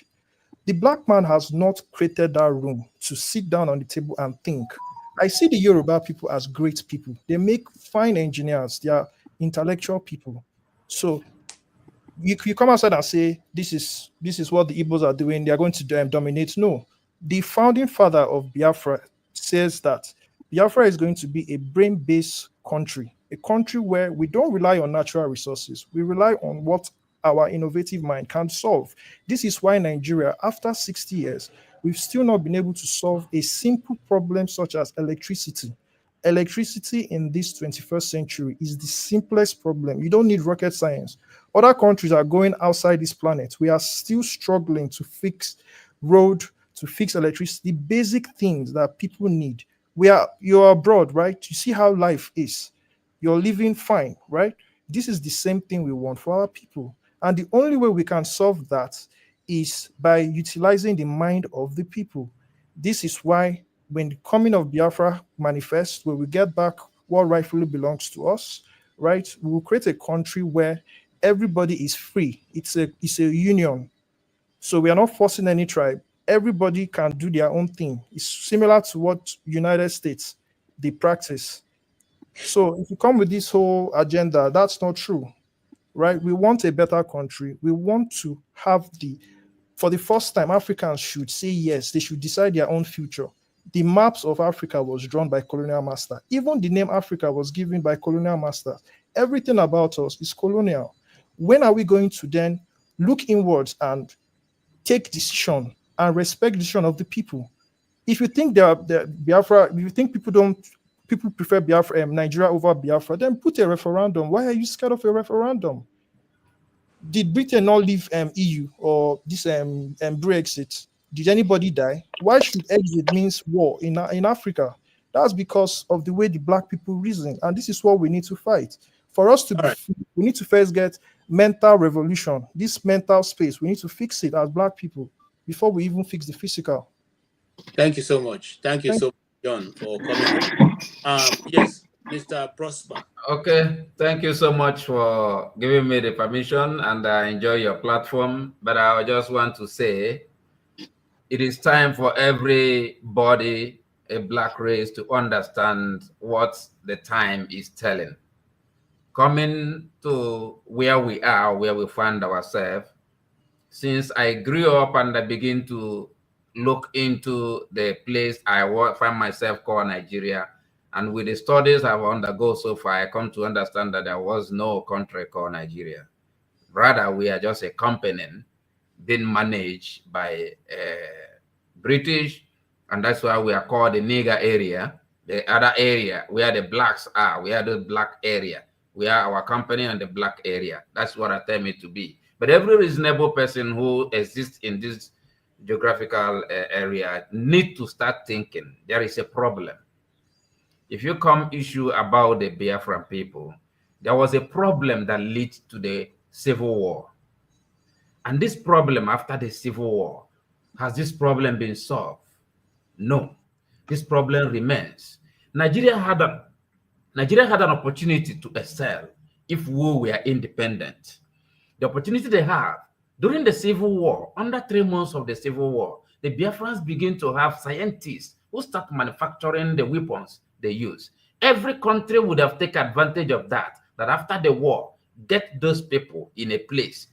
The black man has not created that room to sit down on the table and think. I see the Yoruba people as great people. They make fine engineers. They are intellectual people. So you come outside and say, this is what the Igbos are doing. They are going to dominate. No. The founding father of Biafra says that Biafra is going to be a brain-based country a country where we don't rely on natural resources. We rely on what our innovative mind can solve. This is why Nigeria, after 60 years, we've still not been able to solve a simple problem such as electricity. Electricity in this 21st century is the simplest problem. You don't need rocket science. Other countries are going outside this planet. We are still struggling to fix road, to fix electricity, basic things that people need. You're abroad, right? You see how life is. You're living fine, right? This is the same thing we want for our people. And the only way we can solve that is by utilizing the mind of the people. This is why when the coming of Biafra manifests, when we get back what rightfully belongs to us, right, we will create a country where everybody is free. It's a union. So we are not forcing any tribe. Everybody can do their own thing. It's similar to what United States they practice. So if you come with this whole agenda, that's not true, right? We want a better country. We want to have for the first time, Africans should say yes. They should decide their own future. The maps of Africa was drawn by colonial master. Even the name Africa was given by colonial masters. Everything about us is colonial. When are we going to then look inwards and take decision and respect the decision of the people? If you think Biafra, if you think people prefer Biafra, Nigeria over Biafra, then put a referendum. Why are you scared of a referendum? Did Britain not leave EU or this Brexit? Did anybody die? Why should exit means war in Africa? That's because of the way the black people reason, and this is what we need to fight. For us to be free, we need to first get mental revolution. This mental space, we need to fix it as black people before we even fix the physical. Thank you so much. Thank you so much, John, for coming. Yes, Mr. Prosper. Okay, thank you so much for giving me the permission, and I enjoy your platform. But I just want to say, it is time for everybody, a black race, to understand what the time is telling. Coming to where we are, where we find ourselves, since I grew up and I begin to look into the place I find myself called Nigeria, and with the studies I've undergone so far, I come to understand that there was no country called Nigeria. Rather, we are just a company being managed by British, and that's why we are called the nigger area. The other area where the blacks are, we are the black area. We are our company and the black area. That's what I tell me to be. But every reasonable person who exists in this geographical area need to start thinking there is a problem. If you come issue about the Biafran people, there was a problem that led to the civil war. And this problem after the civil war, has this problem been solved? No, this problem remains. Nigeria had an opportunity to excel if we were independent. The opportunity they have during the civil war, under 3 months of the civil war, the Biafrans begin to have scientists who start manufacturing the weapons they use. Every country would have taken advantage of that after the war, get those people in a place,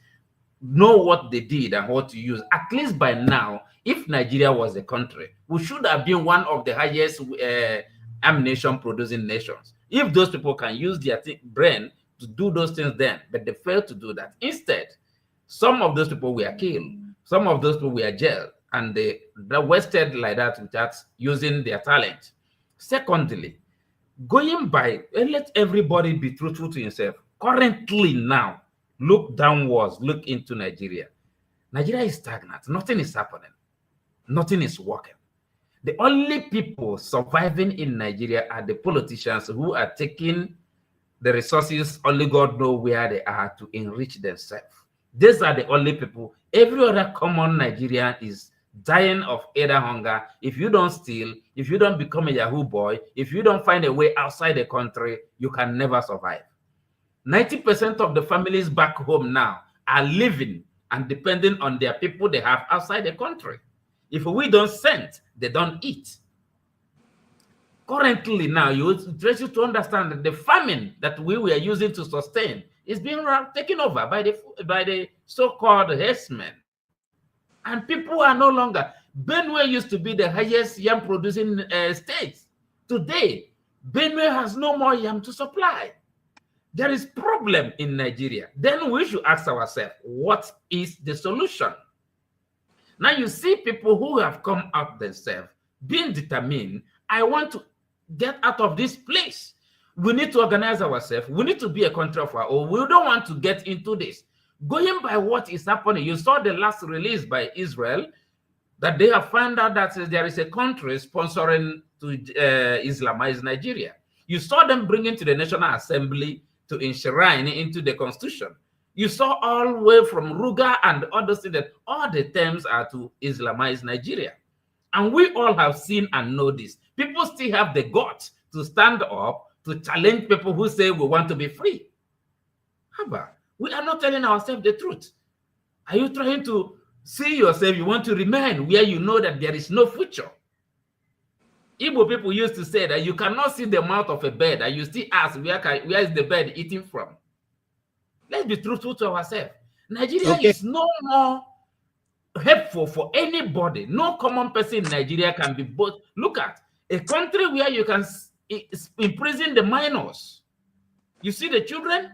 know what they did and what to use. At least by now, if Nigeria was a country, we should have been one of the highest ammunition producing nations. If those people can use their brain to do those things then, but they failed to do that. Instead, some of those people were killed, some of those people were jailed, and they wasted like that without using their talent. Secondly, going by, let everybody be truthful to himself. Currently now, look downwards, look into Nigeria. Nigeria is stagnant. Nothing is happening. Nothing is working. The only people surviving in Nigeria are the politicians who are taking the resources, only God knows where they are, to enrich themselves. These are the only people. Every other common Nigerian is dying of either hunger. If you don't steal, if you don't become a Yahoo boy, if you don't find a way outside the country, you can never survive. 90% of the families back home now are living and depending on their people they have outside the country. If we don't send, they don't eat. Currently now, you to understand that the famine that we were using to sustain is being taken over by the so-called herdsmen. And people are no longer. Benue used to be the highest yam producing state. Today, Benue has no more yam to supply. there is problem in Nigeria. Then we should ask ourselves, what is the solution? Now you see people who have come out themselves, being determined, I want to get out of this place. We need to organize ourselves. We need to be a country of our own. We don't want to get into this. Going by what is happening, you saw the last release by Israel that they have found out that there is a country sponsoring to Islamize Nigeria. You saw them bringing to the National Assembly to enshrine into the Constitution. You saw all the way from Ruga and others that all the terms are to Islamize Nigeria. And we all have seen and know this. People still have the guts to stand up to challenge people who say we want to be free. Haba, we are not telling ourselves the truth. Are you trying to see yourself, you want to remain where you know that there is no future? Igbo people used to say that you cannot see the mouth of a bird and you still ask, where is the bird eating from? Let's be truthful to ourselves. Nigeria is no more helpful for anybody. No common person in Nigeria can be both. Look at a country where you can imprison the minors. You see the children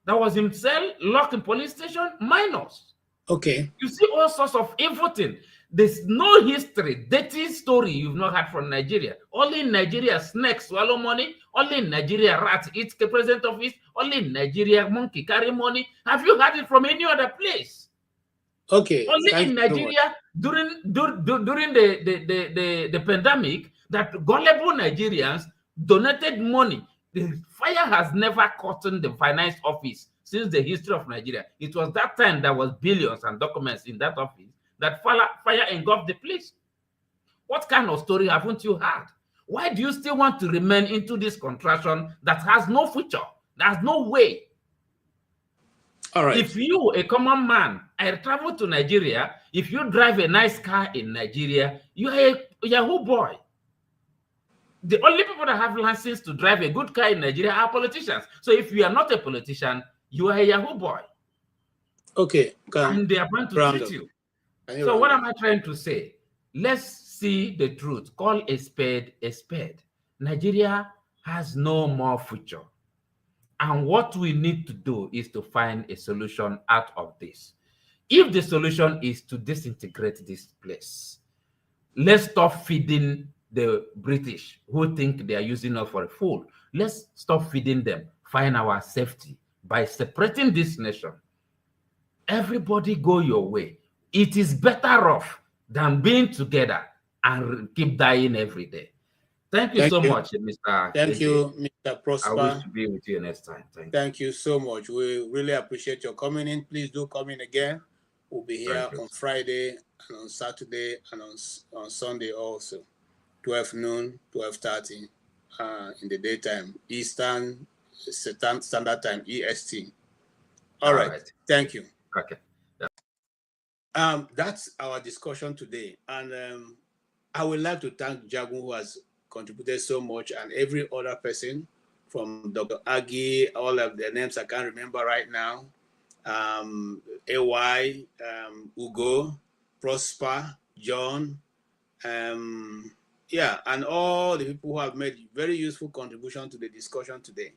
that was in cell, locked in police station, minors. Okay. You see all sorts of evil things. There's no history, dirty story you've not had from Nigeria. Only in Nigeria, snakes swallow money. Only in Nigeria, rats eat the president office. Only in Nigeria, monkey carry money. Have you had it from any other place? Okay. Only in Nigeria, during the pandemic, that gullible Nigerians donated money. The fire has never caught the finance office since the history of Nigeria. It was that time there was billions and documents in that office that fire engulfed the place. What kind of story haven't you had? Why do you still want to remain into this contraction that has no future? There's no way. All right. If you, a common man, I travel to Nigeria, if you drive a nice car in Nigeria, you are a Yahoo boy. The only people that have license to drive a good car in Nigeria are politicians. So if you are not a politician, you are a Yahoo boy. Okay. And they are going to treat you. So what am I trying to say? Let's see the truth. Call a spade a spade. Nigeria has no more future. And what we need to do is to find a solution out of this. If the solution is to disintegrate this place, let's stop feeding the British who think they are using us for a fool. Let's stop feeding them. Find our safety by separating this nation. Everybody go your way. It is better off than being together and keep dying every day. Thank you so much, Mr. Thank you, Mr. Prosper. I wish to be with you next time. Thank you so much. We really appreciate your coming in. Please do come in again. We'll be here on Friday and on Saturday and on Sunday also. 12 noon, 12:30 in the daytime, Eastern Standard Time, EST. All right. Thank you. Okay. That's our discussion today. And I would like to thank Jagun, who has contributed so much, and every other person from Dr. Agi, all of their names I can't remember right now. AY, Ugo, Prosper, John, and all the people who have made very useful contribution to the discussion today.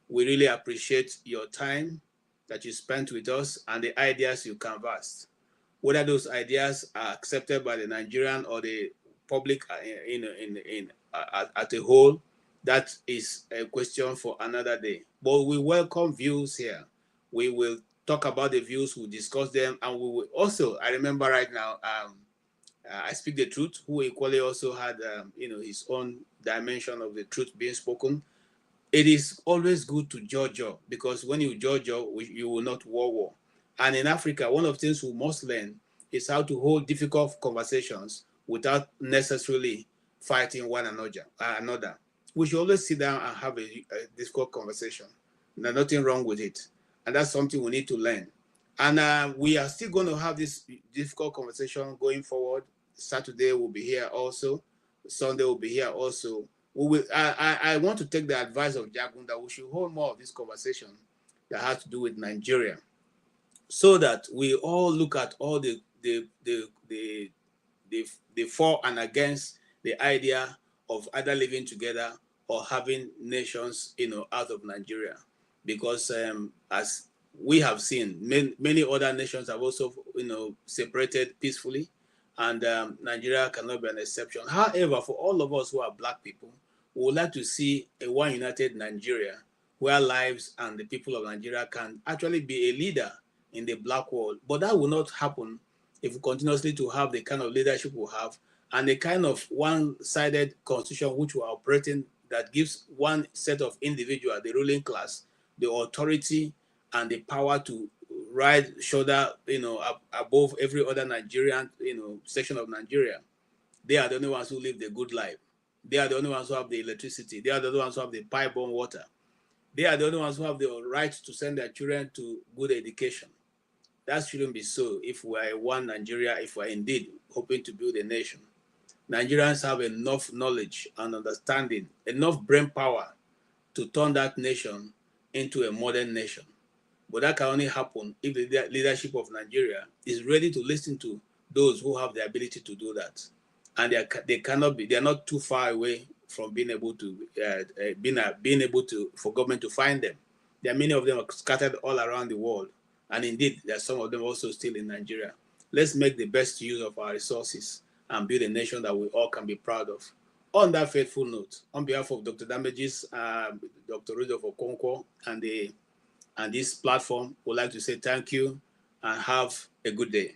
We really appreciate your time that you spent with us and the ideas you canvassed. Whether those ideas are accepted by the Nigerian or the public at a whole, that is a question for another day. But we welcome views here. We will talk about the views, we'll discuss them, and we will also, I remember right now, I Speak the Truth, who equally also had his own dimension of the truth being spoken. It is always good to judge, because when you judge, you will not war. And in Africa, one of the things we must learn is how to hold difficult conversations without necessarily fighting one another. We should always sit down and have a difficult conversation. There's nothing wrong with it. And that's something we need to learn. And we are still going to have this difficult conversation going forward. Saturday will be here also. Sunday will be here also. I want to take the advice of Jagun that we should hold more of this conversation that has to do with Nigeria, so that we all look at all the for and against the idea of either living together or having nations, out of Nigeria. because as we have seen, many other nations have also, separated peacefully, and Nigeria cannot be an exception. However, for all of us who are Black people, we would like to see a one united Nigeria where lives and the people of Nigeria can actually be a leader in the Black world. But that will not happen if we continuously to have the kind of leadership we have and the kind of one-sided constitution which we are operating that gives one set of individuals, the ruling class, the authority and the power to ride shoulder, above every other Nigerian, section of Nigeria. They are the only ones who live the good life. They are the only ones who have the electricity. They are the only ones who have the pipe-borne water. They are the only ones who have the right to send their children to good education. That shouldn't be so if we are one Nigeria, if we are indeed hoping to build a nation. Nigerians have enough knowledge and understanding, enough brain power to turn that nation into a modern nation. But that can only happen if the leadership of Nigeria is ready to listen to those who have the ability to do that. And they're not too far away from being able to, for government to find them. There are many of them scattered all around the world. And indeed, there are some of them also still in Nigeria. Let's make the best use of our resources and build a nation that we all can be proud of. On that faithful note, on behalf of Dr. Damages, Dr. Rudolph Okonkwo, and this platform, would like to say thank you and have a good day.